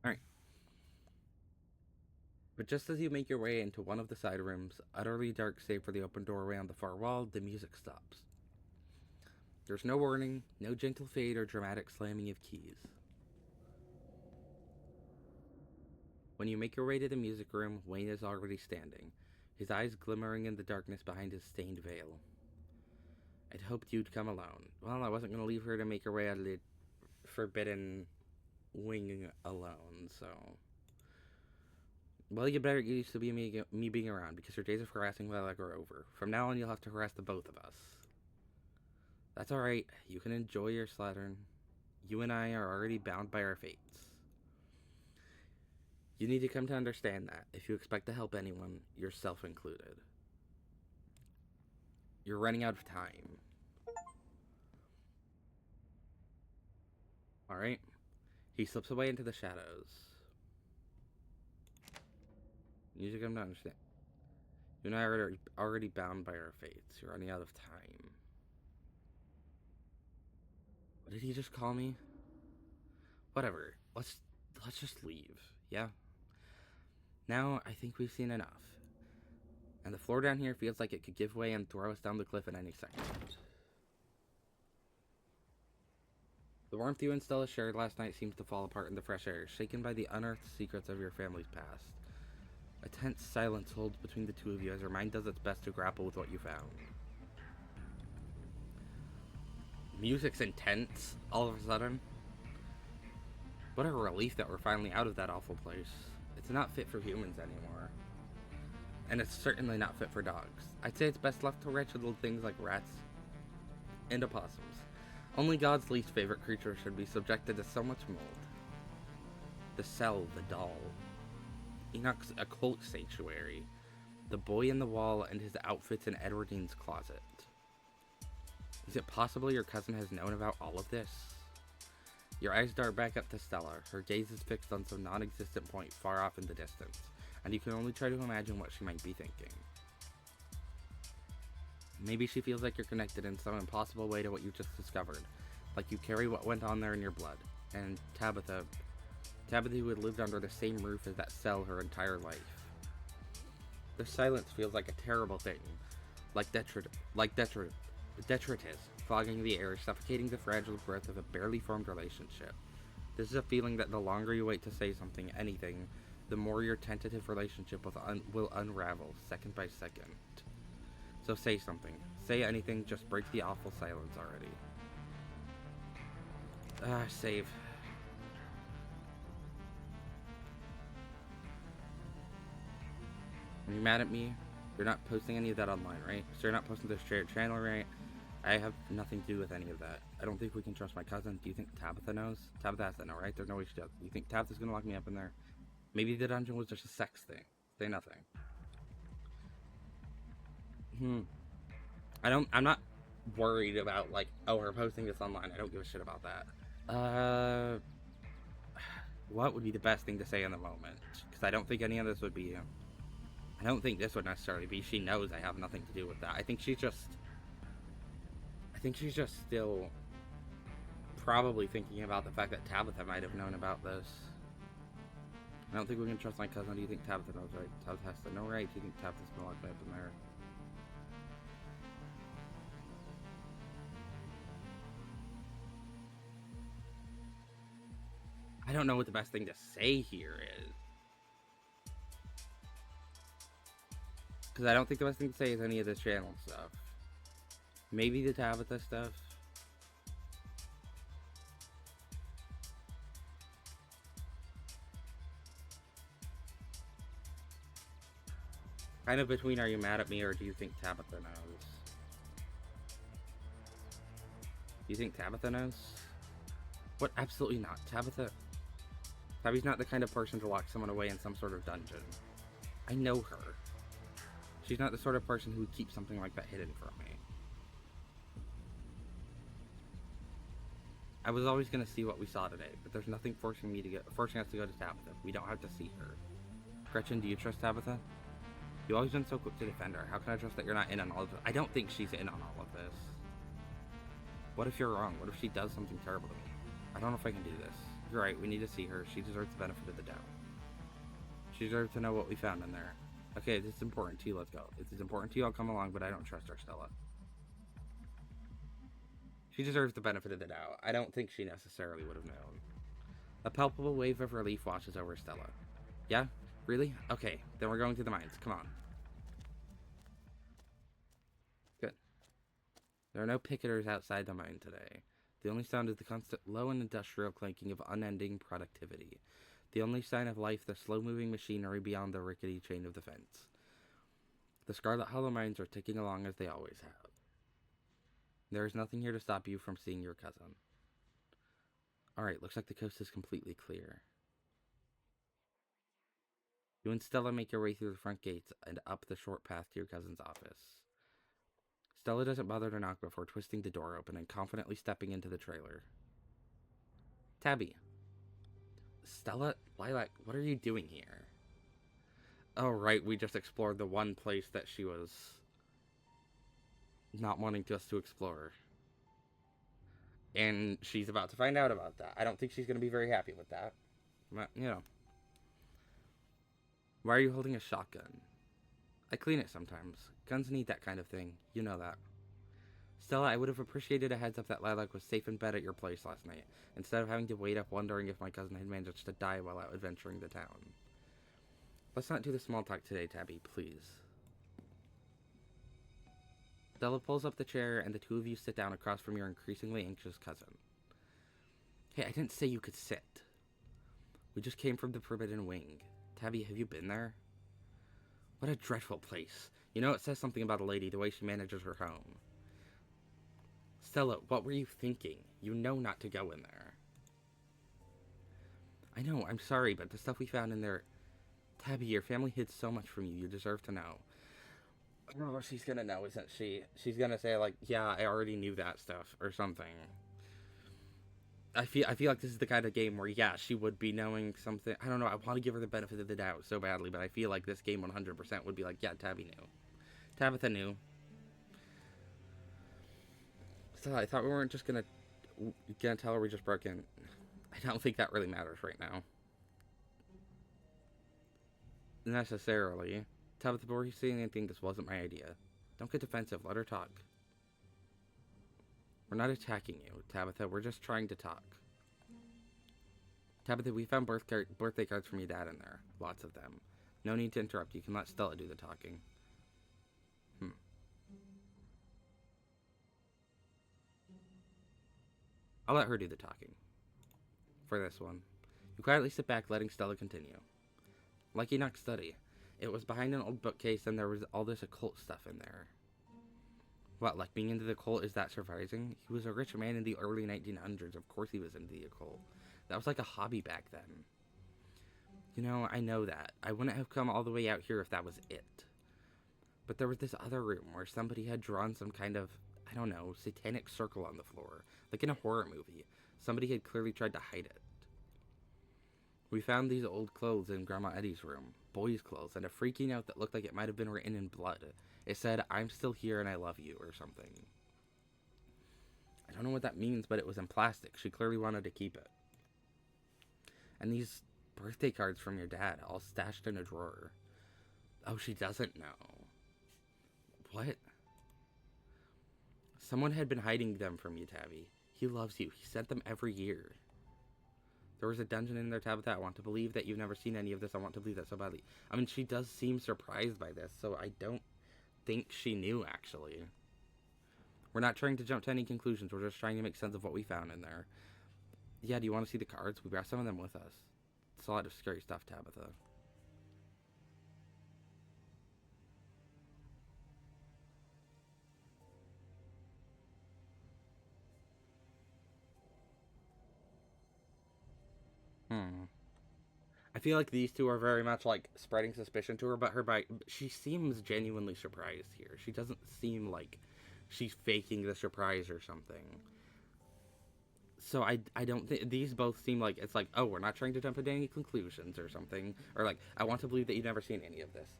Alright. But just as you make your way into one of the side rooms, utterly dark save for the open doorway on the far wall, the music stops. There's no warning, no gentle fade or dramatic slamming of keys. When you make your way to the music room, Wayne is already standing, his eyes glimmering in the darkness behind his stained veil. I'd hoped you'd come alone. Well, I wasn't going to leave her to make her way out of the forbidden wing alone, so... Well, you better get used to me being around, because your days of harassing Lilac are over. From now on, you'll have to harass the both of us. That's alright. You can enjoy your slattern. You and I are already bound by our fates. You need to come to understand that, if you expect to help anyone, yourself included. You're running out of time. Alright. He slips away into the shadows. You need to come to understand. You and I are already bound by our fates. You're running out of time. What did he just call me? Whatever. Let's just leave. Yeah? Now, I think we've seen enough. And the floor down here feels like it could give way and throw us down the cliff at any second. The warmth you and Stella shared last night seems to fall apart in the fresh air, shaken by the unearthed secrets of your family's past. A tense silence holds between the two of you as your mind does its best to grapple with what you found. Music's intense, all of a sudden. What a relief that we're finally out of that awful place. It's not fit for humans anymore. And it's certainly not fit for dogs. I'd say it's best left to wretched little things like rats and opossums. Only God's least favorite creature should be subjected to so much mold. The cell, the doll. Enoch's occult sanctuary, the boy in the wall, and his outfits in Edwardine closet. Is it possible your cousin has known about all of this? Your eyes dart back up to Stella. Her gaze is fixed on some non-existent point far off in the distance, and you can only try to imagine what she might be thinking. Maybe she feels like you're connected in some impossible way to what you just discovered, like you carry what went on there in your blood. And Tabitha who had lived under the same roof as that cell her entire life. The silence feels like a terrible thing, like detritus, fogging the air, suffocating the fragile growth of a barely formed relationship. This is a feeling that the longer you wait to say something, anything, the more your tentative relationship will unravel, second by second. So say something. Say anything, just break the awful silence already. Save. Are you mad at me? You're not posting any of that online, right? So you're not posting this channel, right? I have nothing to do with any of that. I don't think we can trust my cousin. Do you think Tabitha knows? Tabitha has to know, right? There's no way she does. You think Tabitha's gonna lock me up in there? Maybe the dungeon was just a sex thing. Say nothing. I'm not worried about, like, oh, her posting this online. I don't give a shit about that. What would be the best thing to say in the moment? Because I don't think any of this would be... I don't think this would necessarily be, she knows I have nothing to do with that. I think she's just still probably thinking about the fact that Tabitha might have known about this. I don't think we can trust my cousin. Do you think Tabitha knows, right? Tabitha has to know, right? Do you think Tabitha's gonna lock me up in there? I don't know what the best thing to say here is. Because I don't think the best thing to say is any of this channel stuff. Maybe the Tabitha stuff. Kind of between, are you mad at me or do you think Tabitha knows? Do you think Tabitha knows? What? Absolutely not. Tabby's not the kind of person to lock someone away in some sort of dungeon. I know her. She's not the sort of person who would keep something like that hidden from me. I was always going to see what we saw today, but there's nothing forcing us to go to Tabitha. We don't have to see her. Gretchen, do you trust Tabitha? You've always been so quick to defend her. How can I trust that you're not in on all of this? I don't think she's in on all of this. What if you're wrong? What if she does something terrible to me? I don't know if I can do this. You're right, we need to see her. She deserves the benefit of the doubt. She deserves to know what we found in there. Okay, this is important to you, let's go. If it's important to you, I'll come along, but I don't trust her, Stella. She deserves the benefit of the doubt. I don't think she necessarily would have known. A palpable wave of relief washes over Stella. Yeah? Really? Okay, then we're going to the mines. Come on. Good. There are no picketers outside the mine today. The only sound is the constant low and industrial clanking of unending productivity. The only sign of life, the slow-moving machinery beyond the rickety chain of the fence. The Scarlet Hollow mines are ticking along as they always have. There is nothing here to stop you from seeing your cousin. Alright, looks like the coast is completely clear. You and Stella make your way through the front gates and up the short path to your cousin's office. Stella doesn't bother to knock before twisting the door open and confidently stepping into the trailer. Tabby. Stella? Lilac, what are you doing here? Oh, right, we just explored the one place that she was not wanting us to explore. And she's about to find out about that. I don't think she's going to be very happy with that. But, you know. Why are you holding a shotgun? I clean it sometimes. Guns need that kind of thing. You know that. Stella, I would have appreciated a heads up that Lilac was safe in bed at your place last night, instead of having to wait up wondering if my cousin had managed to die while out adventuring the town. Let's not do the small talk today, Tabby, please. Stella pulls up the chair, and the two of you sit down across from your increasingly anxious cousin. Hey, I didn't say you could sit. We just came from the Forbidden Wing. Tabby, have you been there? What a dreadful place. You know, it says something about a lady, the way she manages her home. Stella, what were you thinking? You know not to go in there. I know, I'm sorry, but the stuff we found in there... Tabby, your family hid so much from you. You deserve to know. I don't know what she's gonna know, isn't she? She's gonna say like, "Yeah, I already knew that stuff" or something. I feel like this is the kind of game where yeah, she would be knowing something. I don't know. I want to give her the benefit of the doubt so badly, but I feel like this game 100% would be like, yeah, Tabby knew. Tabitha knew. So I thought we weren't just gonna tell her we just broke in. I don't think that really matters right now. Necessarily. Tabitha, before you say anything, this wasn't my idea. Don't get defensive. Let her talk. We're not attacking you, Tabitha. We're just trying to talk. Tabitha, we found birthday cards from your dad in there. Lots of them. No need to interrupt. You can let Stella do the talking. I'll let her do the talking. For this one. You quietly sit back, letting Stella continue. Lucky Knock study. It was behind an old bookcase and there was all this occult stuff in there. What, like being into the occult, is that surprising? He was a rich man in the early 1900s. Of course he was into the occult. That was like a hobby back then. You know, I know that. I wouldn't have come all the way out here if that was it. But there was this other room where somebody had drawn some kind of, I don't know, satanic circle on the floor. Like in a horror movie. Somebody had clearly tried to hide it. We found these old clothes in Grandma Eddie's room. Boys' clothes, and a freaky note that looked like it might have been written in blood. It said, "I'm still here and I love you," or something. I don't know what that means, but it was in plastic. She clearly wanted to keep it. And these birthday cards from your dad, all stashed in a drawer. Oh, she doesn't know. What? Someone had been hiding them from you, Tabby. He loves you. He sent them every year. There was a dungeon in there, Tabitha. I want to believe that you've never seen any of this. I want to believe that so badly. I mean, she does seem surprised by this, so I don't think she knew, actually. We're not trying to jump to any conclusions. We're just trying to make sense of what we found in there. Yeah, do you want to see the cards? We brought some of them with us. It's a lot of scary stuff, Tabitha. I feel like these two are very much like spreading suspicion to her, but she seems genuinely surprised here. She doesn't seem like she's faking the surprise or something. So I don't think these both seem like it's like, oh, we're not trying to jump into any conclusions or something, or like, I want to believe that you've never seen any of this.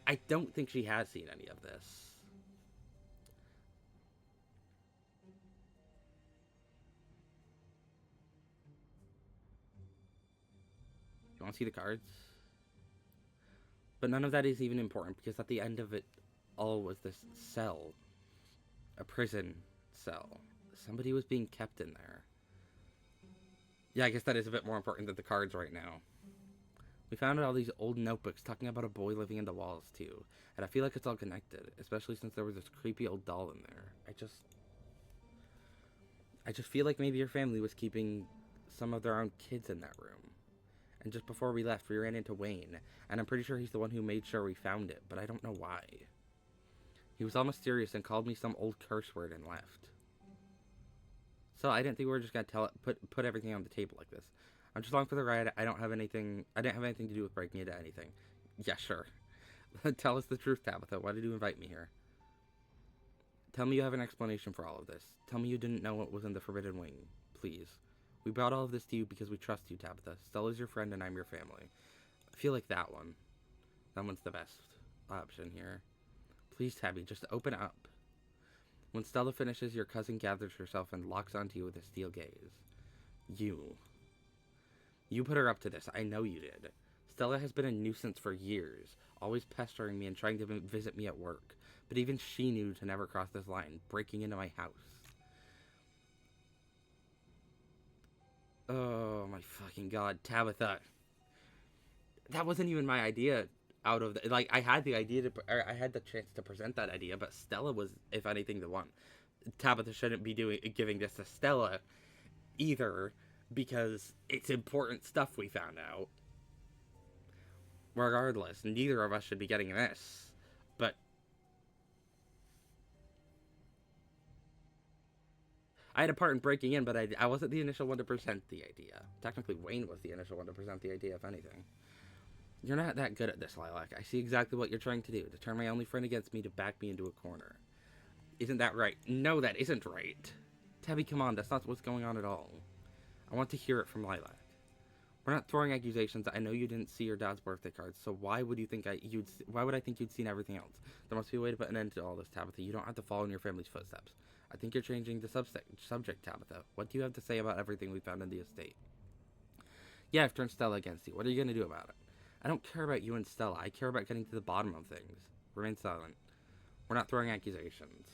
I don't think she has seen any of this. You want to see the cards? But none of that is even important because at the end of it all was this cell. A prison cell. Somebody was being kept in there. Yeah, I guess that is a bit more important than the cards right now. We found all these old notebooks talking about a boy living in the walls too. And I feel like it's all connected, especially since there was this creepy old doll in there. I just feel like maybe your family was keeping some of their own kids in that room. And just before we left, we ran into Wayne, and I'm pretty sure he's the one who made sure we found it, but I don't know why. He was all mysterious and called me some old curse word and left. So I didn't think we were just gonna put everything on the table like this. I'm just along for the ride. I didn't have anything to do with breaking into anything. Yeah, sure. Tell us the truth, Tabitha. Why did you invite me here? Tell me you have an explanation for all of this. Tell me you didn't know what was in the Forbidden Wing. Please. We brought all of this to you because we trust you, Tabitha. Stella's your friend and I'm your family. I feel like that one. That one's the best option here. Please, Tabby, just open up. When Stella finishes, your cousin gathers herself and locks onto you with a steel gaze. You put her up to this. I know you did. Stella has been a nuisance for years, always pestering me and trying to visit me at work. But even she knew to never cross this line, breaking into my house. Oh my fucking god, Tabitha. That wasn't even my idea out of the, like, I had the idea I had the chance to present that idea, but Stella was, if anything, the one. Tabitha shouldn't be giving this to Stella either, because it's important stuff we found out. Regardless, neither of us should be getting this. But I had a part in breaking in, but I wasn't the initial one to present the idea. Technically, Wayne was the initial one to present the idea, if anything. You're not that good at this, Lilac. I see exactly what you're trying to do, to turn my only friend against me to back me into a corner. Isn't that right? No, that isn't right. Tabby, come on, that's not what's going on at all. I want to hear it from Lilac. We're not throwing accusations. I know you didn't see your dad's birthday cards, so why would I think you'd seen everything else? There must be a way to put an end to all this, Tabitha. You don't have to follow in your family's footsteps. I think you're changing the subject, Tabitha. What do you have to say about everything we found in the estate? Yeah, I've turned Stella against you. What are you going to do about it? I don't care about you and Stella. I care about getting to the bottom of things. Remain silent. We're not throwing accusations.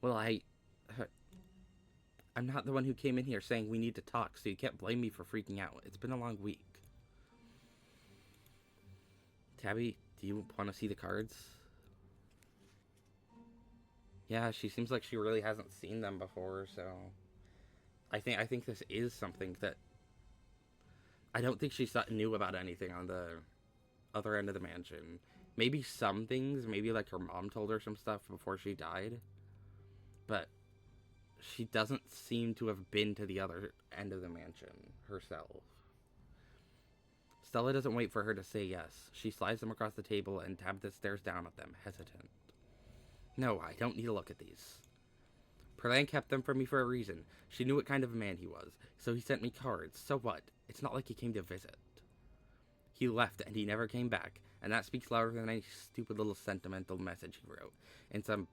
Well, I'm not the one who came in here saying we need to talk, so you can't blame me for freaking out. It's been a long week. Tabby, do you want to see the cards? Yeah, she seems like she really hasn't seen them before, so I think this is something that I don't think she knew about anything on the other end of the mansion. Maybe some things, maybe like her mom told her some stuff before she died, but she doesn't seem to have been to the other end of the mansion herself. Stella doesn't wait for her to say yes. She slides them across the table and Tabitha stares down at them, hesitant. No, I don't need to look at these. Perlan kept them from me for a reason. She knew what kind of a man he was, so he sent me cards. So what? It's not like he came to visit. He left and he never came back, and that speaks louder than any stupid little sentimental message he wrote in some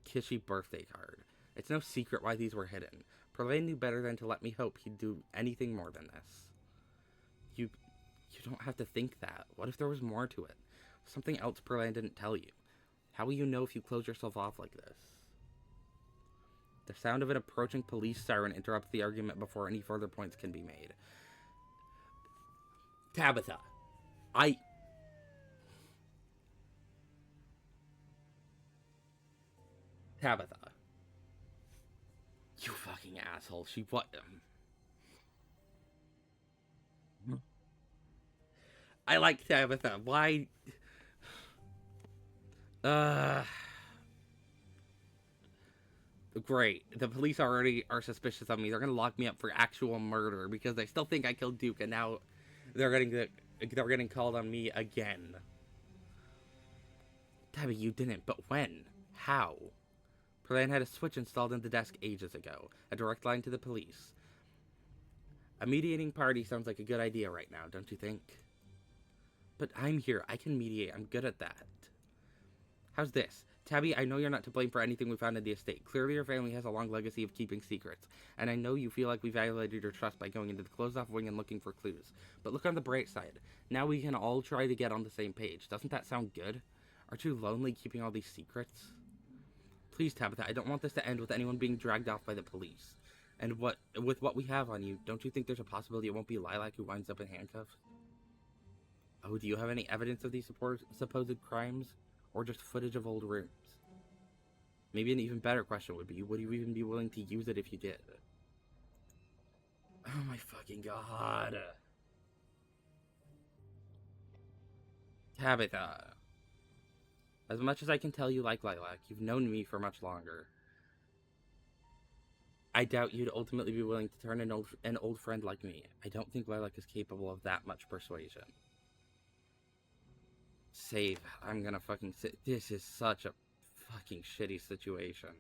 kishy birthday card. It's no secret why these were hidden. Perlan knew better than to let me hope he'd do anything more than this. You don't have to think that. What if there was more to it? Something else Perlan didn't tell you. How will you know if you close yourself off like this? The sound of an approaching police siren interrupts the argument before any further points can be made. Tabitha, Tabitha. You fucking asshole. She what? I like Tabitha. Why? Great. The police already are suspicious of me. They're gonna lock me up for actual murder because they still think I killed Duke, and now they're getting called on me again. Tabby, you didn't. But when? How? Perlan had a switch installed in the desk ages ago. A direct line to the police. A mediating party sounds like a good idea right now, don't you think? But I'm here. I can mediate. I'm good at that. How's this? Tabby, I know you're not to blame for anything we found in the estate. Clearly your family has a long legacy of keeping secrets, and I know you feel like we violated your trust by going into the closed-off wing and looking for clues. But look on the bright side. Now we can all try to get on the same page. Doesn't that sound good? Aren't you lonely keeping all these secrets? Please, Tabitha, I don't want this to end with anyone being dragged off by the police. And with what we have on you, don't you think there's a possibility it won't be Lilac who winds up in handcuffs? Oh, do you have any evidence of these supposed crimes? Or just footage of old rooms? Maybe an even better question would be, would you even be willing to use it if you did? Oh my fucking god. Tabitha. As much as I can tell you like Lilac, you've known me for much longer. I doubt you'd ultimately be willing to turn an old friend like me. I don't think Lilac is capable of that much persuasion. Save. I'm gonna fucking sit. This is such a fucking shitty situation.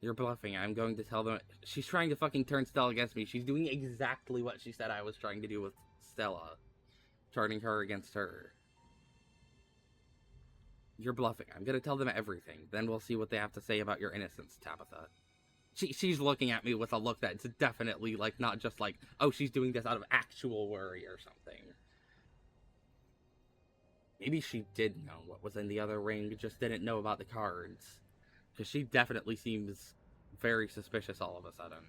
You're bluffing. I'm going to tell them. She's trying to fucking turn Stella against me. She's doing exactly what she said I was trying to do with Stella. Turning her against her. You're bluffing. I'm gonna tell them everything. Then we'll see what they have to say about your innocence, Tabitha. She's looking at me with a look that's definitely, like, not just like, oh, she's doing this out of actual worry or something. Maybe she did know what was in the other ring, just didn't know about the cards. Because she definitely seems very suspicious all of a sudden.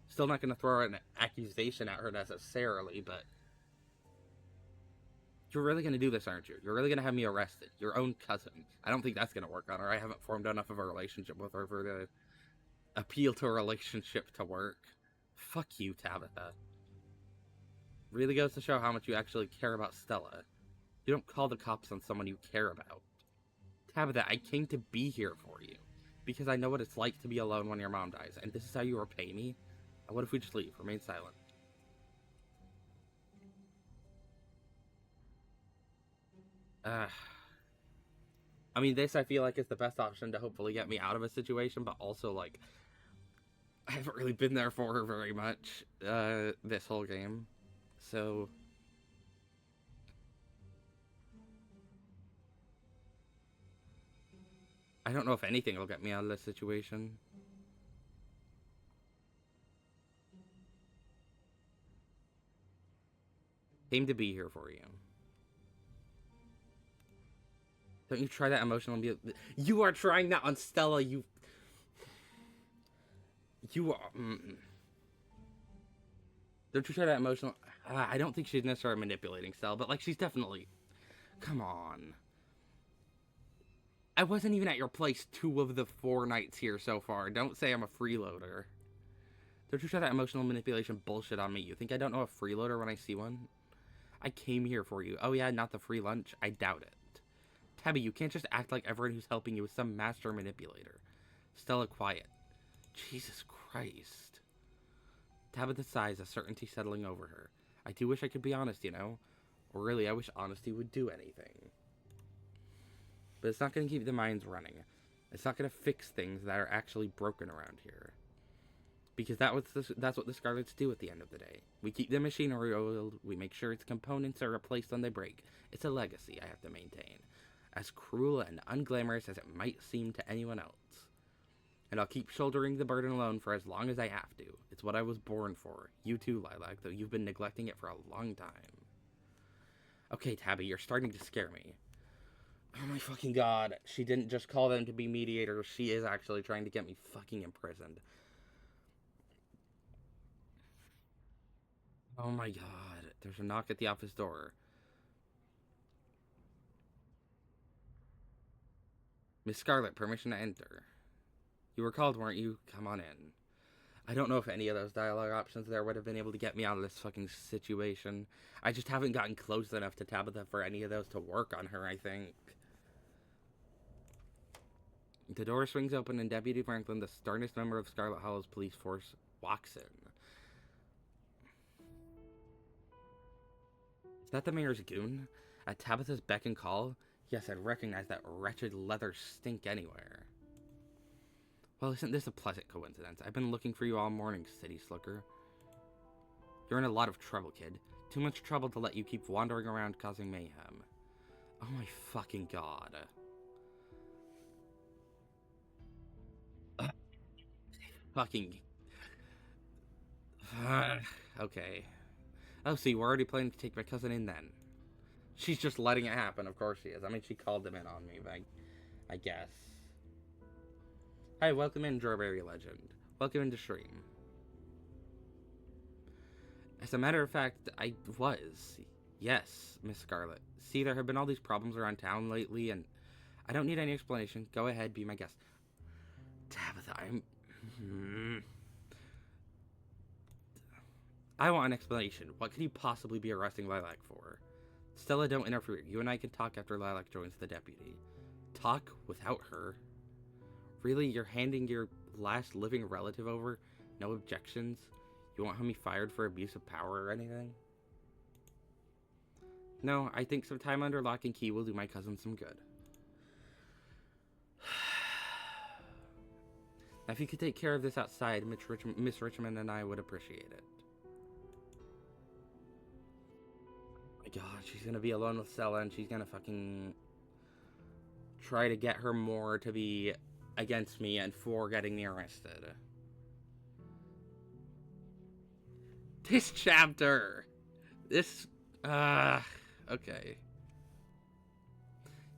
Still not going to throw an accusation at her necessarily, but... You're really going to do this, aren't you? You're really going to have me arrested. Your own cousin. I don't think that's going to work on her. I haven't formed enough of a relationship with her for the appeal to a relationship to work. Fuck you, Tabitha. Really goes to show how much you actually care about Stella. You don't call the cops on someone you care about. Tabitha, I came to be here for you. Because I know what it's like to be alone when your mom dies. And this is how you repay me? What if we just leave? Remain silent. Uh, I mean, this I feel like is the best option to hopefully get me out of a situation, but also, like, I haven't really been there for her very much this whole game. So, I don't know if anything will get me out of this situation. Came to be here for you. Don't you try that emotional... You are trying that on Stella, you... You are... Don't you try that emotional... I don't think she's necessarily manipulating Stella, but, like, she's definitely... Come on. I wasn't even at your place 2 of the 4 nights here so far. Don't say I'm a freeloader. Don't you try that emotional manipulation bullshit on me. You think I don't know a freeloader when I see one? I came here for you. Oh yeah, not the free lunch? I doubt it. Tabby, you can't just act like everyone who's helping you is some master manipulator. Stella, quiet. Jesus Christ. Tabitha sighs, a certainty settling over her. I do wish I could be honest, you know? Or really, I wish honesty would do anything. But it's not going to keep the minds running. It's not going to fix things that are actually broken around here. Because that's what the Scarlets do at the end of the day. We keep the machinery oiled, we make sure its components are replaced when they break. It's a legacy I have to maintain. As cruel and unglamorous as it might seem to anyone else. And I'll keep shouldering the burden alone for as long as I have to. It's what I was born for. You too, Lilac, though you've been neglecting it for a long time. Okay, Tabby, you're starting to scare me. Oh my fucking god. She didn't just call them to be mediators. She is actually trying to get me fucking imprisoned. Oh my god. There's a knock at the office door. Miss Scarlet, permission to enter. You were called, weren't you? Come on in. I don't know if any of those dialogue options there would have been able to get me out of this fucking situation. I just haven't gotten close enough to Tabitha for any of those to work on her, I think. The door swings open and Deputy Franklin, the sternest member of Scarlet Hollow's police force, walks in. Is that the mayor's goon? At Tabitha's beck and call? Yes, I'd recognize that wretched leather stink anywhere. Well, isn't this a pleasant coincidence? I've been looking for you all morning, City Slicker. You're in a lot of trouble, kid. Too much trouble to let you keep wandering around causing mayhem. Oh my fucking god. Fucking... okay. Oh, see, we're already planning to take my cousin in then. She's just letting it happen, of course she is. I mean, she called them in on me, but I guess. Hi, welcome in, Strawberry Legend. Welcome into Stream. As a matter of fact, I was. Yes, Miss Scarlet. See, there have been all these problems around town lately, and I don't need any explanation. Go ahead, be my guest. Tabitha, I want an explanation. What could you possibly be arresting Lilac for? Stella, don't interfere. You and I can talk after Lilac joins the deputy. Talk without her? Really? You're handing your last living relative over? No objections? You won't have me fired for abuse of power or anything? No, I think some time under lock and key will do my cousin some good. Now, if you could take care of this outside, Miss Richmond and I would appreciate it. My god, she's gonna be alone with Stella and she's gonna fucking try to get her more to be against me and for getting me arrested. This chapter! This... okay.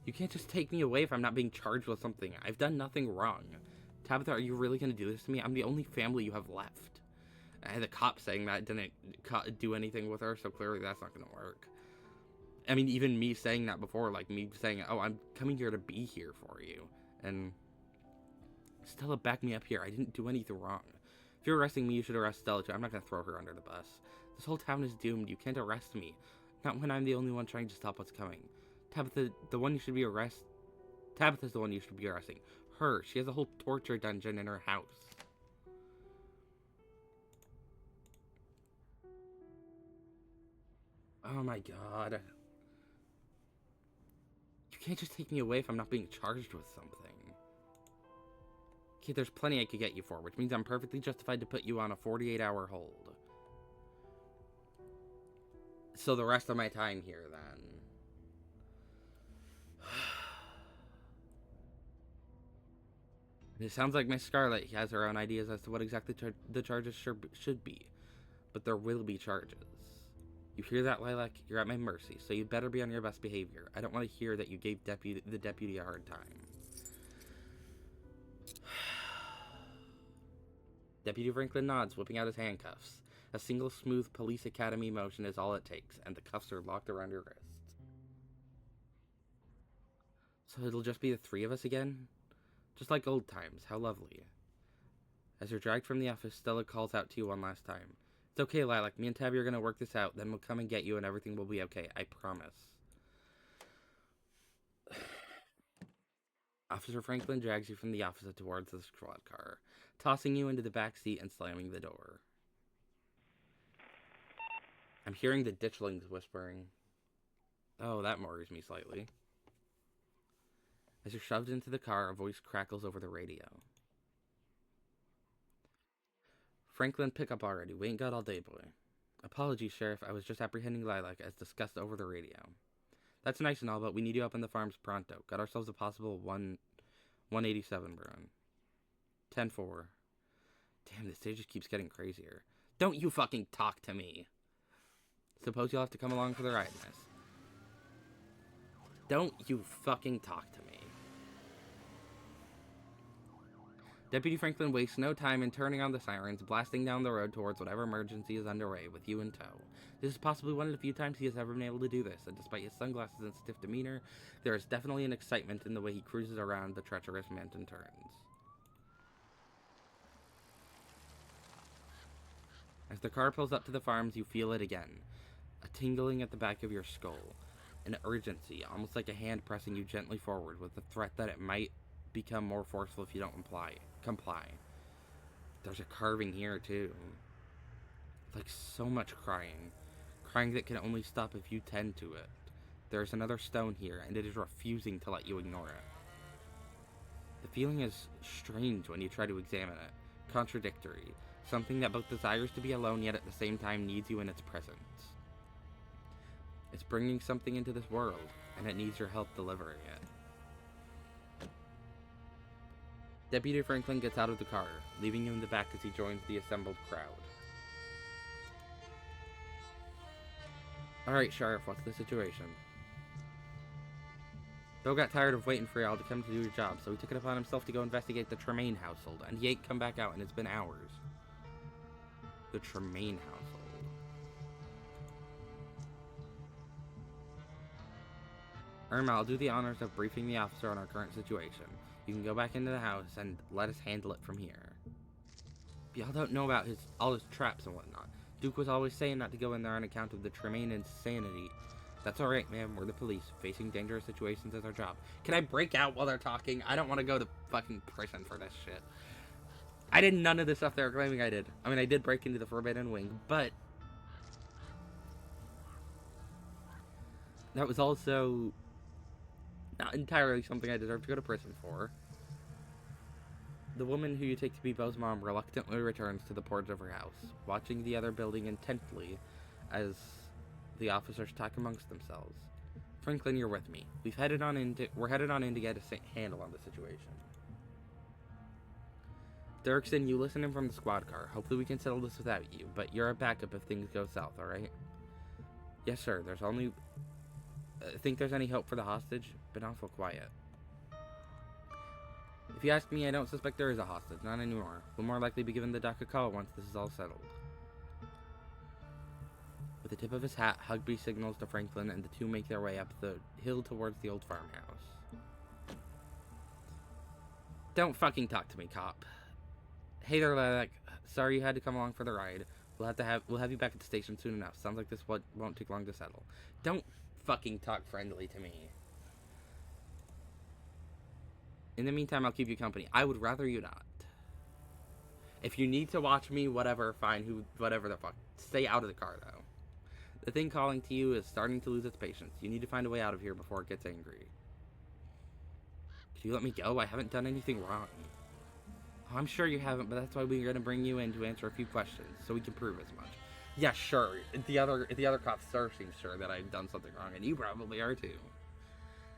You can't just take me away if I'm not being charged with something. I've done nothing wrong. Tabitha, are you really gonna do this to me? I'm the only family you have left. The cop saying that didn't do anything with her, so clearly that's not gonna work. I mean, even me saying that before, like me saying, oh, I'm coming here to be here for you. And Stella, back me up here. I didn't do anything wrong. If you're arresting me, you should arrest Stella too. I'm not gonna throw her under the bus. This whole town is doomed. You can't arrest me. Not when I'm the only one trying to stop what's coming. Tabitha, the one you should be Tabitha's the one you should be arresting. Her. She has a whole torture dungeon in her house. Oh my god. You can't just take me away if I'm not being charged with something. Okay, there's plenty I could get you for, which means I'm perfectly justified to put you on a 48-hour hold. So the rest of my time here, then. It sounds like Miss Scarlet has her own ideas as to what exactly the charges should be. But there will be charges. You hear that, Lilac? You're at my mercy, so you better be on your best behavior. I don't want to hear that you gave the deputy a hard time. Deputy Franklin nods, whipping out his handcuffs. A single smooth police academy motion is all it takes, and the cuffs are locked around your wrist. So it'll just be the three of us again? Just like old times, how lovely. As you're dragged from the office, Stella calls out to you one last time. It's okay, Lilac, me and Tabby are gonna work this out, then we'll come and get you and everything will be okay, I promise. Officer Franklin drags you from the office towards the squad car, tossing you into the back seat and slamming the door. I'm hearing the ditchlings whispering. Oh, that worries me slightly. As you're shoved into the car, a voice crackles over the radio. Franklin, pick up already. We ain't got all day, boy. Apologies, Sheriff. I was just apprehending Lilac as discussed over the radio. That's nice and all, but we need you up in the farms pronto. Got ourselves a possible 187 burn. 10-4. Damn, this day just keeps getting crazier. Don't you fucking talk to me. Suppose you'll have to come along for the ride, miss. Don't you fucking talk to me. Deputy Franklin wastes no time in turning on the sirens, blasting down the road towards whatever emergency is underway, with you in tow. This is possibly one of the few times he has ever been able to do this, and despite his sunglasses and stiff demeanor, there is definitely an excitement in the way he cruises around the treacherous mountain turns. As the car pulls up to the farms, you feel it again. A tingling at the back of your skull. An urgency, almost like a hand pressing you gently forward, with the threat that it might become more forceful if you don't comply. There's a carving here, too. Like so much crying. Crying that can only stop if you tend to it. There's another stone here, and it is refusing to let you ignore it. The feeling is strange when you try to examine it. Contradictory. Something that both desires to be alone, yet at the same time needs you in its presence. It's bringing something into this world, and it needs your help delivering it. Deputy Franklin gets out of the car, leaving you in the back as he joins the assembled crowd. Alright, Sheriff, what's the situation? Bill got tired of waiting for y'all to come to do your job, so he took it upon himself to go investigate the Tremaine household, and he ain't come back out, and it's been hours. The Tremaine household. Irma, I'll do the honors of briefing the officer on our current situation. You can go back into the house and let us handle it from here. But y'all don't know about all his traps and whatnot. Duke was always saying not to go in there on account of the Tremaine insanity. That's alright, ma'am. We're the police. Facing dangerous situations is our job. Can I break out while they're talking? I don't want to go to fucking prison for this shit. I did none of the stuff they're claiming I did. I mean, I did break into the Forbidden Wing, but that was also not entirely something I deserve to go to prison for. The woman who you take to be Beau's mom reluctantly returns to the porch of her house, watching the other building intently as the officers talk amongst themselves. Franklin, you're with me. We're headed on in to get a handle on the situation. Dirksen, you listen in from the squad car. Hopefully we can settle this without you, but you're a backup if things go south, alright? Yes, sir. There's only... think there's any hope for the hostage? Been awful quiet. If you ask me, I don't suspect there is a hostage. Not anymore. We'll more likely be given the doc a call once this is all settled. With the tip of his hat, Hugby signals to Franklin, and the two make their way up the hill towards the old farmhouse. Don't fucking talk to me, cop. Hey there, Lilac. Sorry you had to come along for the ride. We'll have you back at the station soon enough. Sounds like this won't take long to settle. Don't fucking talk friendly to me. In the meantime, I'll keep you company. I would rather you not. If you need to watch me, whatever, fine, whatever the fuck. Stay out of the car, though. The thing calling to you is starting to lose its patience. You need to find a way out of here before it gets angry. Can you let me go? I haven't done anything wrong. Oh, I'm sure you haven't, but that's why we're gonna bring you in to answer a few questions, so we can prove as much. Yeah, sure. The other cops seem sure that I've done something wrong, and you probably are too.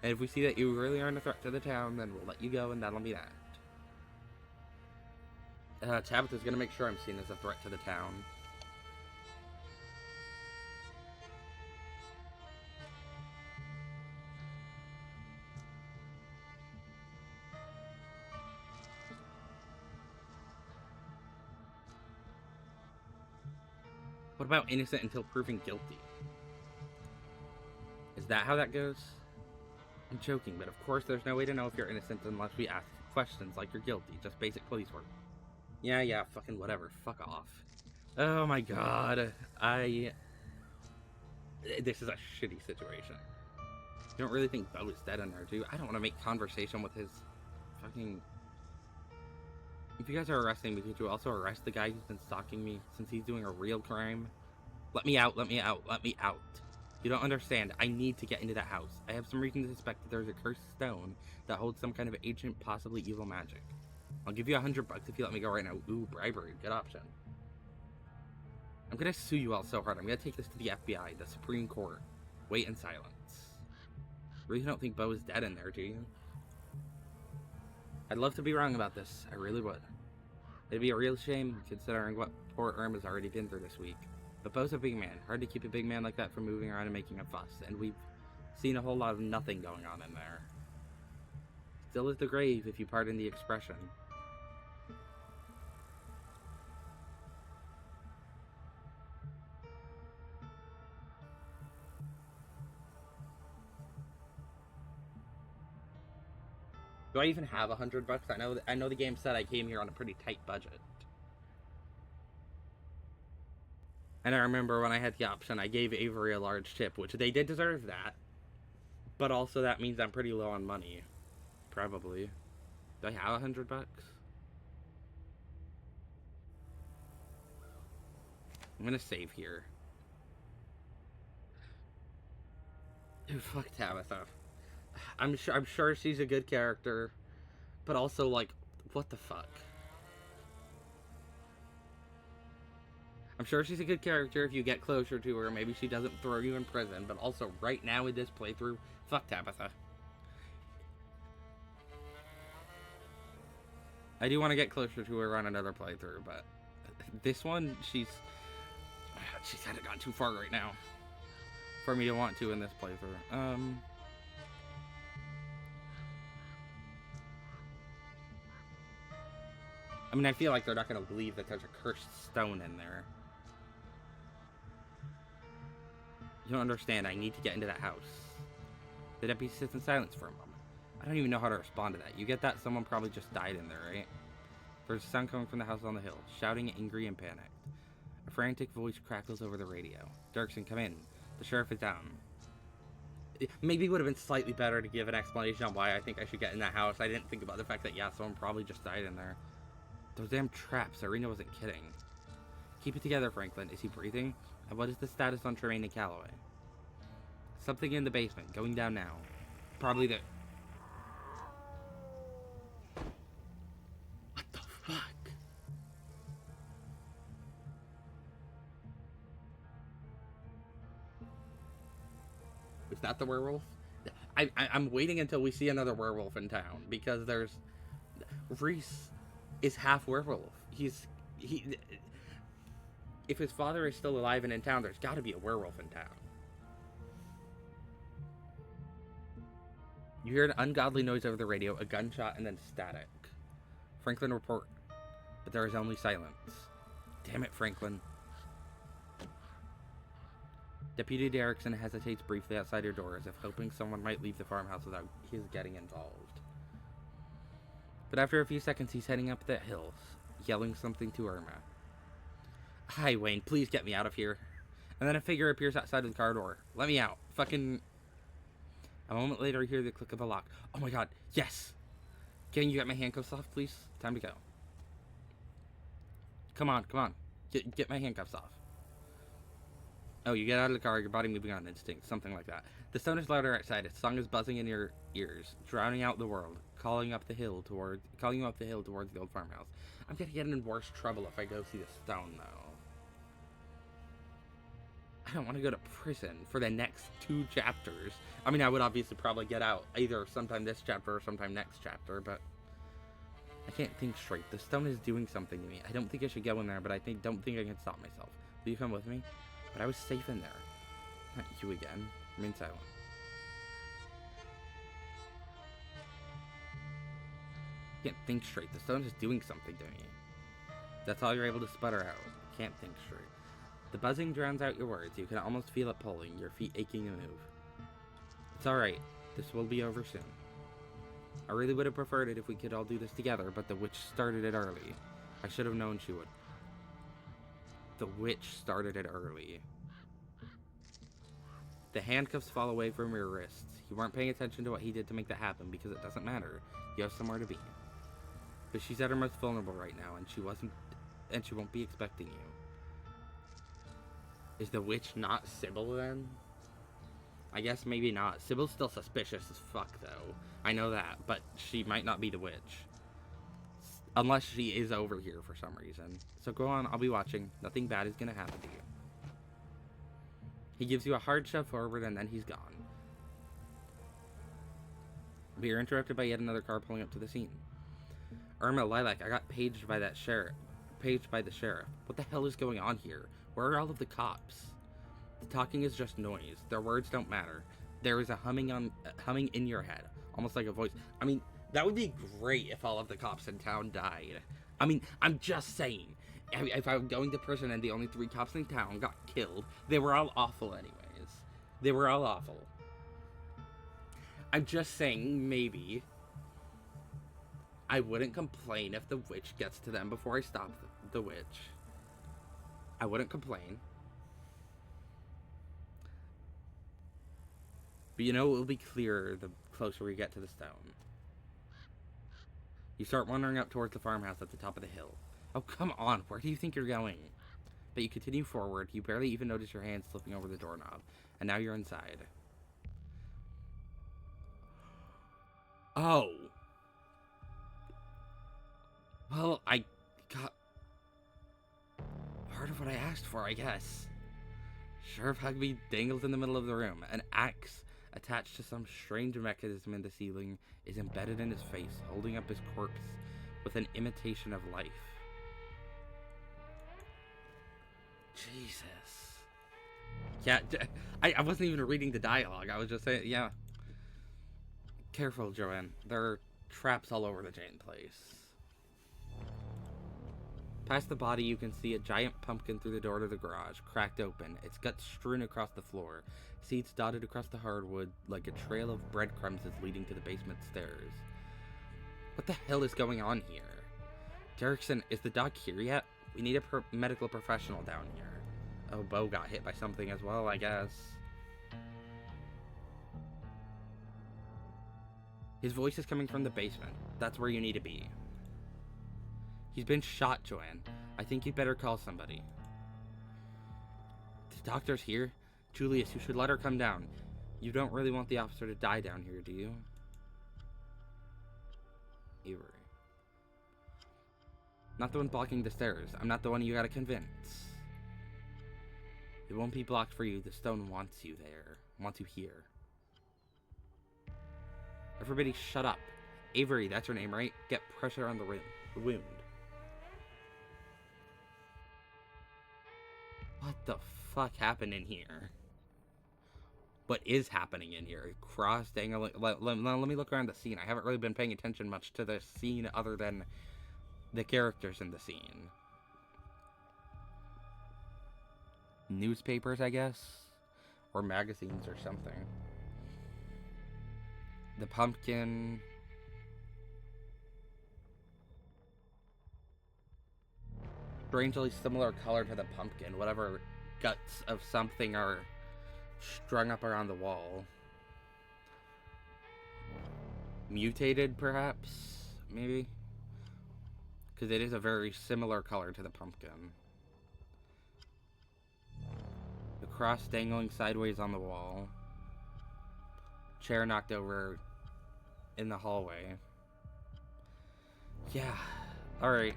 And if we see that you really aren't a threat to the town, then we'll let you go, and that'll be that. Tabitha's gonna make sure I'm seen as a threat to the town. What about innocent until proven guilty? Is that how that goes? I'm joking, but of course there's no way to know if you're innocent unless we ask questions like you're guilty. Just basic police work. Yeah, fucking whatever. Fuck off. Oh my god. This is a shitty situation. You don't really think Bo is dead in there, do you? I don't want to make conversation with his fucking... If you guys are arresting me, could you also arrest the guy who's been stalking me since he's doing a real crime? Let me out, let me out, let me out. You don't understand. I need to get into that house. I have some reason to suspect that there's a cursed stone that holds some kind of ancient, possibly evil magic. I'll give you $100 if you let me go right now. Ooh, bribery. Good option. I'm gonna sue you all so hard. I'm gonna take this to the FBI, the Supreme Court. Wait in silence. Really don't think Bo is dead in there, do you? I'd love to be wrong about this. I really would. It'd be a real shame, considering what poor Irma's already been through this week. But Bo's a big man. Hard to keep a big man like that from moving around and making a fuss. And we've seen a whole lot of nothing going on in there. Still is the grave, if you pardon the expression. Do I even have $100? I know the game said I came here on a pretty tight budget. And I remember when I had the option, I gave Avery a large tip, which they did deserve that. But also that means I'm pretty low on money. Probably. Do I have $100? I'm gonna save here. Dude, fuck Tabitha. I'm sure she's a good character, but also, like, what the fuck? I'm sure she's a good character if you get closer to her. Maybe she doesn't throw you in prison, but also right now in this playthrough, fuck Tabitha. I do want to get closer to her on another playthrough, but this one, she's kind of gone too far right now for me to want to in this playthrough. I mean, I feel like they're not going to believe that there's a cursed stone in there. You don't understand. I need to get into that house. The deputy sits in silence for a moment. I don't even know how to respond to that. You get that? Someone probably just died in there, right? There's a sound coming from the house on the hill, shouting, angry and panicked. A frantic voice crackles over the radio. Dirksen, come in. The sheriff is down. Maybe it would have been slightly better to give an explanation on why I think I should get in that house. I didn't think about the fact that, yeah, someone probably just died in there. Those damn traps. Irina wasn't kidding. Keep it together, Franklin. Is he breathing? And what is the status on Tremaine and Calloway? Something in the basement. Going down now. Probably the... What the fuck? Is that the werewolf? I'm waiting until we see another werewolf in town, because there's... Reese is half werewolf. If his father is still alive and in town, there's got to be a werewolf in town. You hear an ungodly noise over the radio, a gunshot, and then static. Franklin, report. But there is only silence. Damn it, Franklin. Deputy Derrickson hesitates briefly outside your door, as if hoping someone might leave the farmhouse without his getting involved. But after a few seconds, he's heading up the hills, yelling something to Irma. Hi, Wayne, please get me out of here. And then a figure appears outside of the car door. Let me out. Fucking... A moment later, you hear the click of a lock. Oh my god, yes! Can you get my handcuffs off, please? Time to go. Come on, come on. Get my handcuffs off. Oh, you get out of the car, your body moving on instinct, something like that. The stone is louder outside, its song is buzzing in your ears, drowning out the world, calling you up the hill towards the old farmhouse. I'm gonna get in worse trouble if I go see the stone, though. I don't want to go to prison for the next 2 chapters. I mean, I would obviously probably get out either sometime this chapter or sometime next chapter, but I can't think straight. The stone is doing something to me. I don't think I should go in there, but don't think I can stop myself. Will you come with me? But I was safe in there. Not you again. Remain silent. Can't think straight. The stone is doing something to me. That's all you're able to sputter out. Can't think straight. The buzzing drowns out your words. You can almost feel it pulling, your feet aching to move. It's alright. This will be over soon. I really would have preferred it if we could all do this together, but the witch started it early. I should have known she would. The witch started it early. The handcuffs fall away from your wrists. You weren't paying attention to what he did to make that happen because it doesn't matter. You have somewhere to be. But she's at her most vulnerable right now, and she won't be expecting you. Is the witch not Sybil then? I guess maybe not. Sybil's still suspicious as fuck though. I know that, but she might not be the witch. Unless she is over here for some reason. So go on, I'll be watching. Nothing bad is gonna happen to you. He gives you a hard shove forward and then he's gone. We are interrupted by yet another car pulling up to the scene. Irma, Lilac, I got paged by the sheriff. What the hell is going on here? Where are all of the cops? The talking is just noise. Their words don't matter. There is a humming in your head, almost like a voice. I mean, that would be great if all of the cops in town died. I mean, I'm just saying. If I'm going to prison and the only 3 cops in town got killed, they were all awful anyways. They were all awful. I'm just saying, maybe I wouldn't complain if the witch gets to them before I stop the witch. I wouldn't complain. But you know, it will be clearer the closer we get to the stone. You start wandering up towards the farmhouse at the top of the hill. Oh, come on, where do you think you're going? But you continue forward, you barely even notice your hand slipping over the doorknob, and now you're inside. Oh. Well, I got part of what I asked for, I guess. Sheriff Hugby dangles in the middle of the room. An axe attached to some strange mechanism in the ceiling is embedded in his face, holding up his corpse with an imitation of life. Jesus. Yeah, I wasn't even reading the dialogue. I was just saying, yeah. Careful, Joanne. There are traps all over the Jane place. Past the body, you can see a giant pumpkin through the door to the garage, cracked open, its guts strewn across the floor, seeds dotted across the hardwood like a trail of breadcrumbs is leading to the basement stairs. What the hell is going on here? Derrickson, is the doc here yet? We need a medical professional down here. Oh, Bo got hit by something as well, I guess. His voice is coming from the basement. That's where you need to be. He's been shot, Joanne. I think you'd better call somebody. The doctor's here? Julius, you should let her come down. You don't really want the officer to die down here, do you? Avery. Not the one blocking the stairs. I'm not the one you gotta convince. It won't be blocked for you. The stone wants you there. Wants you here. Everybody shut up. Avery, that's her name, right? Get pressure on the wound. What the fuck happened in here? What is happening in here? Cross-dangling... Let me look around the scene. I haven't really been paying attention much to the scene other than the characters in the scene. Newspapers, I guess? Or magazines or something. The pumpkin... Strangely similar color to the pumpkin. Whatever guts of something are strung up around the wall. Mutated, perhaps? Maybe? Because it is a very similar color to the pumpkin. The cross dangling sideways on the wall. Chair knocked over in the hallway. Yeah. Alright.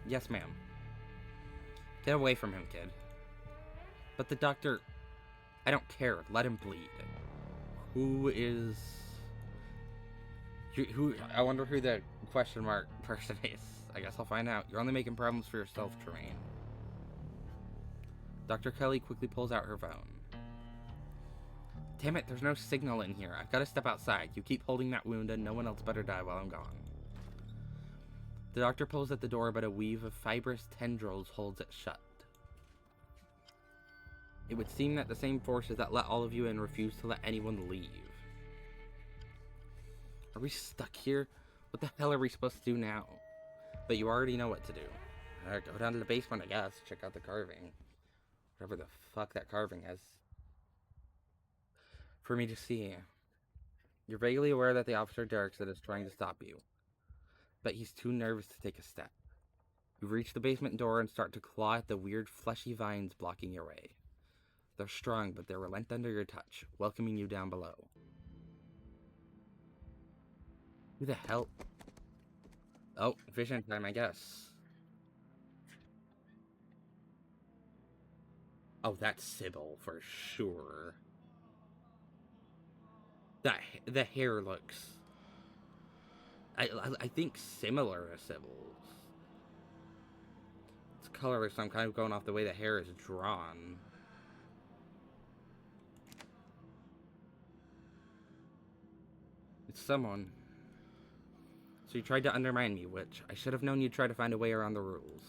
Yes, ma'am. Get away from him, kid. But the doctor... I don't care. Let him bleed. Who is... Who? I wonder who the question mark person is. I guess I'll find out. You're only making problems for yourself, Tremaine. Dr. Kelly quickly pulls out her phone. Damn it, there's no signal in here. I've got to step outside. You keep holding that wound and no one else better die while I'm gone. The doctor pulls at the door, but a weave of fibrous tendrils holds it shut. It would seem that the same forces that let all of you in refuse to let anyone leave. Are we stuck here? What the hell are we supposed to do now? But you already know what to do. Go down to the basement, I guess. Check out the carving. Whatever the fuck that carving is. For me to see. You're vaguely aware that the officer Derrickson is trying to stop you. But he's too nervous to take a step. You reach the basement door and start to claw at the weird fleshy vines blocking your way. They're strong, but they relent under your touch, welcoming you down below. Who the hell? Oh, vision time, I guess. Oh, that's Sybil for sure. The hair looks... I think similar to Sybil's. It's colorless, so I'm kind of going off the way the hair is drawn. It's someone. So you tried to undermine me, Witch. I should have known you'd try to find a way around the rules.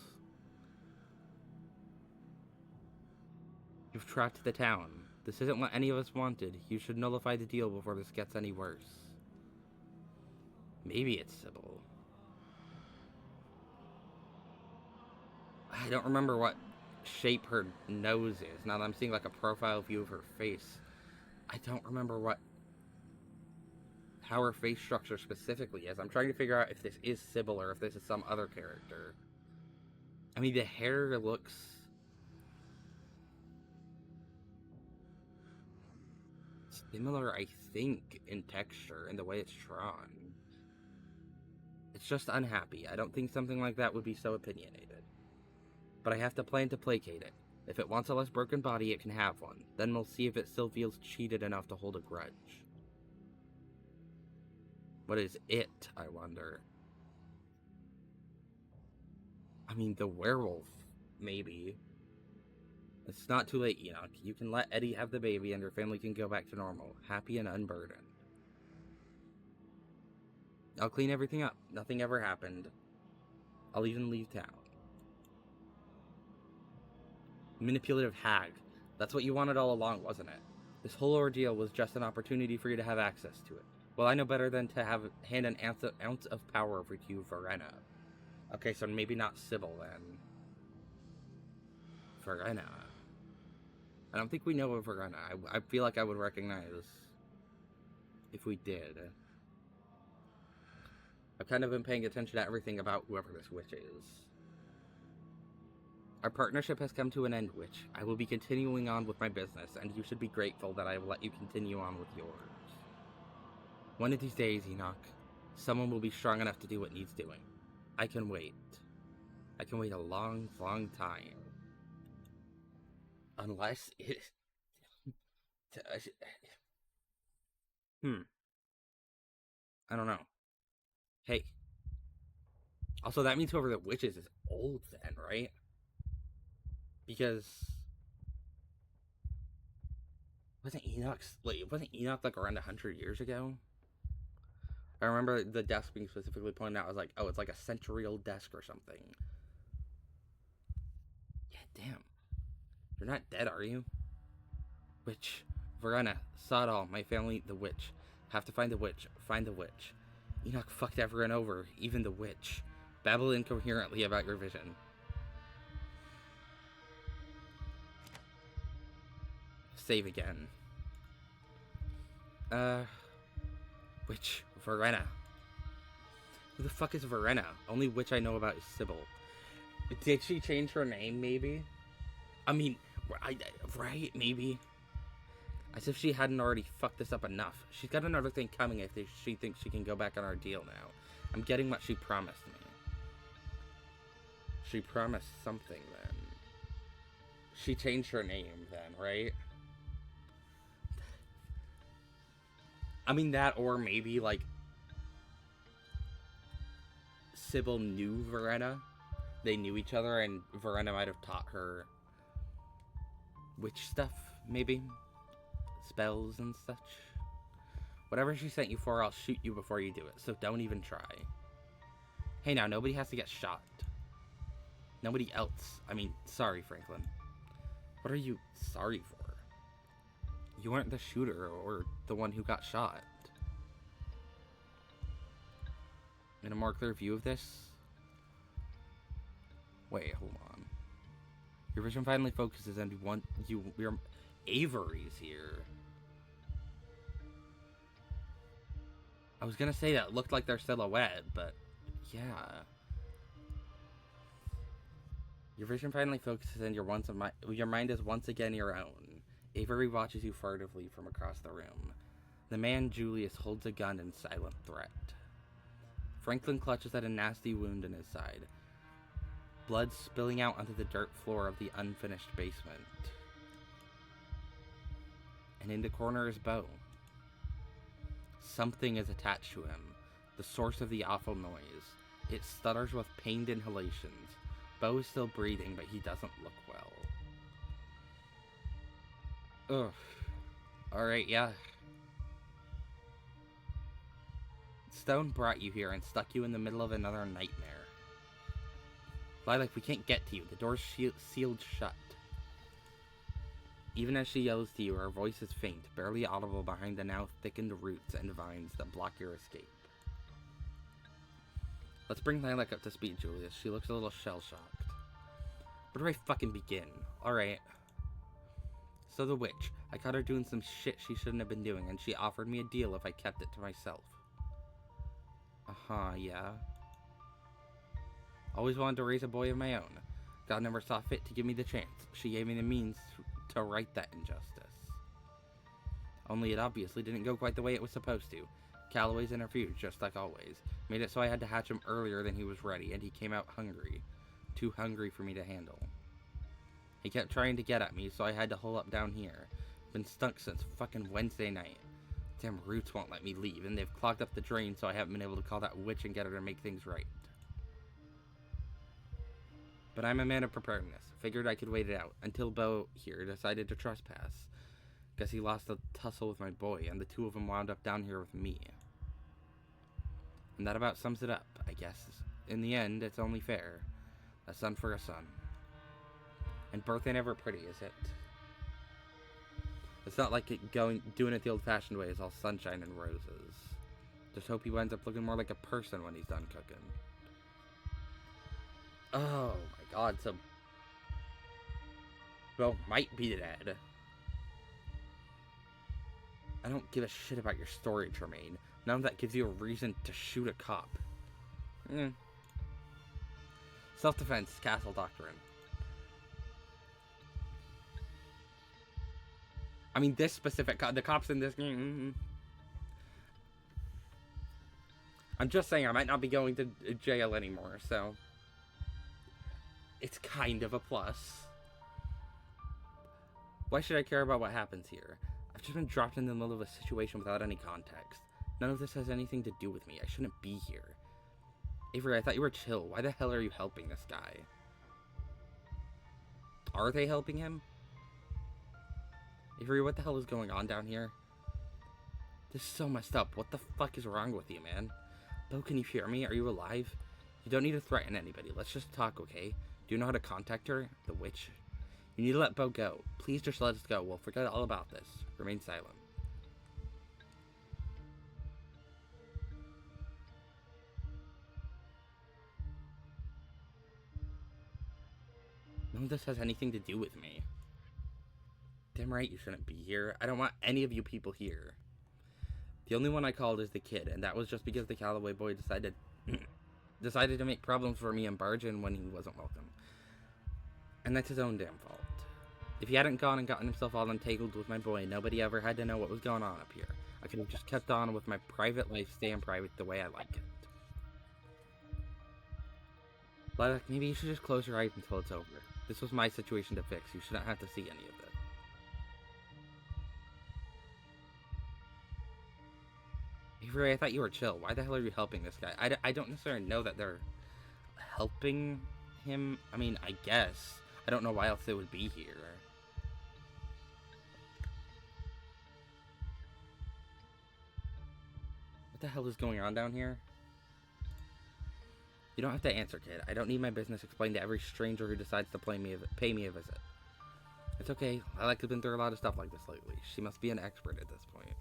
You've trapped the town. This isn't what any of us wanted. You should nullify the deal before this gets any worse. Maybe it's Sybil. I don't remember what shape her nose is. Now that I'm seeing like a profile view of her face, I don't remember how her face structure specifically is. I'm trying to figure out if this is Sybil or if this is some other character. I mean, the hair looks... similar, I think, in texture and the way it's drawn. It's just unhappy. I don't think something like that would be so opinionated. But I have to plan to placate it. If it wants a less broken body, it can have one. Then we'll see if it still feels cheated enough to hold a grudge. What is it, I wonder? I mean, the werewolf, maybe. It's not too late, Enoch. You can let Eddie have the baby and your family can go back to normal, happy and unburdened. I'll clean everything up. Nothing ever happened. I'll even leave town. Manipulative hag. That's what you wanted all along, wasn't it? This whole ordeal was just an opportunity for you to have access to it. Well, I know better than to hand an ounce of power over to you, Verena. Okay, so maybe not Sybil, then. Verena. I don't think we know of Verena. I feel like I would recognize if we did. I've kind of been paying attention to everything about whoever this witch is. Our partnership has come to an end, Witch. I will be continuing on with my business, and you should be grateful that I will let you continue on with yours. One of these days, Enoch, someone will be strong enough to do what needs doing. I can wait. I can wait a long, long time. Unless it... I don't know. Hey. Also, that means whoever the witch is old then, right? Because... wasn't Enoch like around 100 years ago? I remember the desk being specifically pointed out. I was like, oh, it's like a century-old desk or something. Yeah, damn. You're not dead, are you? Witch. Verena. Saw it all. My family, the witch. Have to find the witch. Find the witch. Enoch fucked everyone over. Even the witch. Babble incoherently about your vision. Save again. Witch. Verena. Who the fuck is Verena? Only witch I know about is Sybil. Did she change her name, maybe? I mean, Right, maybe. As if she hadn't already fucked this up enough. She's got another thing coming if she thinks she can go back on our deal now. I'm getting what she promised me. She promised something then. She changed her name then, right? I mean that, or maybe like Sybil knew Verena. They knew each other and Verena might have taught her witch stuff, maybe? Spells and such. Whatever she sent you for, I'll shoot you before you do it, so don't even try. Hey now, nobody has to get shot. Nobody else. I mean, sorry, Franklin. What are you sorry for? You weren't the shooter or the one who got shot. In a more clear view of this? Wait, hold on. Your vision finally focuses and your Avery's here. I was gonna say that looked like their silhouette, but yeah. Your vision finally focuses and your mind is once again your own. Avery watches you furtively from across the room. The man, Julius, holds a gun in silent threat. Franklin clutches at a nasty wound in his side. Blood spilling out onto the dirt floor of the unfinished basement. And in the corner is Beau. Something is attached to him, the source of the awful noise. It stutters with pained inhalations. Beau is still breathing, but he doesn't look well. Ugh. Alright, yeah. Stone brought you here and stuck you in the middle of another nightmare. Lilac, we can't get to you. The door's sealed shut. Even as she yells to you, her voice is faint, barely audible behind the now thickened roots and vines that block your escape. Let's bring Lilac up to speed, Julius. She looks a little shell-shocked. Where do I fucking begin? Alright. So the witch. I caught her doing some shit she shouldn't have been doing, and she offered me a deal if I kept it to myself. Uh-huh, yeah. Always wanted to raise a boy of my own. God never saw fit to give me the chance. She gave me the means to right that injustice. Only it obviously didn't go quite the way it was supposed to. Calloway's interfered, just like always. Made it so I had to hatch him earlier than he was ready, and he came out hungry. Too hungry for me to handle. He kept trying to get at me, so I had to hole up down here. Been stuck since fucking Wednesday night. Damn roots won't let me leave, and they've clogged up the drain, so I haven't been able to call that witch and get her to make things right. But I'm a man of preparedness. Figured I could wait it out, until Beau here decided to trespass. Guess he lost a tussle with my boy, and the two of them wound up down here with me. And that about sums it up, I guess. In the end, it's only fair. A son for a son. And birth ain't never pretty, is it? It's not like doing it the old-fashioned way is all sunshine and roses. Just hope he winds up looking more like a person when he's done cooking. Oh my god, so Beau might be dead. I don't give a shit about your story, Tremaine. None of that gives you a reason to shoot a cop. Self-defense, castle doctrine. I mean, this specific the cops in this game. I'm just saying I might not be going to jail anymore, so it's kind of a plus. Why should I care about what happens here? I've just been dropped in the middle of a situation without any context. None of this has anything to do with me. I shouldn't be here. Avery, I thought you were chill. Why the hell are you helping this guy? Are they helping him? Avery, what the hell is going on down here? This is so messed up. What the fuck is wrong with you, man? Beau, can you hear me? Are you alive? You don't need to threaten anybody. Let's just talk, okay? Do you know how to contact her? The witch? You need to let Beau go. Please just let us go. We'll forget all about this. Remain silent. None of this has anything to do with me. Damn right you shouldn't be here. I don't want any of you people here. The only one I called is the kid, and that was just because the Calloway boy decided to make problems for me and barge in when he wasn't welcome. And that's his own damn fault. If he hadn't gone and gotten himself all entangled with my boy, nobody ever had to know what was going on up here. I could have just kept on with my private life, staying private the way I like it. Lilac, maybe you should just close your eyes until it's over. This was my situation to fix. You shouldn't have to see any of it. Avery, I thought you were chill. Why the hell are you helping this guy? I don't necessarily know that they're helping him. I mean, I guess. I don't know why else they would be here. What the hell is going on down here? You don't have to answer, kid. I don't need my business explained to every stranger who decides to pay me a visit. It's okay. Lilac has been through a lot of stuff like this lately. She must be an expert at this point.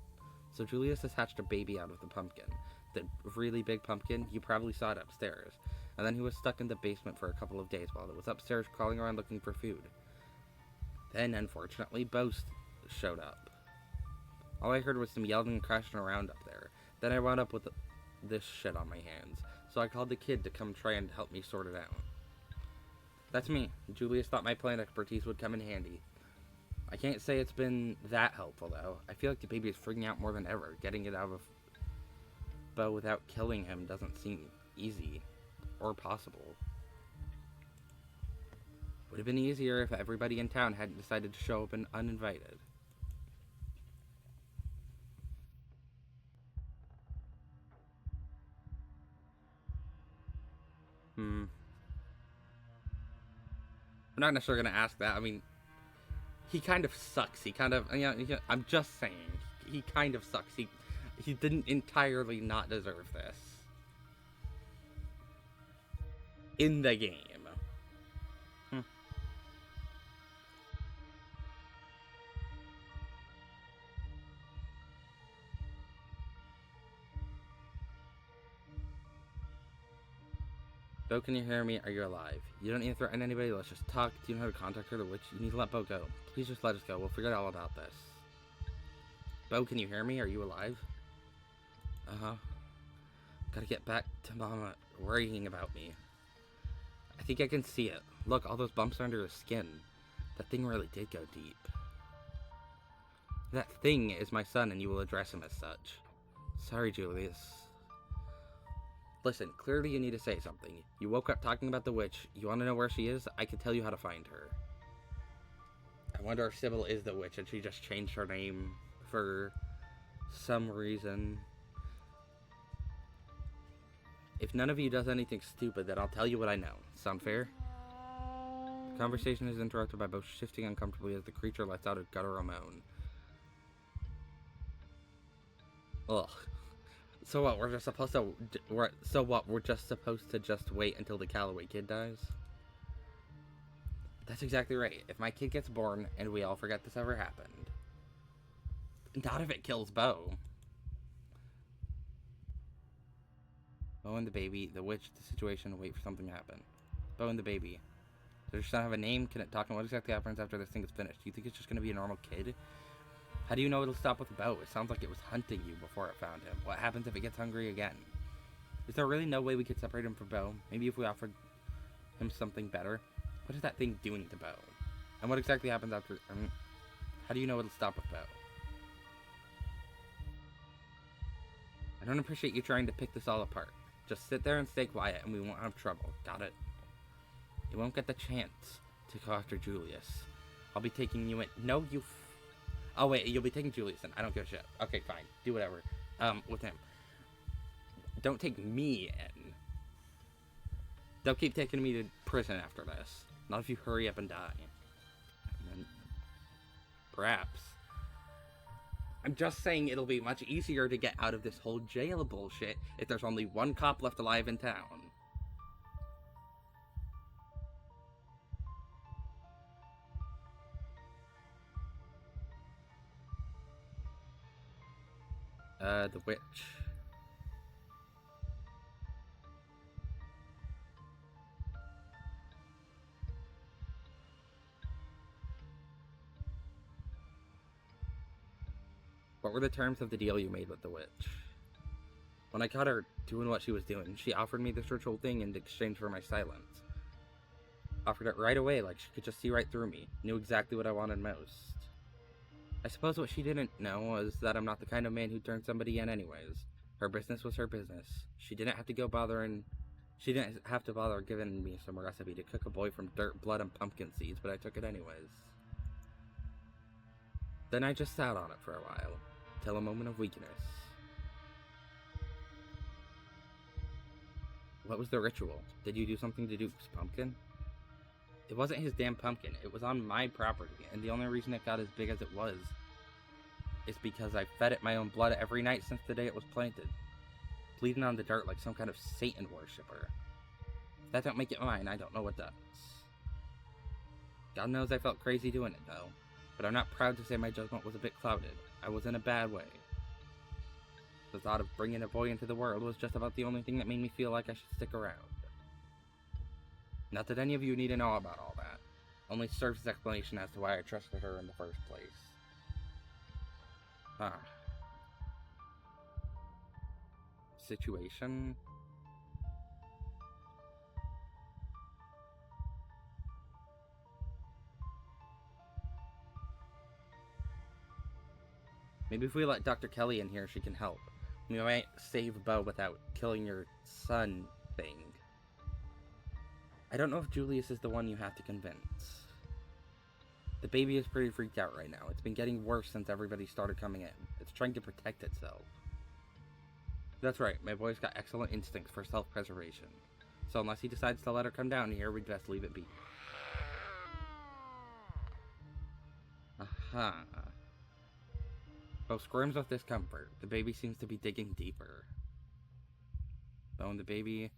So Julius has hatched a baby out of the pumpkin. The really big pumpkin, you probably saw it upstairs. And then he was stuck in the basement for a couple of days while it was upstairs crawling around looking for food. Then, unfortunately, Bo showed up. All I heard was some yelling and crashing around up there. Then I wound up with this shit on my hands. So I called the kid to come try and help me sort it out. That's me. Julius thought my plant expertise would come in handy. I can't say it's been that helpful, though. I feel like the baby is freaking out more than ever. Getting it out of Bo without killing him doesn't seem easy or possible. Would have been easier if everybody in town hadn't decided to show up uninvited. I'm not necessarily going to ask that. I mean, he kind of sucks. He kind of, I'm just saying, he kind of sucks. He didn't entirely not deserve this in the game. Bo, can you hear me? Are you alive? You don't need to threaten anybody. Let's just talk. Do you know how to contact her? The witch? You need to let Bo go. Please just let us go. We'll figure out all about this. Bo, can you hear me? Are you alive? Uh-huh. Gotta get back to Mama worrying about me. I think I can see it. Look, all those bumps under his skin. That thing really did go deep. That thing is my son, and you will address him as such. Sorry, Julius. Listen, clearly you need to say something. You woke up talking about the witch. You want to know where she is? I can tell you how to find her. I wonder if Sybil is the witch and she just changed her name for some reason. If none of you does anything stupid, then I'll tell you what I know. Sound fair? The conversation is interrupted by Bo shifting uncomfortably as the creature lets out a guttural moan. Ugh. So what, we're just supposed to... we're just supposed to just wait until the Calloway kid dies? That's exactly right. If my kid gets born and we all forget this ever happened. Not if it kills Bo. Bo and the baby, the witch, the situation, wait for something to happen. Bo and the baby. Does your son have a name? Can it talk? And what exactly happens after this thing is finished? Do you think it's just going to be a normal kid? How do you know it'll stop with Bo? It sounds like it was hunting you before it found him. What happens if it gets hungry again? Is there really no way we could separate him from Bo? Maybe if we offered him something better? What is that thing doing to Bo? And what exactly happens after... how do you know it'll stop with Bo? I don't appreciate you trying to pick this all apart. Just sit there and stay quiet and we won't have trouble. Got it? You won't get the chance to go after Julius. I'll be taking you in... No, you... Oh, wait, you'll be taking Julius in. I don't give a shit. Okay, fine. Do whatever. With him. Don't take me in. Don't keep taking me to prison after this. Not if you hurry up and die. And then, perhaps. I'm just saying it'll be much easier to get out of this whole jail bullshit if there's only one cop left alive in town. The witch. What were the terms of the deal you made with the witch? When I caught her doing what she was doing, she offered me this ritual thing in exchange for my silence. Offered it right away like she could just see right through me. Knew exactly what I wanted most. I suppose what she didn't know was that I'm not the kind of man who turns somebody in anyways. Her business was her business. She didn't have to bother giving me some recipe to cook a boy from dirt, blood, and pumpkin seeds, but I took it anyways. Then I just sat on it for a while, till a moment of weakness. What was the ritual? Did you do something to Duke's pumpkin? It wasn't his damn pumpkin. It was on my property, and the only reason it got as big as it was is because I fed it my own blood every night since the day it was planted. Bleeding on the dirt like some kind of Satan worshipper. If that don't make it mine, I don't know what does. God knows I felt crazy doing it, though. But I'm not proud to say my judgment was a bit clouded. I was in a bad way. The thought of bringing a boy into the world was just about the only thing that made me feel like I should stick around. Not that any of you need to know about all that. Only serves as explanation as to why I trusted her in the first place. Situation? Maybe if we let Dr. Kelly in here, she can help. We might save Bo without killing your son thing. I don't know if Julius is the one you have to convince. The baby is pretty freaked out right now. It's been getting worse since everybody started coming in. It's trying to protect itself. That's right, my boy's got excellent instincts for self-preservation. So unless he decides to let her come down here, we'd best leave it be. Aha. Bo squirms with discomfort. The baby seems to be digging deeper. Bo and the baby...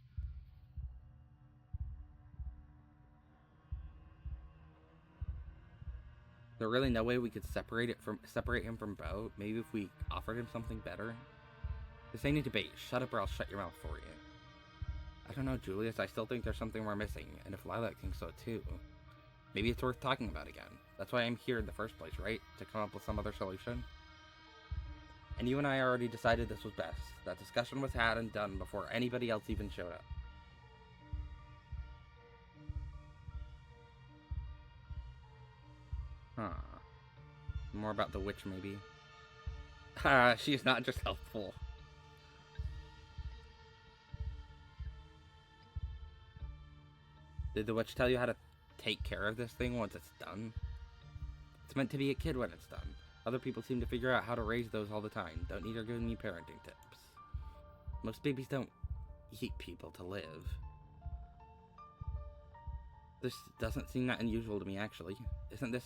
There's really no way we could separate him from Bo. Maybe if we offered him something better. This ain't a debate. Shut up or I'll shut your mouth for you. I don't know, Julius. I still think there's something we're missing, and if Lilac thinks so too. Maybe it's worth talking about again. That's why I'm here in the first place, right? To come up with some other solution. And you and I already decided this was best. That discussion was had and done before anybody else even showed up. Huh. More about the witch, maybe. She's not just helpful. Did the witch tell you how to take care of this thing once it's done? It's meant to be a kid when it's done. Other people seem to figure out how to raise those all the time. Don't need her giving me parenting tips. Most babies don't eat people to live. This doesn't seem that unusual to me, actually. Isn't this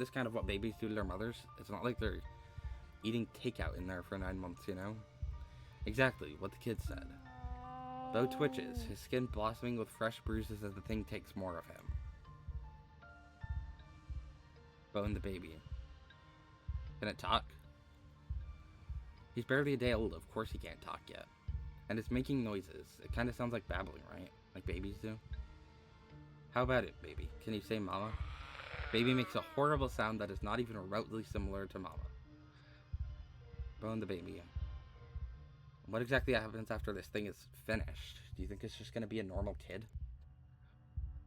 kind of what babies do to their mothers? It's not like they're eating takeout in there for 9 months, you know? Exactly, what the kid said. Bo twitches, his skin blossoming with fresh bruises as the thing takes more of him. Bo and the baby. Can it talk? He's barely a day old, of course he can't talk yet. And it's making noises. It kind of sounds like babbling, right? Like babies do. How about it, baby? Can you say mama? Baby makes a horrible sound that is not even remotely similar to mama. Bo and the baby. What exactly happens after this thing is finished? Do you think it's just going to be a normal kid?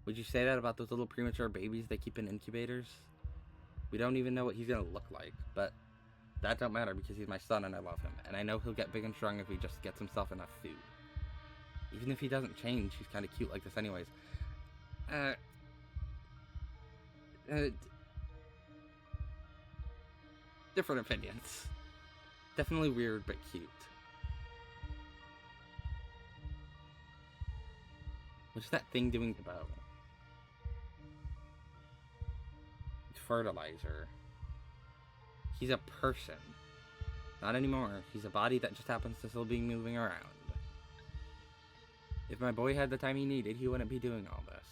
Would you say that about those little premature babies they keep in incubators? We don't even know what he's going to look like, but that don't matter because he's my son and I love him, and I know he'll get big and strong if he just gets himself enough food. Even if he doesn't change, he's kind of cute like this anyways. Different opinions. Definitely weird, but cute. What's that thing doing to Bo? Fertilizer. He's a person. Not anymore. He's a body that just happens to still be moving around. If my boy had the time he needed, he wouldn't be doing all this.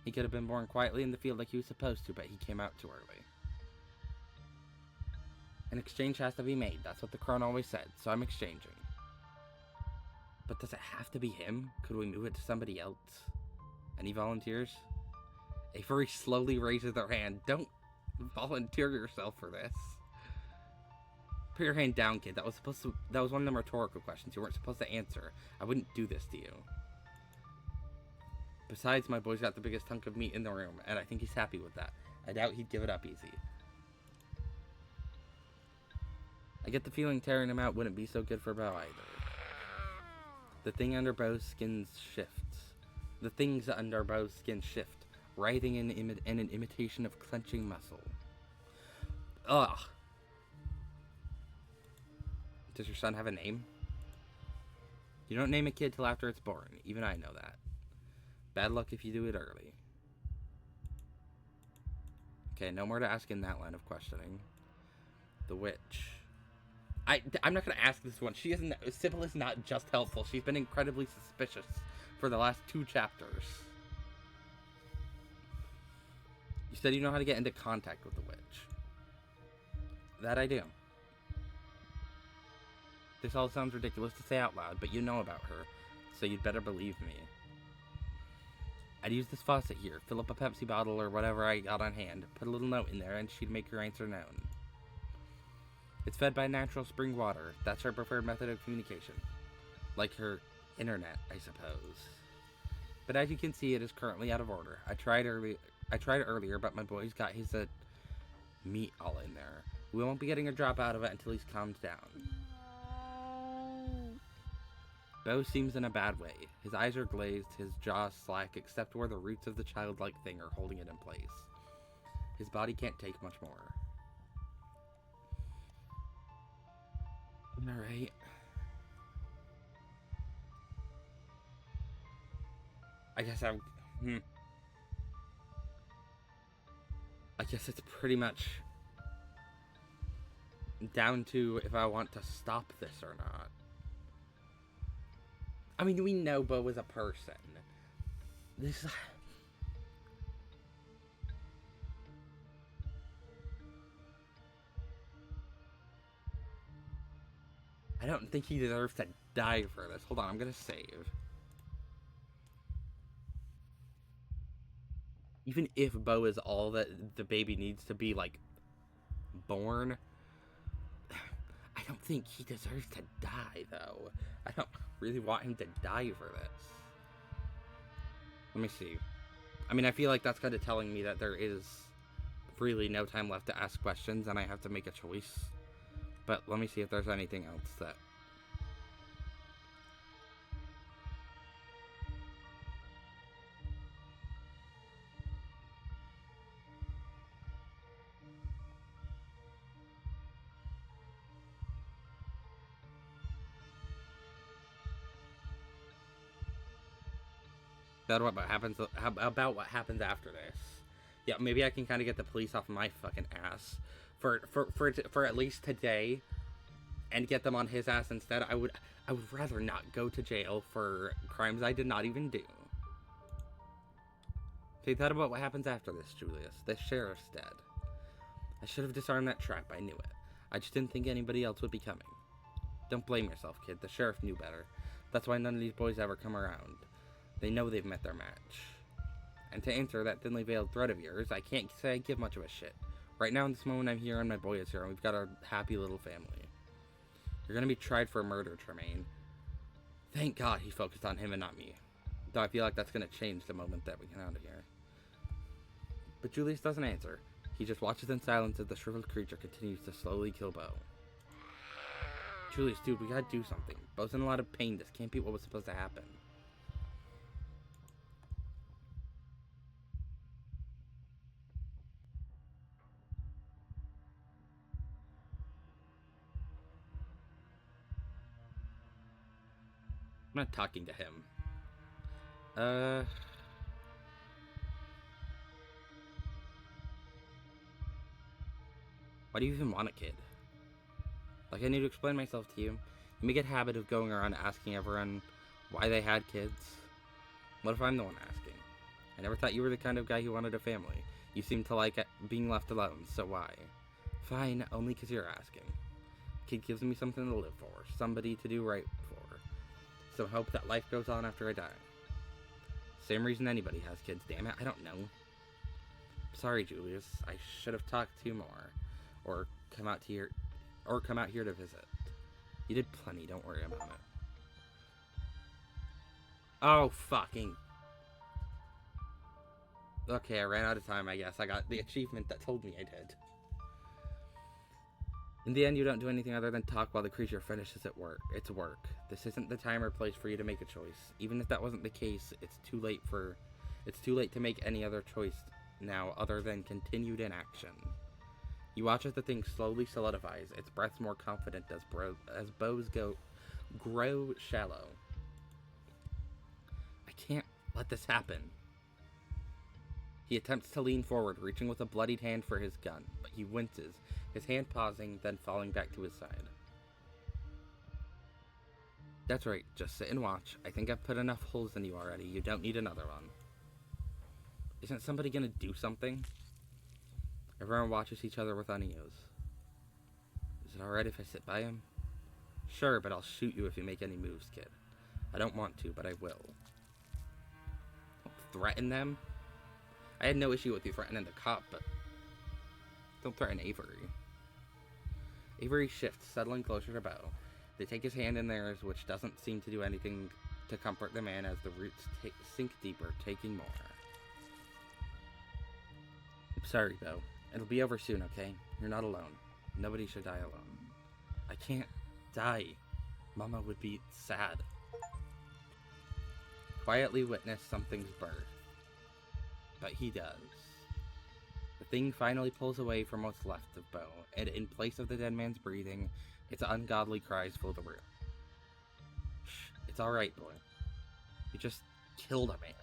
He could have been born quietly in the field like he was supposed to, but he came out too early. An exchange has to be made. That's what the crone always said, so I'm exchanging. But does it have to be him? Could we move it to somebody else? Any volunteers? Avery slowly raises their hand. Don't volunteer yourself for this. Put your hand down, kid. That was one of them rhetorical questions you weren't supposed to answer. I wouldn't do this to you. Besides, my boy's got the biggest hunk of meat in the room, and I think he's happy with that. I doubt he'd give it up easy. I get the feeling tearing him out wouldn't be so good for Beau either. The thing under Beau's skin shifts. The things under Beau's skin shift, writhing in an imitation of clenching muscle. Ugh. Does your son have a name? You don't name a kid till after it's born. Even I know that. Bad luck if you do it early. Okay, no more to ask in that line of questioning. The witch. I'm not going to ask this one. Sybil is not just helpful. She's been incredibly suspicious for the last 2 chapters. You said you know how to get into contact with the witch. That I do. This all sounds ridiculous to say out loud, but you know about her, so you'd better believe me. I'd use this faucet here, fill up a Pepsi bottle or whatever I got on hand, put a little note in there, and she'd make her answer known. It's fed by natural spring water. That's her preferred method of communication. Like her internet, I suppose. But as you can see, it is currently out of order. I tried earlier, but my boy's got his meat all in there. We won't be getting a drop out of it until he's calmed down. Beau seems in a bad way. His eyes are glazed, his jaw slack, except where the roots of the childlike thing are holding it in place. His body can't take much more. Alright. I guess it's pretty much down to if I want to stop this or not. I mean, we know Beau is a person. This... I don't think he deserves to die for this. Hold on, I'm gonna save. Even if Beau is all that the baby needs to be, like, born, I don't think he deserves to die, though. I don't really want him to die for this. Let me see. I mean, I feel like that's kind of telling me that there is really no time left to ask questions, and I have to make a choice. But let me see if there's anything else that... About what happens after this. Yeah, maybe I can kind of get the police off my fucking ass for at least today, and get them on his ass instead. I would rather not go to jail for crimes I did not even do. Okay, thought about what happens after this, Julius. The sheriff's dead. I should have disarmed that trap. I knew it. I just didn't think anybody else would be coming. Don't blame yourself, kid. The sheriff knew better. That's why none of these boys ever come around. They know they've met their match. And to answer that thinly veiled threat of yours, I can't say I give much of a shit. Right now, in this moment, I'm here and my boy is here, and we've got our happy little family. You're gonna be tried for murder, Tremaine. Thank God he focused on him and not me. Though I feel like that's gonna change the moment that we get out of here. But Julius doesn't answer. He just watches in silence as the shriveled creature continues to slowly kill Beau. Julius, dude, we gotta do something. Beau's in a lot of pain. This can't be what was supposed to happen. I'm not talking to him. Why do you even want a kid? Like, I need to explain myself to you. You make a habit of going around asking everyone why they had kids. What if I'm the one asking? I never thought you were the kind of guy who wanted a family. You seem to like being left alone, so why? Fine, only because you're asking. Kid gives me something to live for, somebody to do right for. Some hope that life goes on after I die. Same reason anybody has kids, damn it, I don't know. Sorry, Julius, I should have talked to you more. Or come out here to visit. You did plenty, don't worry about it. Oh, fucking... Okay, I ran out of time, I guess. I got the achievement that told me I did. In the end, you don't do anything other than talk while the creature finishes its work. This isn't the time or place for you to make a choice. Even if that wasn't the case, it's too late to make any other choice now other than continued inaction. You watch as the thing slowly solidifies, its breaths more confident as bows grow shallow. I can't let this happen. He attempts to lean forward, reaching with a bloodied hand for his gun, but he winces, his hand pausing, then falling back to his side. That's right, just sit and watch. I think I've put enough holes in you already. You don't need another one. Isn't somebody gonna do something? Everyone watches each other with unease. Is it alright if I sit by him? Sure, but I'll shoot you if you make any moves, kid. I don't want to, but I will. Don't threaten them? I had no issue with you threatening the cop, but don't threaten Avery. Avery shifts, settling closer to Bo. They take his hand in theirs, which doesn't seem to do anything to comfort the man as the roots sink deeper, taking more. I'm sorry, Bo. It'll be over soon, okay? You're not alone. Nobody should die alone. I can't die. Mama would be sad. Quietly witness something's birth. But he does. The thing finally pulls away from what's left of Bo, and in place of the dead man's breathing, its ungodly cries fill the room. Shh, it's alright, boy. You just killed a man.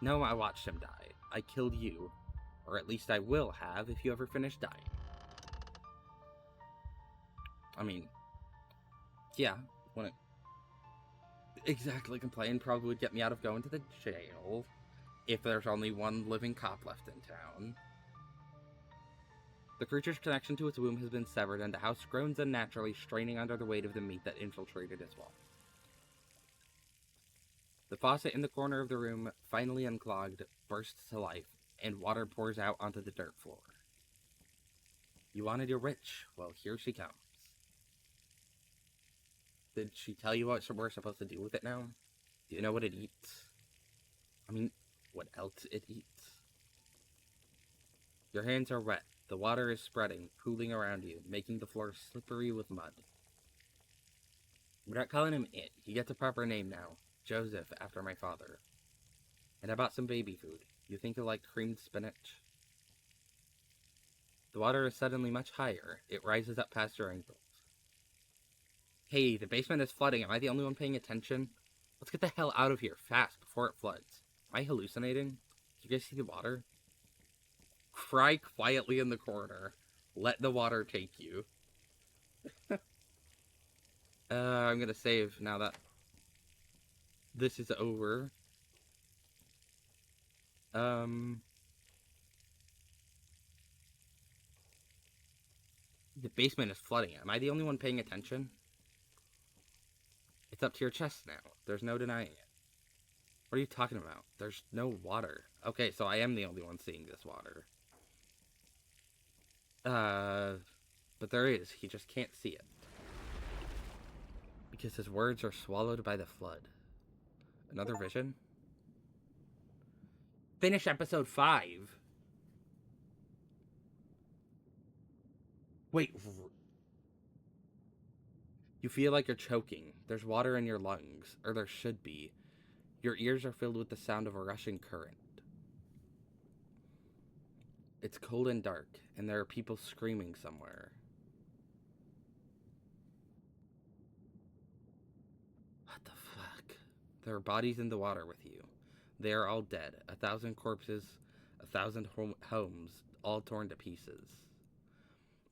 No, I watched him die. I killed you. Or at least I will have if you ever finish dying. I mean, yeah, wouldn't exactly complain. Probably would get me out of going to the jail if there's only one living cop left in town. The creature's connection to its womb has been severed, and the house groans unnaturally, straining under the weight of the meat that infiltrated its wall. The faucet in the corner of the room, finally unclogged, bursts to life, and water pours out onto the dirt floor. You wanted your witch. Well, here she comes. Did she tell you what we're supposed to do with it now? Do you know what it eats? I mean, what else it eats? Your hands are wet. The water is spreading, pooling around you, making the floor slippery with mud. We're not calling him It. He gets a proper name now. Joseph, after my father. And I bought some baby food. You think you'll like creamed spinach? The water is suddenly much higher. It rises up past your ankles. Hey, the basement is flooding. Am I the only one paying attention? Let's get the hell out of here, fast, before it floods. Am I hallucinating? Do you guys see the water? Cry quietly in the corner. Let the water take you. I'm gonna save now that this is over. The basement is flooding. Am I the only one paying attention? It's up to your chest now. There's no denying it. What are you talking about? There's no water. Okay, so I am the only one seeing this water. But there is. He just can't see it. Because his words are swallowed by the flood. Another vision? Finish episode 5. Wait. You feel like you're choking. There's water in your lungs. Or there should be. Your ears are filled with the sound of a rushing current. It's cold and dark, and there are people screaming somewhere. What the fuck? There are bodies in the water with you. They are all dead. 1,000 corpses, 1,000 homes, all torn to pieces.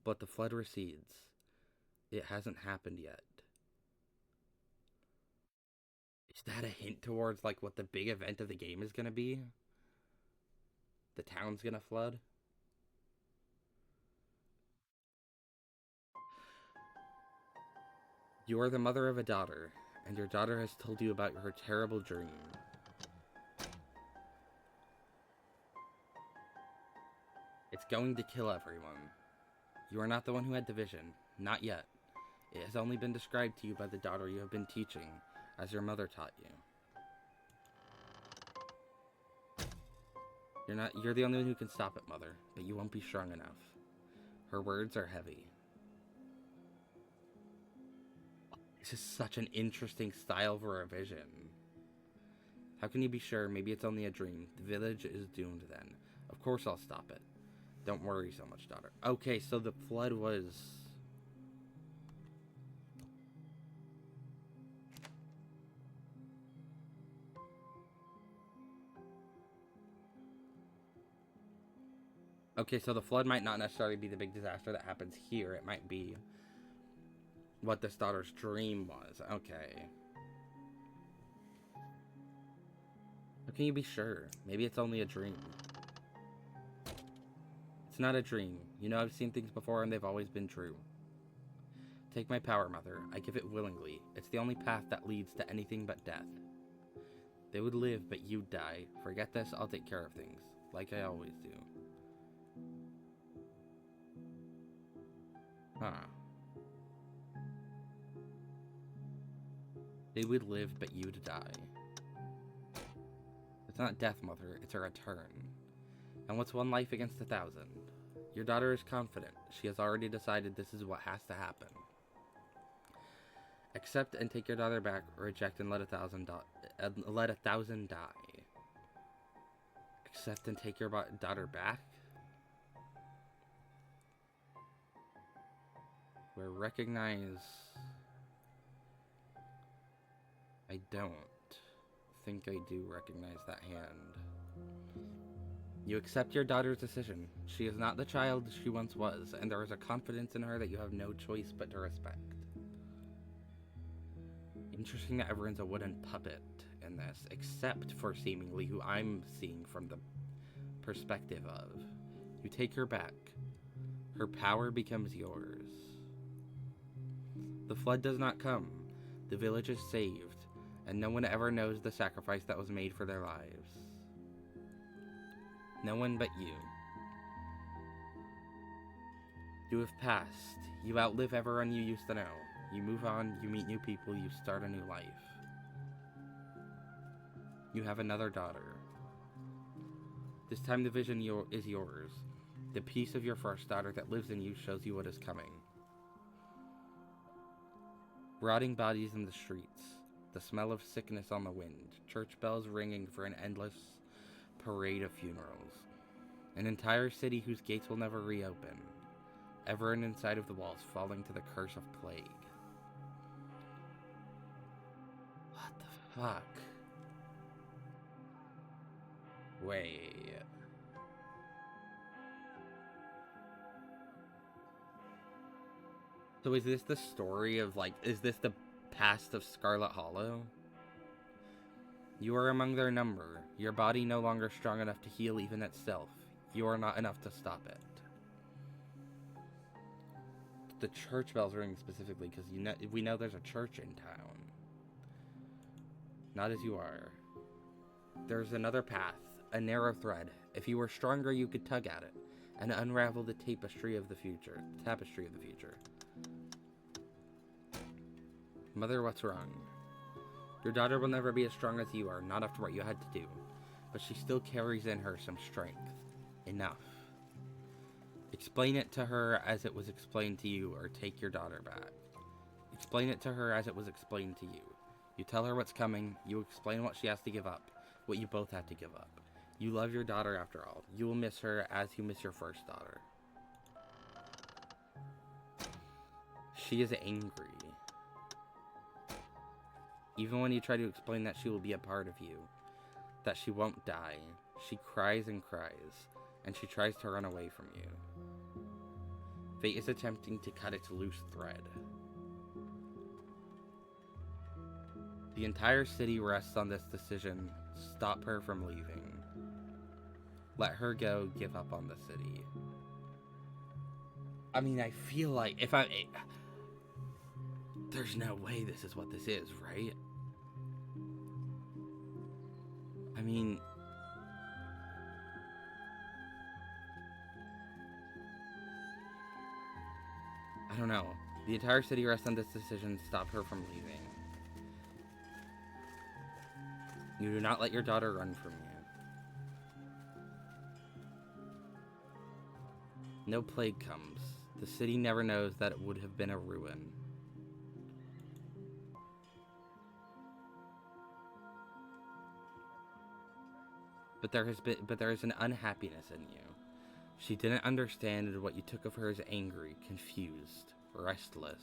But the flood recedes. It hasn't happened yet. Is that a hint towards, like, what the big event of the game is gonna be? The town's gonna flood? You are the mother of a daughter, and your daughter has told you about her terrible dream. It's going to kill everyone. You are not the one who had the vision. Not yet. It has only been described to you by the daughter you have been teaching, as your mother taught you. You're the only one who can stop it, Mother, but you won't be strong enough. Her words are heavy. This is such an interesting style for a vision. How can you be sure? Maybe it's only a dream. The village is doomed then. Of course I'll stop it. Don't worry so much, daughter. Okay, so the flood was... Okay, so the flood might not necessarily be the big disaster that happens here. It might be what this daughter's dream was. Okay. How can you be sure? Maybe it's only a dream. It's not a dream. You know, I've seen things before and they've always been true. Take my power, Mother. I give it willingly. It's the only path that leads to anything but death. They would live, but you'd die. Forget this, I'll take care of things. Like I always do. Huh. They would live, but you'd die. It's not death, Mother. It's a return. And what's one life against 1,000? Your daughter is confident. She has already decided this is what has to happen. Accept and take your daughter back, or reject and let 1,000 die. Accept and take your daughter back? Where recognize... I don't think I do recognize that hand. You accept your daughter's decision. She is not the child she once was, and there is a confidence in her that you have no choice but to respect. Interesting that everyone's a wooden puppet in this, except for seemingly who I'm seeing from the perspective of. You take her back. Her power becomes yours. The flood does not come. The village is saved, and no one ever knows the sacrifice that was made for their lives. No one but you. You have passed. You outlive everyone you used to know. You move on, you meet new people, you start a new life. You have another daughter. This time the vision is yours. The piece of your first daughter that lives in you shows you what is coming. Rotting bodies in the streets. The smell of sickness on the wind. Church bells ringing for an endless parade of funerals. An entire city whose gates will never reopen. Everyone inside of the walls falling to the curse of plague. What the fuck? Wait. So is this the story of, like, is this the past of Scarlet Hollow? You are among their number. Your body no longer strong enough to heal even itself. You are not enough to stop it. The church bells ring specifically because we know there's a church in town. Not as you are. There's another path, a narrow thread. If you were stronger, you could tug at it and unravel the tapestry of the future. Mother, what's wrong? Your daughter will never be as strong as you are, not after what you had to do. But she still carries in her some strength. Enough. Explain it to her as it was explained to you, or take your daughter back. Explain it to her as it was explained to you. You tell her what's coming, you explain what she has to give up, what you both had to give up. You love your daughter after all. You will miss her as you miss your first daughter. She is angry. Even when you try to explain that she will be a part of you, that she won't die, she cries and cries, and she tries to run away from you. Fate is attempting to cut its loose thread. The entire city rests on this decision. Stop her from leaving. Let her go, give up on the city. I mean, I feel like there's no way this is what this is, right? I mean... I don't know. The entire city rests on this decision. Stop her from leaving. You do not let your daughter run from you. No plague comes. The city never knows that it would have been a ruin. But there is an unhappiness in you. She didn't understand what you took of her as angry, confused, restless.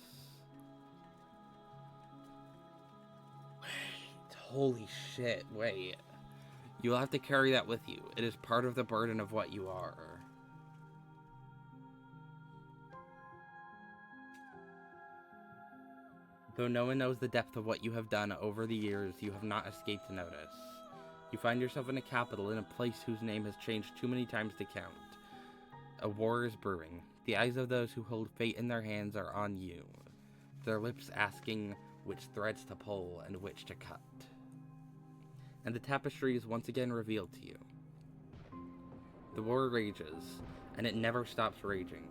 Wait, holy shit, wait. You'll have to carry that with you. It is part of the burden of what you are. Though no one knows the depth of what you have done over the years, you have not escaped notice. You find yourself in a capital, in a place whose name has changed too many times to count. A war is brewing. The eyes of those who hold fate in their hands are on you, their lips asking which threads to pull and which to cut. And the tapestry is once again revealed to you. The war rages, and it never stops raging,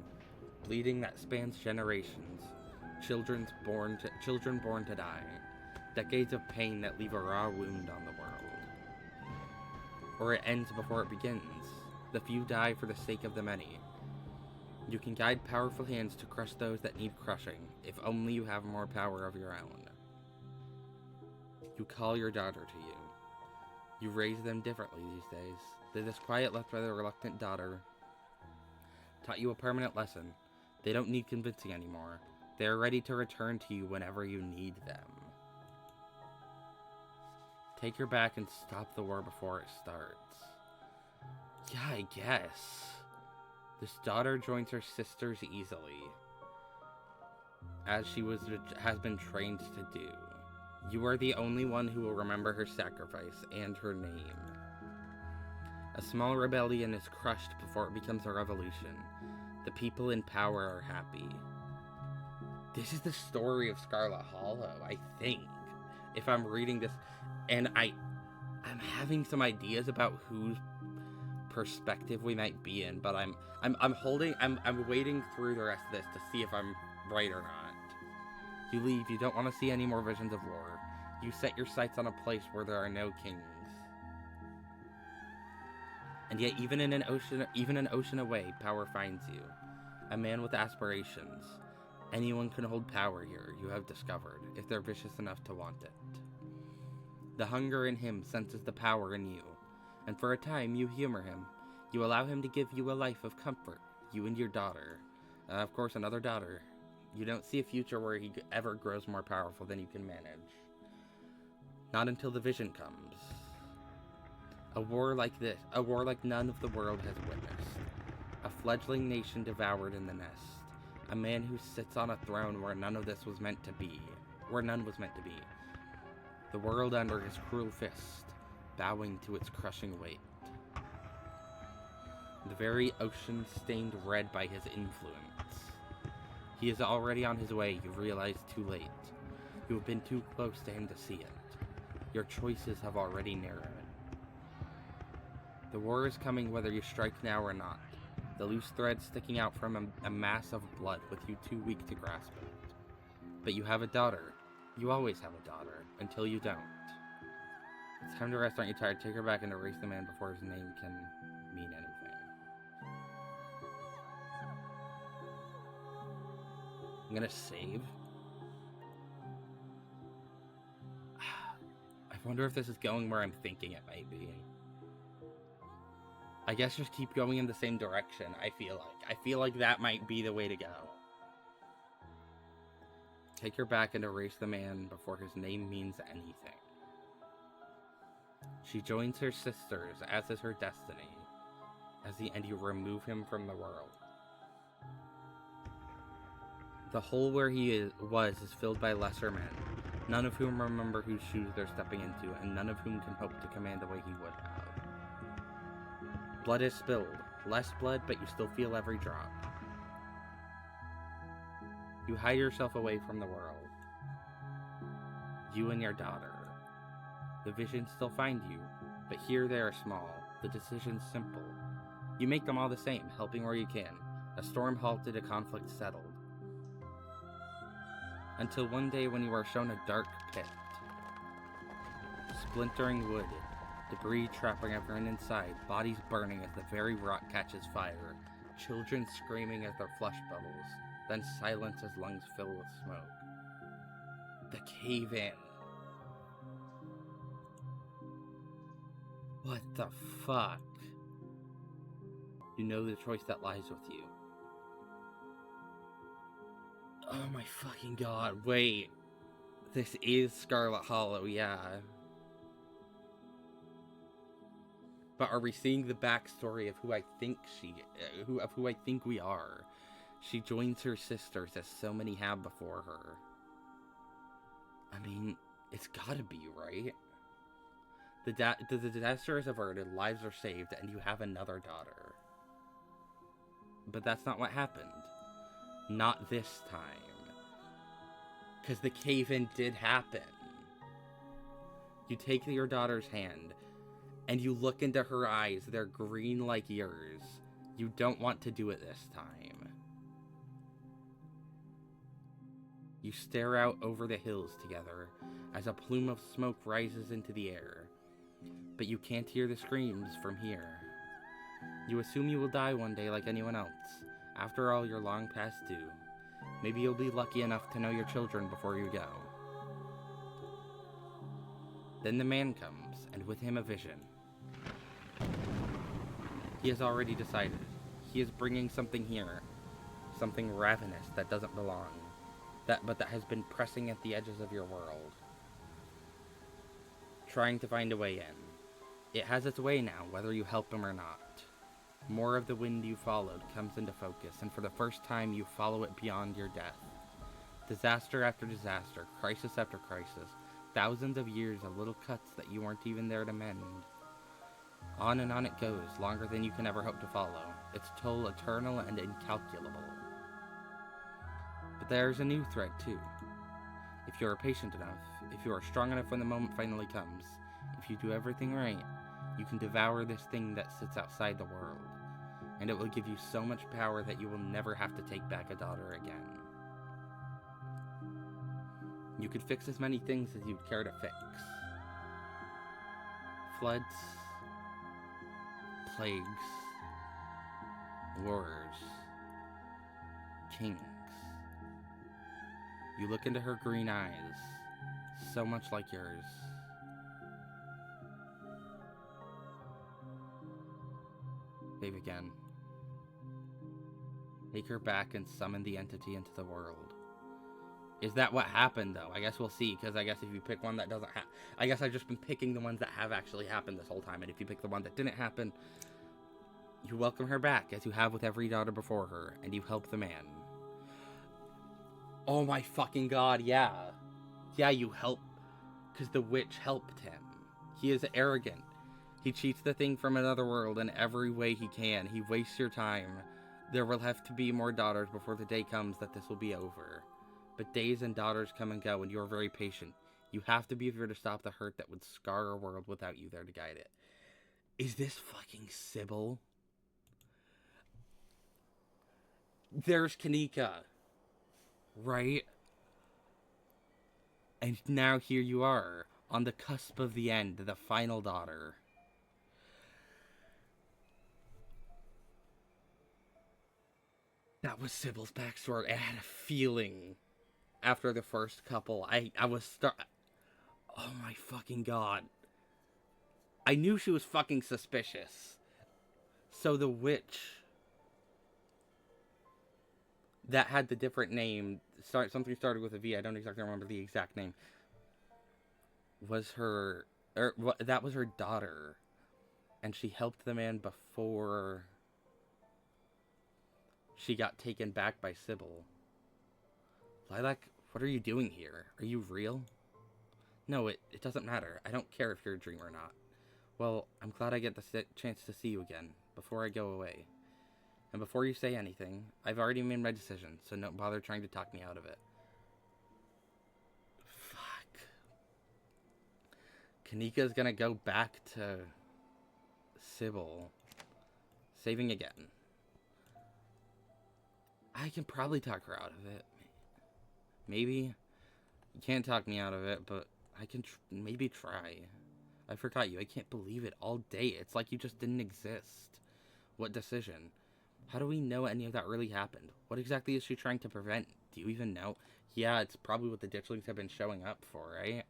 bleeding that spans generations, children born to die, decades of pain that leave a raw wound on the world. Or it ends before it begins. The few die for the sake of the many. You can guide powerful hands to crush those that need crushing, if only you have more power of your own. You call your daughter to you. You raise them differently these days. The disquiet left by the reluctant daughter taught you a permanent lesson. They don't need convincing anymore. They are ready to return to you whenever you need them. Take her back and stop the war before it starts. Yeah, I guess. This daughter joins her sisters easily, as she has been trained to do. You are the only one who will remember her sacrifice and her name. A small rebellion is crushed before it becomes a revolution. The people in power are happy. This is the story of Scarlet Hollow, I think. If I'm reading this, and I'm having some ideas about whose perspective we might be in, but I'm waiting through the rest of this to see if I'm right or not. You leave. You don't want to see any more visions of war. You set your sights on a place where there are no kings. And yet, even an ocean away, power finds you. A man with aspirations. Anyone can hold power here, you have discovered, if they're vicious enough to want it. The hunger in him senses the power in you, and for a time you humor him. You allow him to give you a life of comfort, you and your daughter. Of course, another daughter. You don't see a future where he ever grows more powerful than you can manage. Not until the vision comes. A war like this, a war like none of the world has witnessed. A fledgling nation devoured in the nest. A man who sits on a throne where none of this was meant to be. Where none was meant to be. The world under his cruel fist, bowing to its crushing weight. The very ocean stained red by his influence. He is already on his way, you realize too late. You have been too close to him to see it. Your choices have already narrowed. The war is coming whether you strike now or not. The loose thread sticking out from a mass of blood with you too weak to grasp it. But you have a daughter. You always have a daughter, until you don't. It's time to rest, aren't you tired? Take her back and erase the man before his name can mean anything. I'm gonna save. I wonder if this is going where I'm thinking it might be. I guess just keep going in the same direction, I feel like that might be the way to go. Take her back and erase the man before his name means anything. She joins her sisters, as is her destiny, and you remove him from the world. The hole where he was filled by lesser men, none of whom remember whose shoes they're stepping into, and none of whom can hope to command the way he would have. Blood is spilled. Less blood, but you still feel every drop. You hide yourself away from the world. You and your daughter. The visions still find you, but here they are small. The decision's simple. You make them all the same, helping where you can. A storm halted, a conflict settled. Until one day when you are shown a dark pit. Splintering wood. Debris trapping everyone inside, bodies burning as the very rock catches fire, children screaming as their flesh bubbles, then silence as lungs fill with smoke. The cave-in. What the fuck? You know the choice that lies with you. Oh my fucking god, wait. This is Scarlet Hollow, yeah. But are we seeing the backstory of who I think who I think we are? She joins her sisters as so many have before her. I mean, it's gotta be, right? The disaster is averted, lives are saved, and you have another daughter. But that's not what happened. Not this time. Because the cave-in did happen. You take your daughter's hand, and you look into her eyes. They're green like yours. You don't want to do it this time. You stare out over the hills together as a plume of smoke rises into the air. But you can't hear the screams from here. You assume you will die one day like anyone else. After all, you're long past due. Maybe you'll be lucky enough to know your children before you go. Then the man comes, and with him a vision. He has already decided. He is bringing something here. Something ravenous that doesn't belong. But that has been pressing at the edges of your world. Trying to find a way in. It has its way now, whether you help him or not. More of the wind you followed comes into focus, and for the first time you follow it beyond your death. Disaster after disaster, crisis after crisis, thousands of years of little cuts that you weren't even there to mend. On and on it goes, longer than you can ever hope to follow, its toll eternal and incalculable. But there's a new thread too. If you are patient enough, if you are strong enough when the moment finally comes, if you do everything right, you can devour this thing that sits outside the world, and it will give you so much power that you will never have to take back a daughter again. You could fix as many things as you'd care to fix. Floods, plagues, wars, kings. You look into her green eyes, so much like yours. Babe again. Take her back and summon the entity into the world. Is that what happened, though? I guess we'll see, because I guess if you pick one that doesn't happen... I guess I've just been picking the ones that have actually happened this whole time, and if you pick the one that didn't happen, you welcome her back, as you have with every daughter before her, and you help the man. Oh my fucking god, yeah. Yeah, you help, because the witch helped him. He is arrogant. He cheats the thing from another world in every way he can. He wastes your time. There will have to be more daughters before the day comes that this will be over. But days and daughters come and go, and you are very patient. You have to be here to stop the hurt that would scar our world without you there to guide it. Is this fucking Sybil? There's Kanika. Right? And now here you are, on the cusp of the end, the final daughter. That was Sybil's backstory. I had a feeling after the first couple. I was oh my fucking god. I knew she was fucking suspicious. So the witch that had the different name, something started with a V, I don't exactly remember the exact name, was her, that was her daughter. And she helped the man before she got taken back by Sybil. Lilac, what are you doing here? Are you real? No, it doesn't matter. I don't care if you're a dream or not. Well, I'm glad I get the chance to see you again, before I go away. And before you say anything, I've already made my decision, so don't bother trying to talk me out of it. Fuck. Kanika's gonna go back to Sybil. Saving again. I can probably talk her out of it. Maybe. You can't talk me out of it, but I can maybe try. I forgot you. I can't believe it all day. It's like you just didn't exist. What decision? How do we know any of that really happened? What exactly is she trying to prevent? Do you even know? Yeah, it's probably what the ditchlings have been showing up for, right?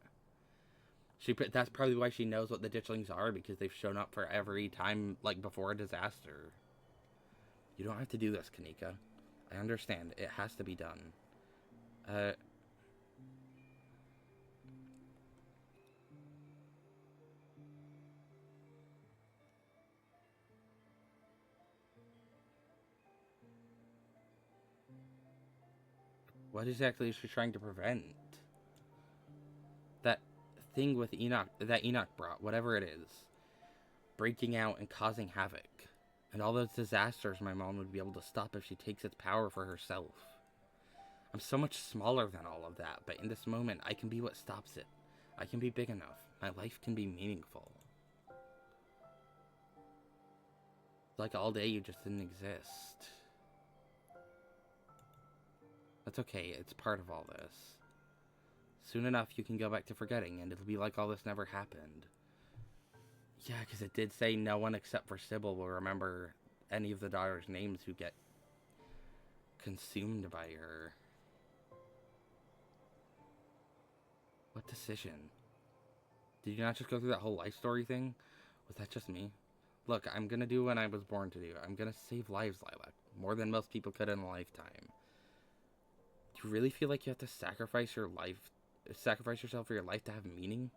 That's probably why she knows what the ditchlings are, because they've shown up for every time, like, before a disaster. You don't have to do this, Kanika. I understand. It has to be done. Uh... What exactly is she trying to prevent? That thing with Enoch, that Enoch brought, whatever it is, breaking out and causing havoc. And all those disasters my mom would be able to stop if she takes its power for herself. I'm so much smaller than all of that, but in this moment, I can be what stops it. I can be big enough. My life can be meaningful. Like all day, you just didn't exist. That's okay, it's part of all this. Soon enough, you can go back to forgetting, and it'll be like all this never happened. Yeah, because it did say no one except for Sybil will remember any of the daughters' names who get consumed by her. What decision? Did you not just go through that whole life story thing? Was that just me? Look, I'm gonna do what I was born to do. I'm gonna save lives, Lilac. More than most people could in a lifetime. Do you really feel like you have to sacrifice yourself for your life to have meaning?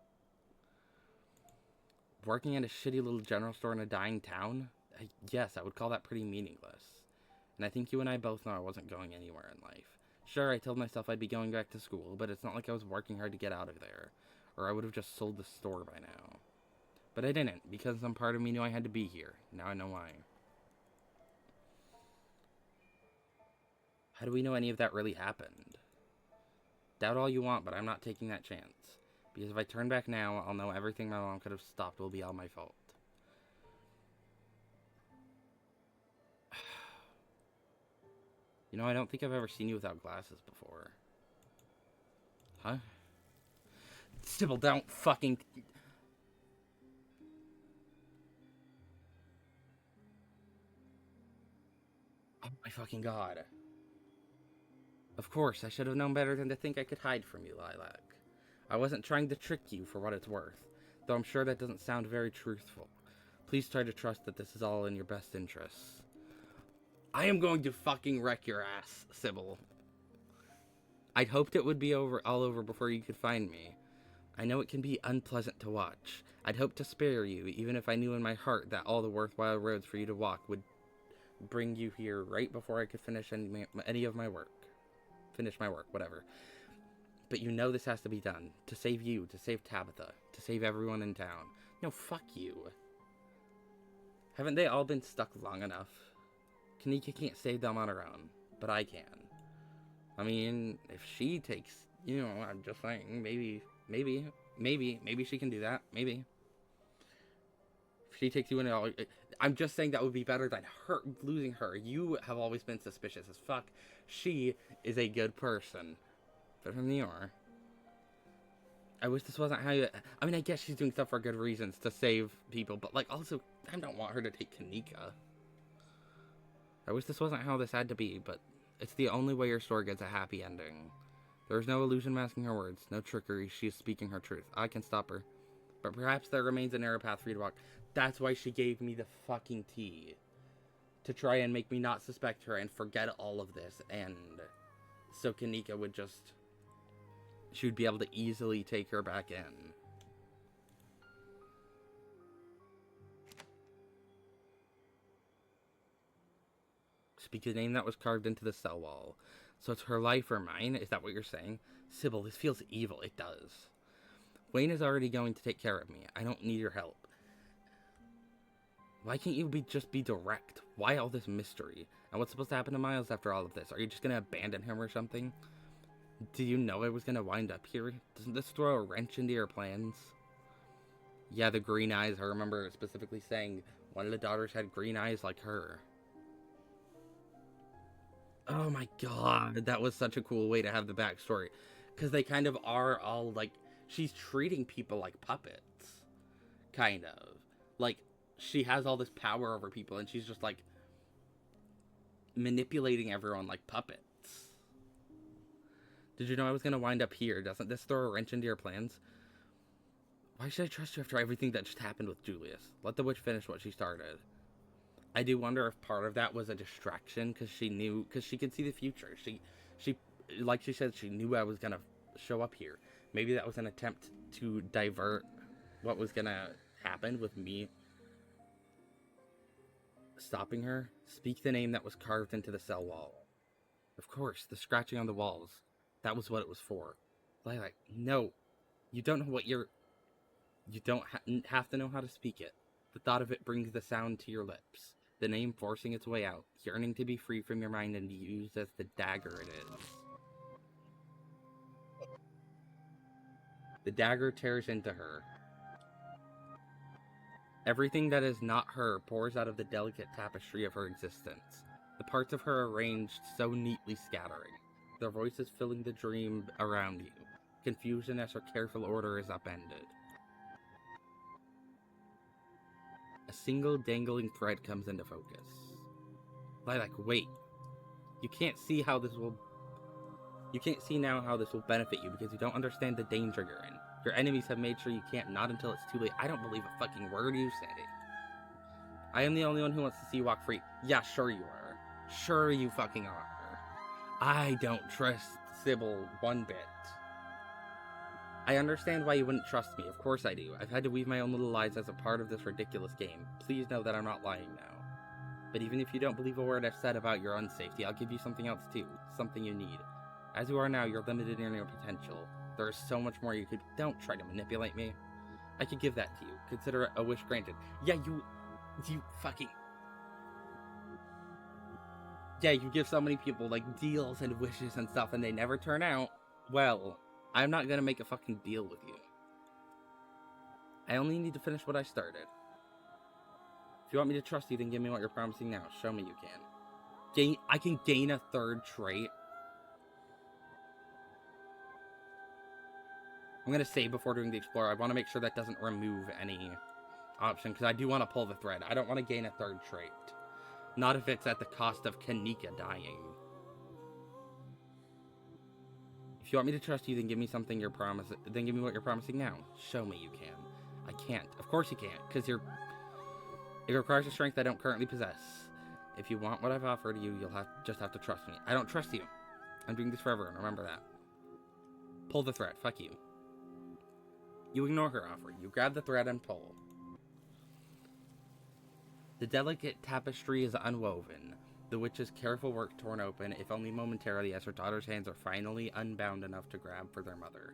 Working at a shitty little general store in a dying town? Yes, I would call that pretty meaningless. And I think you and I both know I wasn't going anywhere in life. Sure, I told myself I'd be going back to school, but it's not like I was working hard to get out of there. Or I would have just sold the store by now. But I didn't, because some part of me knew I had to be here. Now I know why. How do we know any of that really happened? Doubt all you want, but I'm not taking that chance. Because if I turn back now, I'll know everything my mom could have stopped will be all my fault. You know, I don't think I've ever seen you without glasses before. Huh? Sybil, don't fucking... Oh my fucking god. Of course, I should have known better than to think I could hide from you, Lilac. I wasn't trying to trick you for what it's worth, though I'm sure that doesn't sound very truthful. Please try to trust that this is all in your best interests. I am going to fucking wreck your ass, Sybil. I'd hoped it would be all over before you could find me. I know it can be unpleasant to watch. I'd hoped to spare you, even if I knew in my heart that all the worthwhile roads for you to walk would bring you here right before I could finish any of my work. Finish my work, whatever. But you know this has to be done. To save you, to save Tabitha, to save everyone in town. No, fuck you. Haven't they all been stuck long enough? Kanika can't save them on her own, but I can. I mean, if she takes, you know, I'm just saying, maybe she can do that. Maybe. If she takes you in all, I'm just saying that would be better than her losing her. You have always been suspicious as fuck. She is a good person. Better than you are. I wish this wasn't how you... I mean, I guess she's doing stuff for good reasons to save people, but, like, also, I don't want her to take Kanika. I wish this wasn't how this had to be, but it's the only way your story gets a happy ending. There's no illusion masking her words, no trickery, she is speaking her truth. I can stop her. But perhaps there remains a narrow path for you to walk. That's why she gave me the fucking tea. To try and make me not suspect her and forget all of this, and so Kanika would just... she would be able to easily take her back in. Speak the name that was carved into the cell wall. So it's her life or mine? Is that what you're saying? Sybil, this feels evil. It does. Wayne is already going to take care of me. I don't need your help. Why can't you just be direct? Why all this mystery? And what's supposed to happen to Miles after all of this? Are you just gonna abandon him or something? Do you know I was gonna wind up here? Doesn't this throw a wrench into your plans? Yeah, the green eyes. I remember specifically saying one of the daughters had green eyes like her. Oh my god, that was such a cool way to have the backstory. Because they kind of are all, like, she's treating people like puppets. Kind of. Like, she has all this power over people, and she's just like, manipulating everyone like puppets. Did you know I was going to wind up here? Doesn't this throw a wrench into your plans? Why should I trust you after everything that just happened with Julius? Let the witch finish what she started. I do wonder if part of that was a distraction, because she could see the future. She, like she said, she knew I was going to show up here. Maybe that was an attempt to divert what was going to happen with me stopping her. Speak the name that was carved into the cell wall. Of course, the scratching on the walls. That was what it was for. Lilac, no. You don't know what you're... You don't have to know how to speak it. The thought of it brings the sound to your lips. The name forcing its way out, yearning to be free from your mind and used as the dagger it is. The dagger tears into her. Everything that is not her pours out of the delicate tapestry of her existence. The parts of her arranged so neatly scattering. Their voices filling the dream around you. Confusion as her careful order is upended. A single dangling thread comes into focus. Lilac, wait. You can't see now how this will benefit you because you don't understand the danger you're in. Your enemies have made sure you can't, not until it's too late. I don't believe a fucking word you say. I am the only one who wants to see you walk free. Yeah, sure you are. Sure you fucking are. I don't trust Sybil one bit. I understand why you wouldn't trust me. Of course I do. I've had to weave my own little lies as a part of this ridiculous game. Please know that I'm not lying now. But even if you don't believe a word I've said about your unsafety, I'll give you something else too. Something you need. As you are now, you're limited in your potential. There is so much more you could... Don't try to manipulate me. I could give that to you. Consider it a wish granted. Yeah, you fucking... Yeah, you give so many people, like, deals and wishes and stuff, and they never turn out. Well, I'm not gonna make a fucking deal with you. I only need to finish what I started. If you want me to trust you, then give me what you're promising now. Show me you can. I can gain a third trait. I'm gonna save before doing the Explorer. I want to make sure that doesn't remove any option, because I do want to pull the thread. I don't want to gain a third trait. Not if it's at the cost of Kanika dying. If you want me to trust you, then give me something you're promising. Then give me what you're promising now. Show me you can. I can't. Of course you can't, because it requires a strength I don't currently possess. If you want what I've offered you, you'll just have to trust me. I don't trust you. I'm doing this forever, and remember that. Pull the thread. Fuck you. You ignore her offer. You grab the thread and pull. The delicate tapestry is unwoven, the witch's careful work torn open, if only momentarily, as her daughter's hands are finally unbound enough to grab for their mother.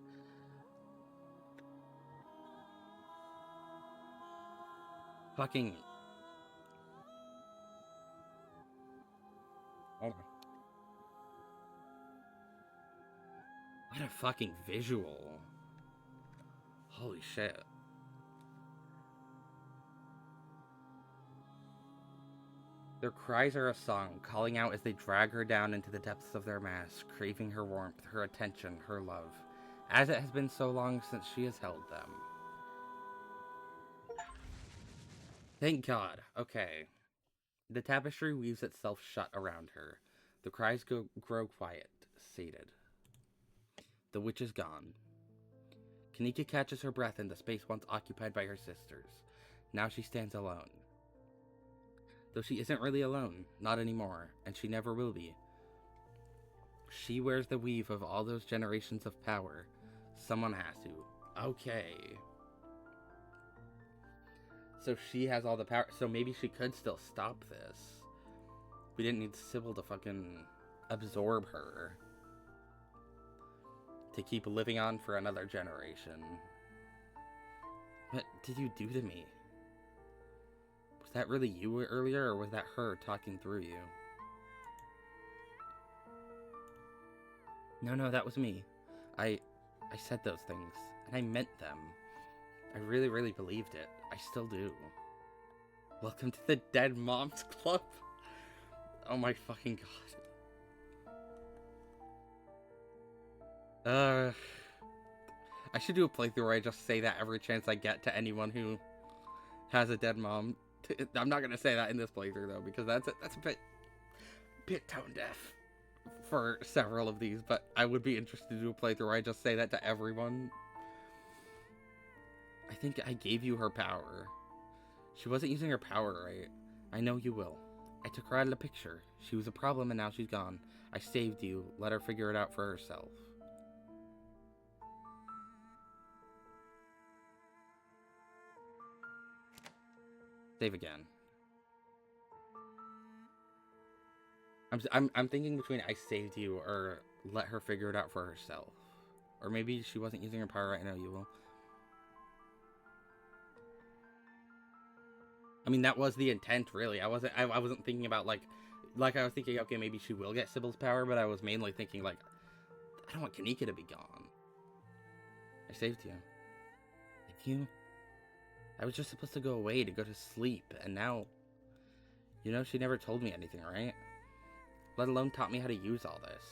Fucking... Hold on. What a fucking visual. Holy shit. Their cries are a song, calling out as they drag her down into the depths of their mass, craving her warmth, her attention, her love, as it has been so long since she has held them. Thank God. Okay. The tapestry weaves itself shut around her. The cries grow quiet, sated. The witch is gone. Kanika catches her breath in the space once occupied by her sisters. Now she stands alone. Though she isn't really alone, not anymore, and she never will be. She wears the weave of all those generations of power. Someone has to. Okay. So she has all the power, so maybe she could still stop this. We didn't need Sybil to fucking absorb her. To keep living on for another generation. What did you do to me? Was that really you earlier, or was that her talking through you? No, that was me. I said those things, and I meant them. I really, really believed it. I still do. Welcome to the Dead Moms Club. Oh my fucking god. I should do a playthrough where I just say that every chance I get to anyone who has a dead mom. I'm not gonna say that in this playthrough though, because that's a bit bit tone deaf for several of these, but I would be interested to do a playthrough where I just say that to everyone. I think I gave you her power. She wasn't using her power right. I know you will. I took her out of the picture. She was a problem and now she's gone. I saved you. Let her figure it out for herself. Save again. I'm thinking between I saved you or let her figure it out for herself. Or maybe she wasn't using her power right now, you will. I mean, that was the intent, really. I wasn't thinking about, like I was thinking, okay, maybe she will get Sybil's power, but I was mainly thinking, like, I don't want Kanika to be gone. I saved you. Thank you. I was just supposed to go away to go to sleep, and now... You know, she never told me anything, right? Let alone taught me how to use all this.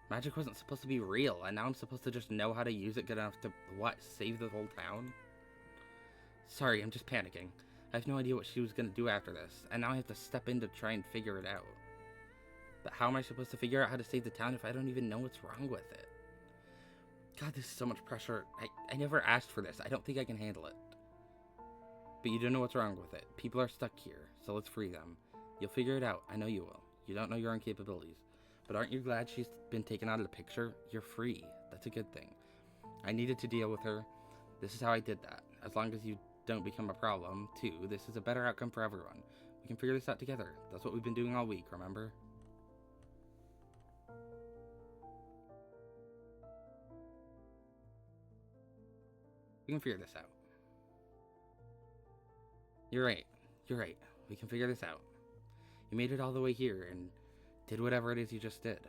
Magic wasn't supposed to be real, and now I'm supposed to just know how to use it good enough to, what, save the whole town? Sorry, I'm just panicking. I have no idea what she was gonna do after this, and now I have to step in to try and figure it out. But how am I supposed to figure out how to save the town if I don't even know what's wrong with it? God, this is so much pressure. I never asked for this. I don't think I can handle it. But you don't know what's wrong with it. People are stuck here, so let's free them. You'll figure it out. I know you will. You don't know your own capabilities. But aren't you glad she's been taken out of the picture? You're free. That's a good thing. I needed to deal with her. This is how I did that. As long as you don't become a problem, too, this is a better outcome for everyone. We can figure this out together. That's what we've been doing all week, remember? We can figure this out. You're right. You're right. We can figure this out. You made it all the way here and did whatever it is you just did.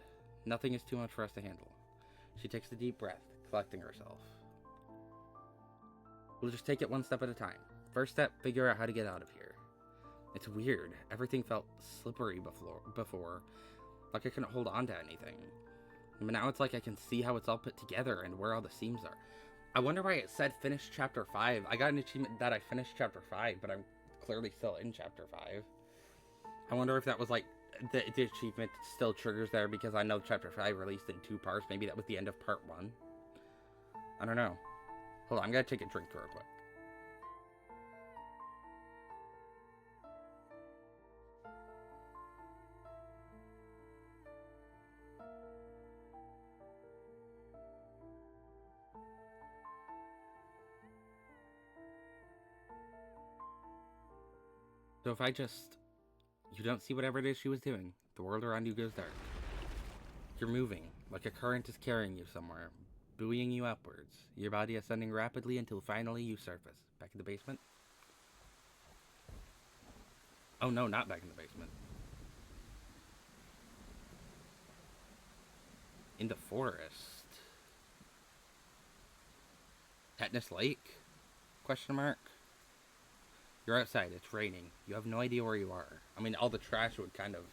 Nothing is too much for us to handle. She takes a deep breath, collecting herself. We'll just take it one step at a time. First step, figure out how to get out of here. It's weird. Everything felt slippery before. Like I couldn't hold on to anything. But now it's like I can see how it's all put together and where all the seams are. I wonder why it said finish chapter 5. I got an achievement that I finished chapter 5, but I'm clearly still in chapter 5. I wonder if that was like the achievement still triggers there because I know chapter 5 released in 2 parts. Maybe that was the end of part 1. I don't know. Hold on, I'm gonna take a drink real quick. So if I just... You don't see whatever it is she was doing. The world around you goes dark. You're moving, like a current is carrying you somewhere, buoying you upwards. Your body ascending rapidly until finally you surface. Back in the basement? Oh no, not back in the basement. In the forest. Tetanus Lake? Question mark? You're outside, it's raining. You have no idea where you are. I mean, all the trash would kind of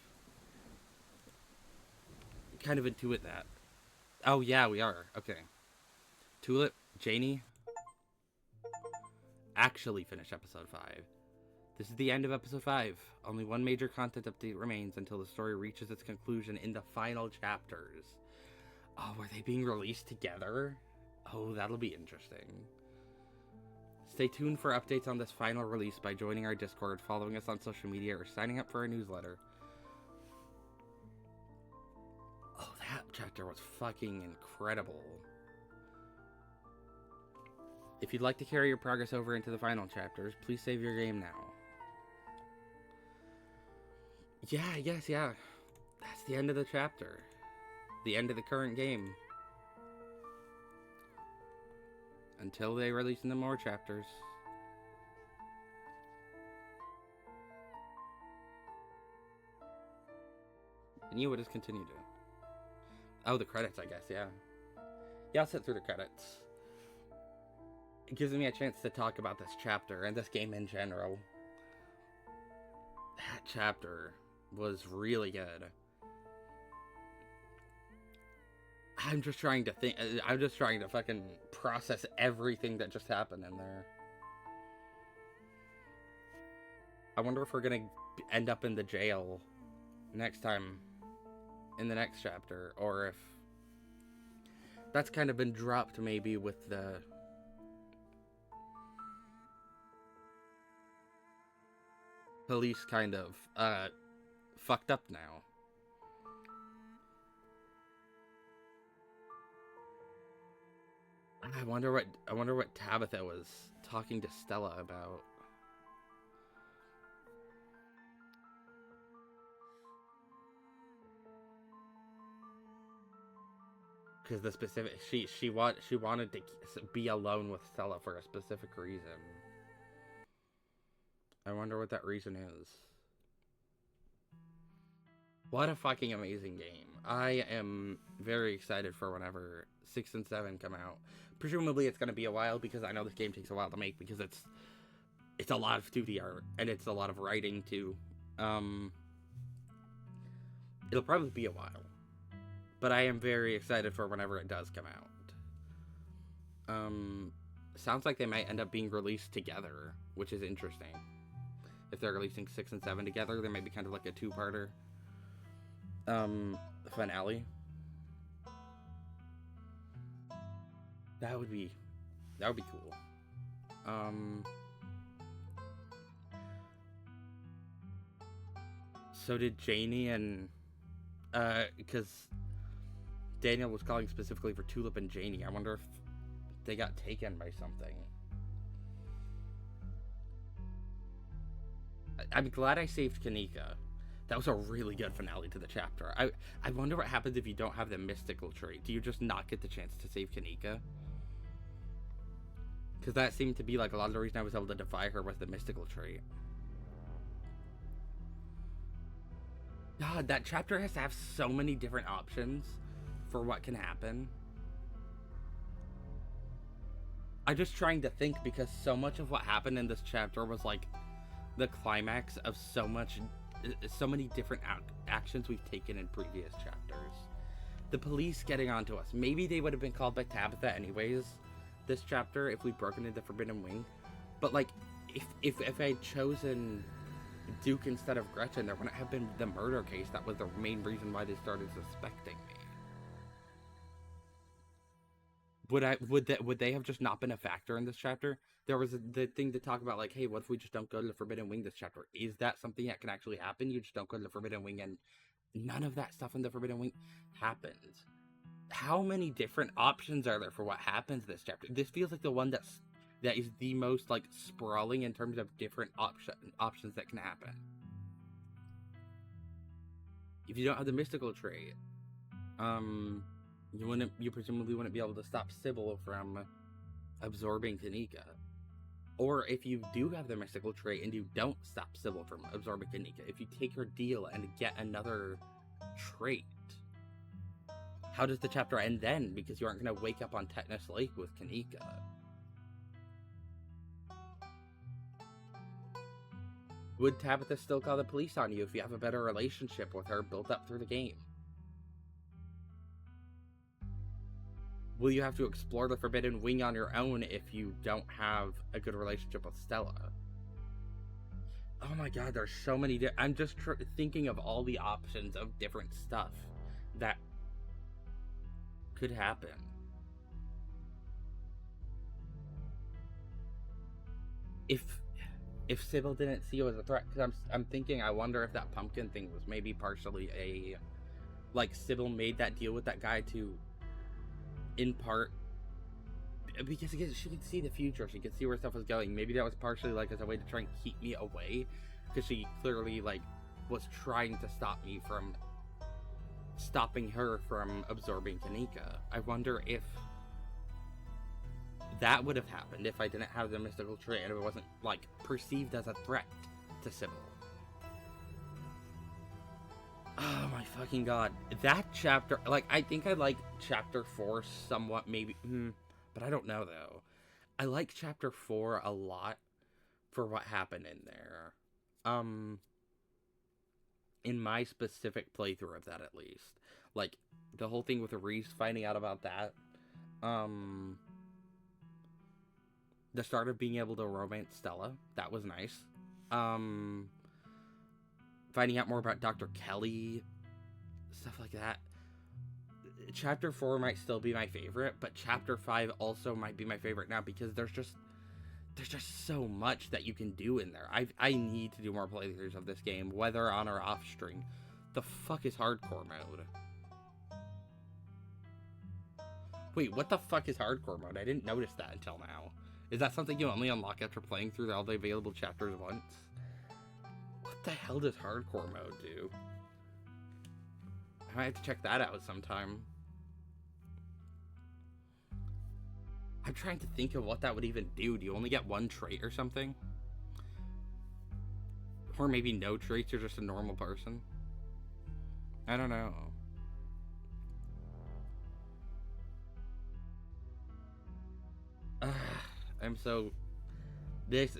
intuit that. Oh yeah, we are. Okay. Tulip, Janie, actually finish episode 5. This is the end of episode 5. Only one major content update remains until the story reaches its conclusion in the final chapters. Oh, were they being released together? Oh, that'll be interesting. Stay tuned for updates on this final release by joining our Discord, following us on social media, or signing up for our newsletter. Oh, that chapter was fucking incredible. If you'd like to carry your progress over into the final chapters, please save your game now. Yeah, I guess, yeah. That's the end of the chapter. The end of the current game. Until they release into more chapters. And you would just continue to. Oh, the credits, I guess, yeah. Yeah, I'll sit through the credits. It gives me a chance to talk about this chapter and this game in general. That chapter was really good. I'm just trying to think. I'm just trying to fucking process everything that just happened in there. I wonder if we're gonna end up in the jail next time. in the next chapter, or if that's kind of been dropped maybe with the police kind of fucked up now. I wonder what Tabitha was talking to Stella about. Because the specific she wanted to be alone with Stella for a specific reason. I wonder what that reason is. What a fucking amazing game. I am very excited for whenever 6 and 7 come out. Presumably it's going to be a while, because I know this game takes a while to make, because it's a lot of 2D art, and it's a lot of writing too. It'll probably be a while. But I am very excited for whenever it does come out. Sounds like they might end up being released together, which is interesting. If they're releasing 6 and 7 together, they might be kind of like a two-parter finale. That would be cool. So did Janie and because Daniel was calling specifically for Tulip and Janie. I wonder if they got taken by something. I'm glad I saved Kanika. That was a really good finale to the chapter. I wonder what happens if you don't have the mystical trait. Do you just not get the chance to save Kanika? Because that seemed to be like a lot of the reason I was able to defy her was the mystical trait. God, that chapter has to have so many different options for what can happen. I'm just trying to think, because so much of what happened in this chapter was like the climax of so many different actions we've taken in previous chapters. The police getting onto us. Maybe they would have been called by Tabitha anyways this chapter if we'd broken into Forbidden Wing. But like, if I had chosen Duke instead of Gretchen, there wouldn't have been the murder case. That was the main reason why they started suspecting me. Would they have just not been a factor in this chapter? There was the thing to talk about, like, hey, what if we just don't go to the Forbidden Wing this chapter? Is that something that can actually happen? You just don't go to the Forbidden Wing, and none of that stuff in the Forbidden Wing happens. How many different options are there for what happens this chapter? This feels like the one that is the most like sprawling in terms of different options that can happen. If you don't have the mystical trait, you presumably wouldn't be able to stop Sybil from absorbing Kanika. Or if you do have the mystical trait and you don't stop Sybil from absorbing Kanika, if you take her deal and get another trait, how does the chapter end then? Because you aren't going to wake up on Tetanus Lake with Kanika. Would Tabitha still call the police on you if you have a better relationship with her built up through the game? Will you have to explore the Forbidden Wing on your own if you don't have a good relationship with Stella? Oh my god, there's so many. I'm just thinking of all the options of different stuff that could happen. If Sybil didn't see you as a threat, because I'm thinking, I wonder if that pumpkin thing was maybe partially a, like, Sybil made that deal with that guy to, in part, because she could see the future, she could see where stuff was going. Maybe that was partially like as a way to try and keep me away, because she clearly like was trying to stop me from stopping her from absorbing Kanika. I wonder if that would have happened if I didn't have the mystical trait and it wasn't like perceived as a threat to Sybil. Oh my fucking god. That chapter, like, I think I like chapter 4 somewhat, maybe, but I don't know though. I like chapter 4 a lot for what happened in there. In my specific playthrough of that, at least. Like, the whole thing with Reese, finding out about that. The start of being able to romance Stella, that was nice. Finding out more about Dr. Kelly, stuff like that. Chapter 4 might still be my favorite, but Chapter 5 also might be my favorite now because there's just so much that you can do in there. I need to do more playthroughs of this game, whether on or off stream. The fuck is hardcore mode? Wait, what the fuck is hardcore mode? I didn't notice that until now. Is that something you only unlock after playing through all the available chapters once? What the hell does hardcore mode do? I might have to check that out sometime. I'm trying to think of what that would even do. Do you only get one trait or something? Or maybe no traits, you're just a normal person? I don't know. I'm so... This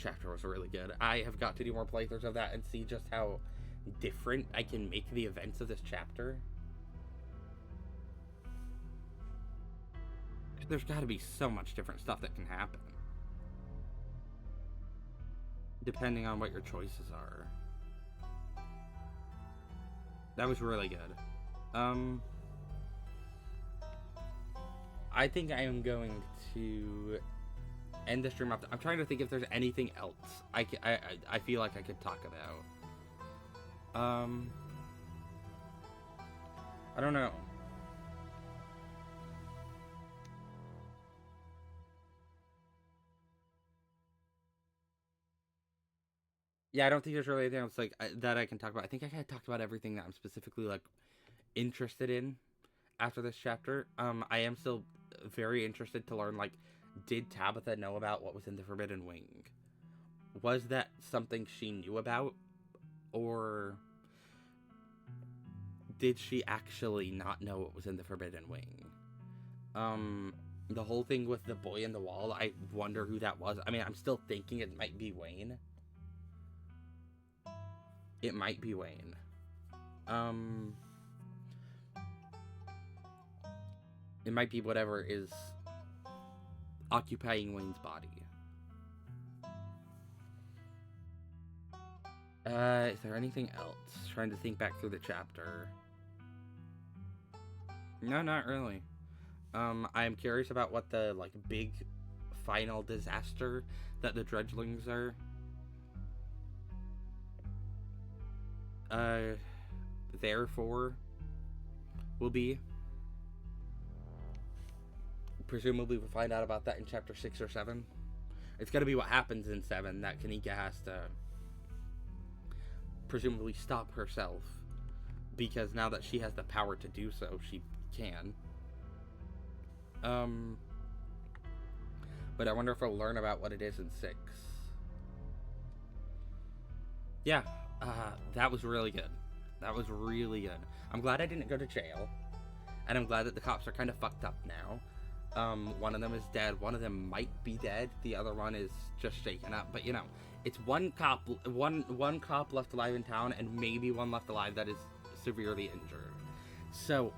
chapter was really good. I have got to do more playthroughs of that and see just how different I can make the events of this chapter. There's got to be so much different stuff that can happen, depending on what your choices are. That was really good. I think I am going to end the stream up. I'm trying to think if there's anything else I feel like I could talk about. I don't know. Yeah, I don't think there's really anything else like that I can talk about. I think I kind of talked about everything that I'm specifically like interested in after this chapter. I am still very interested to learn, like, did Tabitha know about what was in the Forbidden Wing? Was that something she knew about? Or did she actually not know what was in the Forbidden Wing? The whole thing with the boy in the wall, I wonder who that was. I mean, I'm still thinking it might be Wayne. It might be Wayne. It might be whatever is occupying Wayne's body. Is there anything else? Trying to think back through the chapter. No, not really. I am curious about what the, like, big final disaster that the Dredgelings are therefore will be. Presumably we'll find out about that in chapter 6 or 7. It's gonna be what happens in 7 that Kanika has to presumably stop herself, because now that she has the power to do so, she can. But I wonder if we'll learn about what it is in 6. Yeah, that was really good. That was really good. I'm glad I didn't go to jail, and I'm glad that the cops are kind of fucked up now. One of them is dead, one of them might be dead, the other one is just shaken up, but you know, it's one cop left alive in town, and maybe one left alive that is severely injured. So,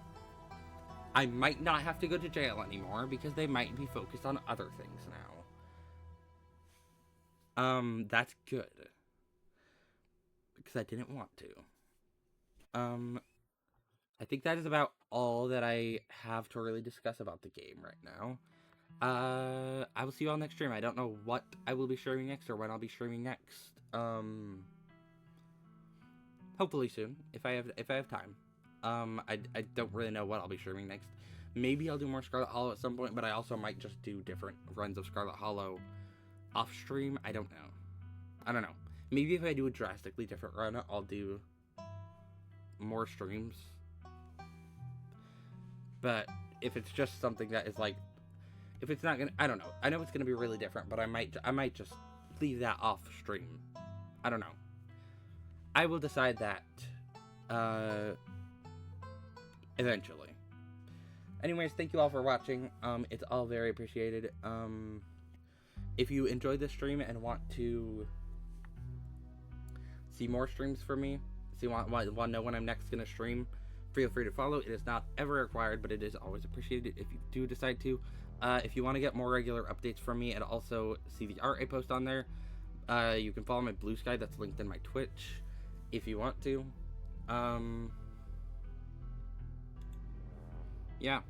I might not have to go to jail anymore, because they might be focused on other things now. That's good. Because I didn't want to. I think that is about all that I have to really discuss about the game right now. I will see you all next stream. I don't know what I will be streaming next or when I'll be streaming next. Hopefully soon, if I have time. I don't really know what I'll be streaming next. Maybe I'll do more Scarlet Hollow at some point, but I also might just do different runs of Scarlet Hollow off stream. I don't know. Maybe if I do a drastically different run, I'll do more streams. But if it's just something that is like, if it's not gonna, I don't know. I know it's gonna be really different, but I might just leave that off stream. I don't know. I will decide that eventually. Anyways, thank you all for watching. It's all very appreciated. If you enjoyed this stream and want to see more streams from me, want to know when I'm next gonna stream, feel free to follow. It is not ever required, but it is always appreciated if you do decide to. If you want to get more regular updates from me and also see the art I post on there, you can follow my Blue Sky. That's linked in my Twitch if you want to. Yeah.